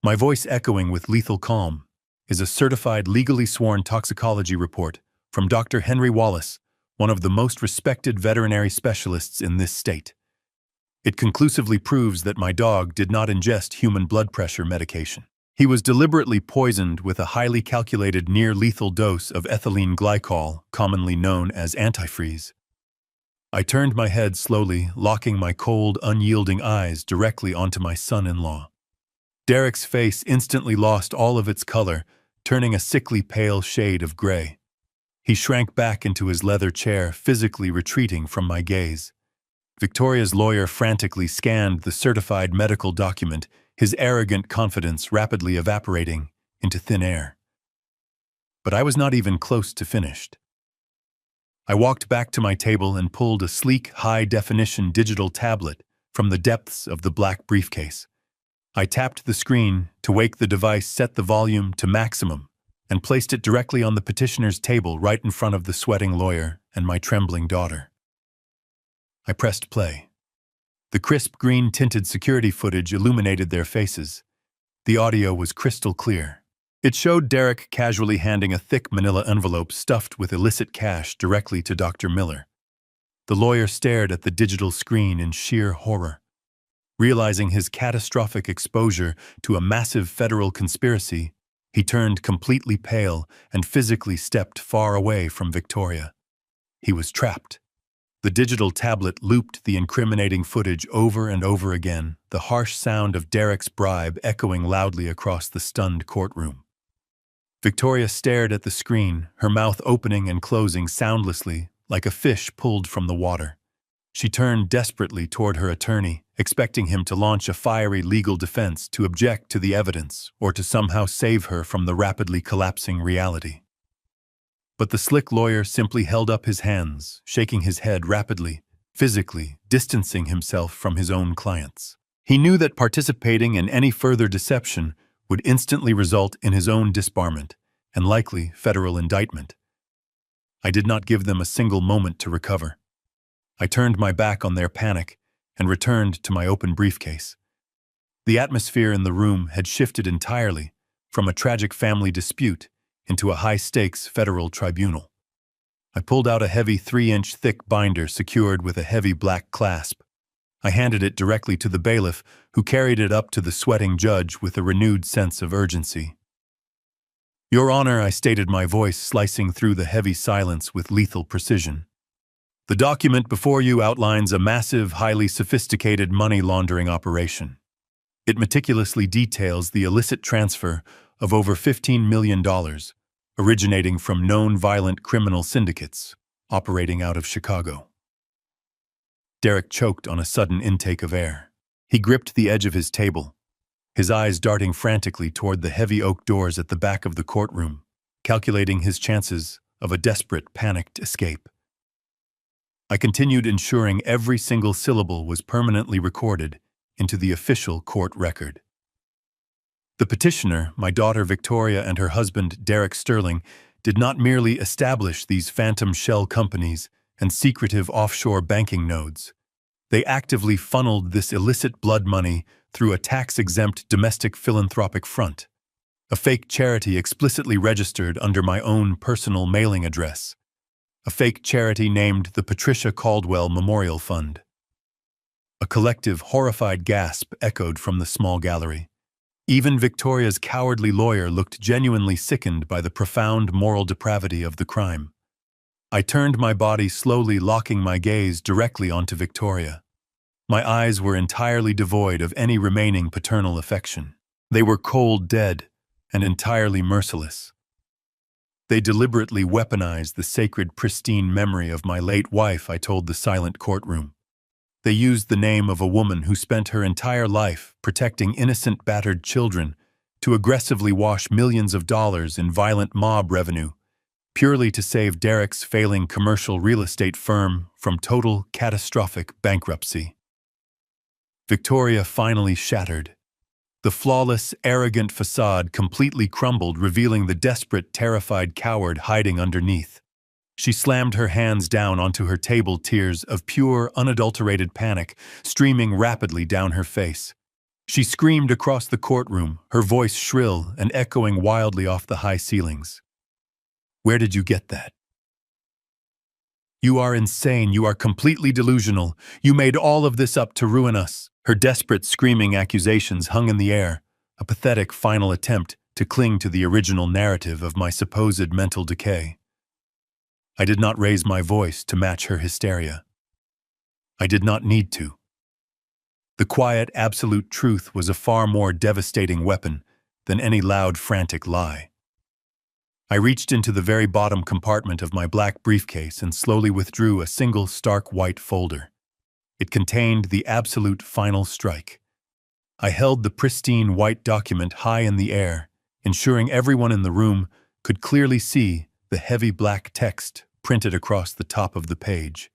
My voice echoing with lethal calm, is a certified, legally sworn toxicology report from Dr. Henry Wallace, one of the most respected veterinary specialists in this state. It conclusively proves that my dog did not ingest human blood pressure medication. He was deliberately poisoned with a highly calculated near-lethal dose of ethylene glycol, commonly known as antifreeze. I turned my head slowly, locking my cold, unyielding eyes directly onto my son-in-law. Derek's face instantly lost all of its color, turning a sickly pale shade of gray. He shrank back into his leather chair, physically retreating from my gaze. Victoria's lawyer frantically scanned the certified medical document, his arrogant confidence rapidly evaporating into thin air. But I was not even close to finished. I walked back to my table and pulled a sleek, high-definition digital tablet from the depths of the black briefcase. I tapped the screen to wake the device, set the volume to maximum, and placed it directly on the petitioner's table right in front of the sweating lawyer and my trembling daughter. I pressed play. The crisp green-tinted security footage illuminated their faces. The audio was crystal clear. It showed Derek casually handing a thick manila envelope stuffed with illicit cash directly to Dr. Miller. The lawyer stared at the digital screen in sheer horror. Realizing his catastrophic exposure to a massive federal conspiracy, he turned completely pale and physically stepped far away from Victoria. He was trapped. The digital tablet looped the incriminating footage over and over again, the harsh sound of Derek's bribe echoing loudly across the stunned courtroom. Victoria stared at the screen, her mouth opening and closing soundlessly, like a fish pulled from the water. She turned desperately toward her attorney, expecting him to launch a fiery legal defense to object to the evidence or to somehow save her from the rapidly collapsing reality. But the slick lawyer simply held up his hands, shaking his head rapidly, physically distancing himself from his own clients. He knew that participating in any further deception would instantly result in his own disbarment and likely federal indictment. I did not give them a single moment to recover. I turned my back on their panic and returned to my open briefcase. The atmosphere in the room had shifted entirely from a tragic family dispute into a high-stakes federal tribunal. I pulled out a heavy 3-inch thick binder secured with a heavy black clasp. I handed it directly to the bailiff, who carried it up to the sweating judge with a renewed sense of urgency. "Your Honor," I stated, my voice slicing through the heavy silence with lethal precision. "The document before you outlines a massive, highly sophisticated money laundering operation. It meticulously details the illicit transfer of over $15 million, originating from known violent criminal syndicates operating out of Chicago." Derek choked on a sudden intake of air. He gripped the edge of his table, his eyes darting frantically toward the heavy oak doors at the back of the courtroom, calculating his chances of a desperate, panicked escape. I continued ensuring every single syllable was permanently recorded into the official court record. The petitioner, my daughter Victoria, and her husband Derek Sterling, did not merely establish these phantom shell companies and secretive offshore banking nodes. They actively funneled this illicit blood money through a tax-exempt domestic philanthropic front, a fake charity explicitly registered under my own personal mailing address, a fake charity named the Patricia Caldwell Memorial Fund. A collective, horrified gasp echoed from the small gallery. Even Victoria's cowardly lawyer looked genuinely sickened by the profound moral depravity of the crime. I turned my body slowly, locking my gaze directly onto Victoria. My eyes were entirely devoid of any remaining paternal affection. They were cold, dead, and entirely merciless. They deliberately weaponized the sacred, pristine memory of my late wife, I told the silent courtroom. They used the name of a woman who spent her entire life protecting innocent, battered children to aggressively wash millions of dollars in violent mob revenue, purely to save Derek's failing commercial real estate firm from total, catastrophic bankruptcy. Victoria finally shattered. The flawless, arrogant facade completely crumbled, revealing the desperate, terrified coward hiding underneath. She slammed her hands down onto her table, tears of pure, unadulterated panic streaming rapidly down her face. She screamed across the courtroom, her voice shrill and echoing wildly off the high ceilings. "Where did you get that? You are insane. You are completely delusional. You made all of this up to ruin us." Her desperate, screaming accusations hung in the air, a pathetic final attempt to cling to the original narrative of my supposed mental decay. I did not raise my voice to match her hysteria. I did not need to. The quiet, absolute truth was a far more devastating weapon than any loud, frantic lie. I reached into the very bottom compartment of my black briefcase and slowly withdrew a single stark white folder. It contained the absolute final strike. I held the pristine white document high in the air, ensuring everyone in the room could clearly see the heavy black text printed across the top of the page.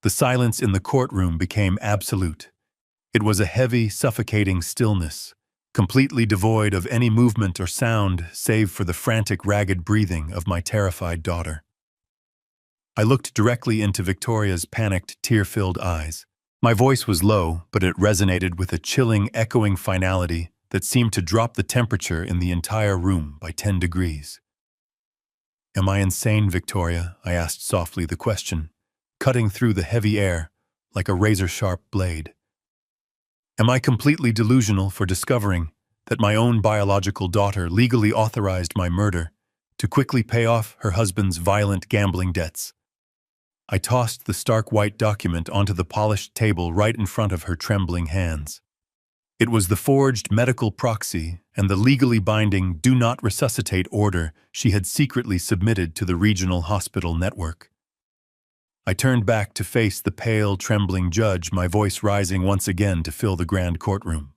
The silence in the courtroom became absolute. It was a heavy, suffocating stillness, completely devoid of any movement or sound save for the frantic, ragged breathing of my terrified daughter. I looked directly into Victoria's panicked, tear-filled eyes. My voice was low, but it resonated with a chilling, echoing finality that seemed to drop the temperature in the entire room by 10 degrees. "Am I insane, Victoria?" I asked softly, the question cutting through the heavy air like a razor-sharp blade. Am I completely delusional for discovering that my own biological daughter legally authorized my murder to quickly pay off her husband's violent gambling debts? I tossed the stark white document onto the polished table right in front of her trembling hands. It was the forged medical proxy and the legally binding "Do Not Resuscitate" order she had secretly submitted to the regional hospital network. I turned back to face the pale, trembling judge, my voice rising once again to fill the grand courtroom.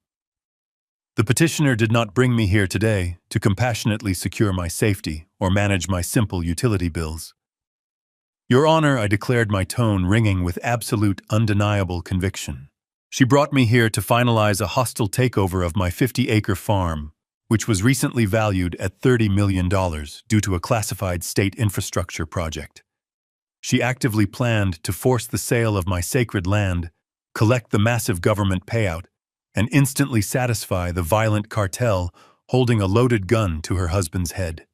The petitioner did not bring me here today to compassionately secure my safety or manage my simple utility bills. Your Honor, I declared, my tone ringing with absolute, undeniable conviction. She brought me here to finalize a hostile takeover of my 50-acre farm, which was recently valued at $30 million due to a classified state infrastructure project. She actively planned to force the sale of my sacred land, collect the massive government payout, and instantly satisfy the violent cartel holding a loaded gun to her husband's head.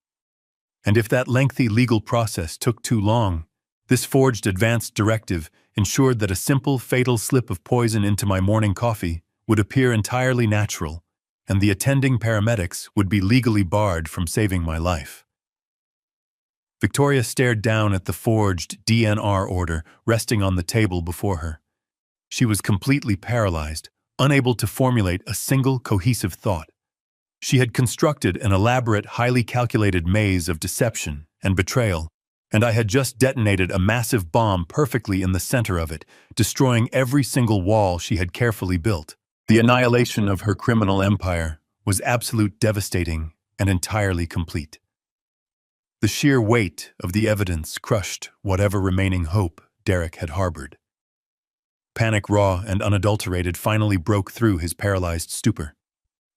And if that lengthy legal process took too long, this forged advance directive ensured that a simple, fatal slip of poison into my morning coffee would appear entirely natural, and the attending paramedics would be legally barred from saving my life. Victoria stared down at the forged DNR order resting on the table before her. She was completely paralyzed, unable to formulate a single cohesive thought. She had constructed an elaborate, highly calculated maze of deception and betrayal, and I had just detonated a massive bomb perfectly in the center of it, destroying every single wall she had carefully built. The annihilation of her criminal empire was absolute, devastating, and entirely complete. The sheer weight of the evidence crushed whatever remaining hope Derek had harbored. Panic, raw and unadulterated, finally broke through his paralyzed stupor.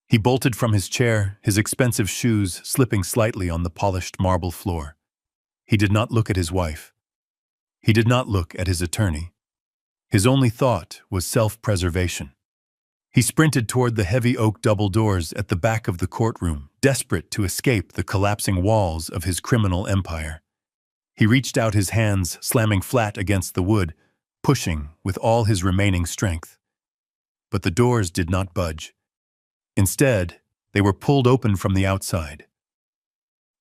He bolted from his chair, his expensive shoes slipping slightly on the polished marble floor. He did not look at his wife. He did not look at his attorney. His only thought was self-preservation. He sprinted toward the heavy oak double doors at the back of the courtroom, desperate to escape the collapsing walls of his criminal empire. He reached out his hands, slamming flat against the wood, pushing with all his remaining strength. But the doors did not budge. Instead, they were pulled open from the outside.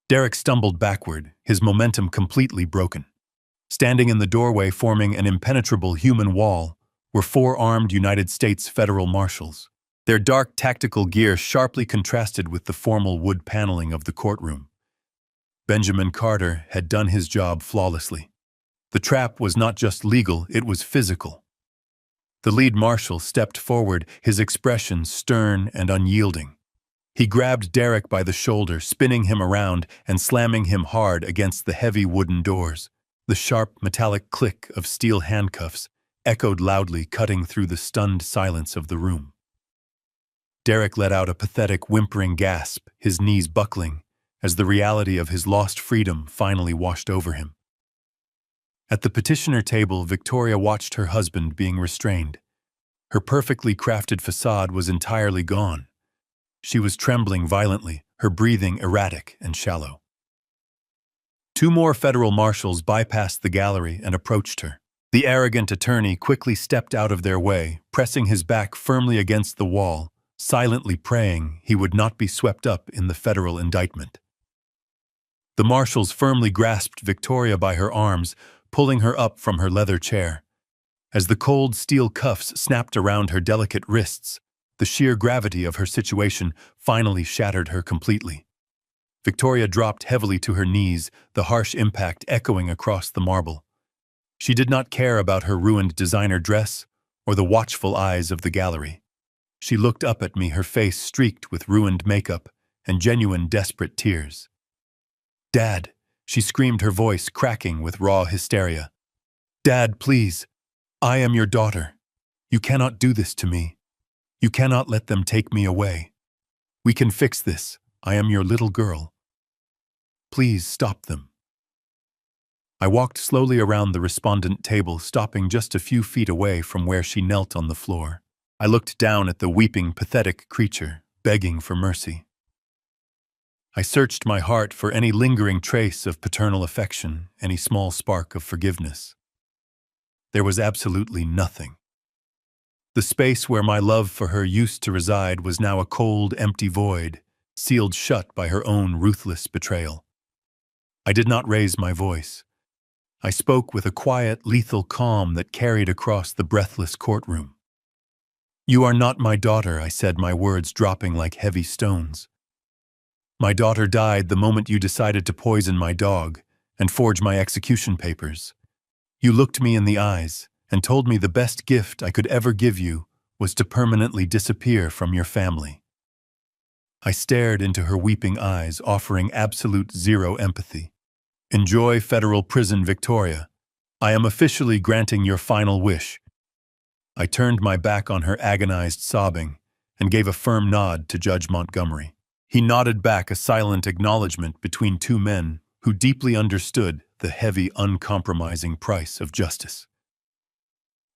Derek stumbled backward, his momentum completely broken. Standing in the doorway, forming an impenetrable human wall, were 4 armed United States federal marshals. Their dark tactical gear sharply contrasted with the formal wood paneling of the courtroom. Benjamin Carter had done his job flawlessly. The trap was not just legal, it was physical. The lead marshal stepped forward, his expression stern and unyielding. He grabbed Derek by the shoulder, spinning him around and slamming him hard against the heavy wooden doors. The sharp, metallic click of steel handcuffs echoed loudly, cutting through the stunned silence of the room. Derek let out a pathetic, whimpering gasp, his knees buckling, as the reality of his lost freedom finally washed over him. At the petitioner table, Victoria watched her husband being restrained. Her perfectly crafted facade was entirely gone. She was trembling violently, her breathing erratic and shallow. 2 more federal marshals bypassed the gallery and approached her. The arrogant attorney quickly stepped out of their way, pressing his back firmly against the wall, silently praying he would not be swept up in the federal indictment. The marshals firmly grasped Victoria by her arms, pulling her up from her leather chair. As the cold steel cuffs snapped around her delicate wrists, the sheer gravity of her situation finally shattered her completely. Victoria dropped heavily to her knees, the harsh impact echoing across the marble. She did not care about her ruined designer dress or the watchful eyes of the gallery. She looked up at me, her face streaked with ruined makeup and genuine desperate tears. "Dad," she screamed, her voice cracking with raw hysteria. "Dad, please. I am your daughter. You cannot do this to me. You cannot let them take me away. We can fix this. I am your little girl. Please stop them." I walked slowly around the respondent table, stopping just a few feet away from where she knelt on the floor. I looked down at the weeping, pathetic creature, begging for mercy. I searched my heart for any lingering trace of paternal affection, any small spark of forgiveness. There was absolutely nothing. The space where my love for her used to reside was now a cold, empty void, sealed shut by her own ruthless betrayal. I did not raise my voice. I spoke with a quiet, lethal calm that carried across the breathless courtroom. "You are not my daughter," I said, my words dropping like heavy stones. "My daughter died the moment you decided to poison my dog and forge my execution papers. You looked me in the eyes and told me the best gift I could ever give you was to permanently disappear from your family." I stared into her weeping eyes, offering absolute zero empathy. "Enjoy federal prison, Victoria. I am officially granting your final wish." I turned my back on her agonized sobbing and gave a firm nod to Judge Montgomery. He nodded back, a silent acknowledgement between two men who deeply understood the heavy, uncompromising price of justice.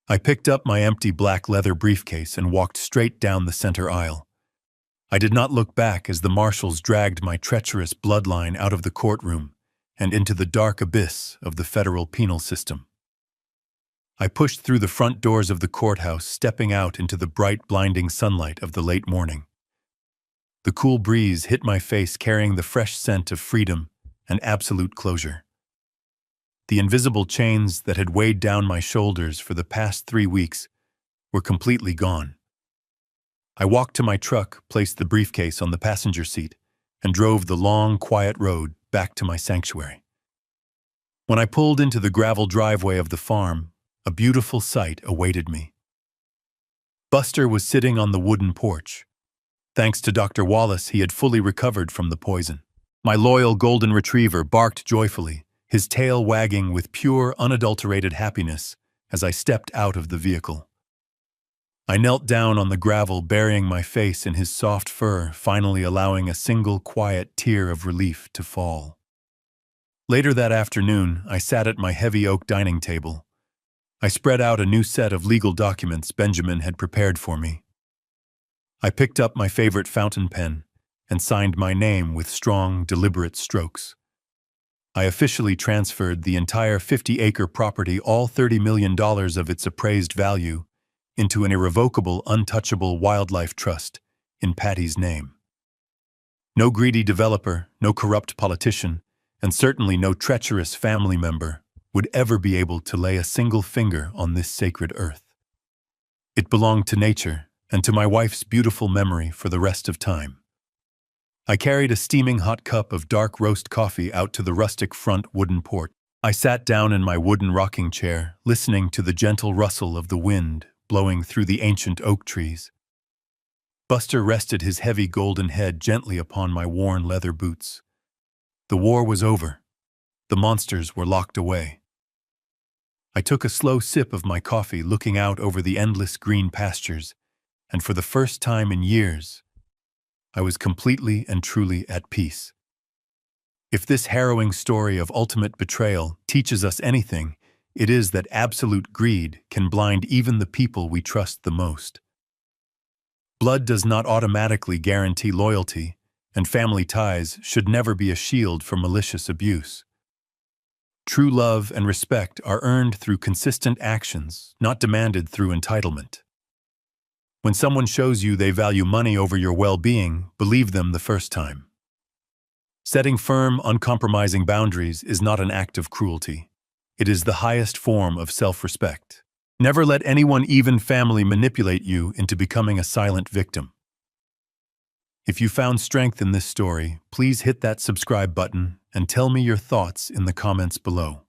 I picked up my empty black leather briefcase and walked straight down the center aisle. I did not look back as the marshals dragged my treacherous bloodline out of the courtroom and into the dark abyss of the federal penal system. I pushed through the front doors of the courthouse, stepping out into the bright, blinding sunlight of the late morning. The cool breeze hit my face, carrying the fresh scent of freedom and absolute closure. The invisible chains that had weighed down my shoulders for the past 3 weeks were completely gone. I walked to my truck, placed the briefcase on the passenger seat, and drove the long, quiet road back to my sanctuary. When I pulled into the gravel driveway of the farm, a beautiful sight awaited me. Buster was sitting on the wooden porch. Thanks to Dr. Wallace, he had fully recovered from the poison. My loyal golden retriever barked joyfully, his tail wagging with pure, unadulterated happiness as I stepped out of the vehicle. I knelt down on the gravel, burying my face in his soft fur, finally allowing a single quiet tear of relief to fall. Later that afternoon, I sat at my heavy oak dining table. I spread out a new set of legal documents Benjamin had prepared for me. I picked up my favorite fountain pen and signed my name with strong, deliberate strokes. I officially transferred the entire 50-acre property, all $30 million of its appraised value, into an irrevocable, untouchable wildlife trust in Patty's name. No greedy developer, no corrupt politician, and certainly no treacherous family member would ever be able to lay a single finger on this sacred earth. It belonged to nature and to my wife's beautiful memory for the rest of time. I carried a steaming hot cup of dark roast coffee out to the rustic front wooden porch. I sat down in my wooden rocking chair, listening to the gentle rustle of the wind blowing through the ancient oak trees. Buster rested his heavy golden head gently upon my worn leather boots. The war was over. The monsters were locked away. I took a slow sip of my coffee, looking out over the endless green pastures, and for the first time in years, I was completely and truly at peace. If this harrowing story of ultimate betrayal teaches us anything, it is that absolute greed can blind even the people we trust the most. Blood does not automatically guarantee loyalty, and family ties should never be a shield for malicious abuse. True love and respect are earned through consistent actions, not demanded through entitlement. When someone shows you they value money over your well-being, believe them the first time. Setting firm, uncompromising boundaries is not an act of cruelty. It is the highest form of self-respect. Never let anyone, even family, manipulate you into becoming a silent victim. If you found strength in this story, please hit that subscribe button and tell me your thoughts in the comments below.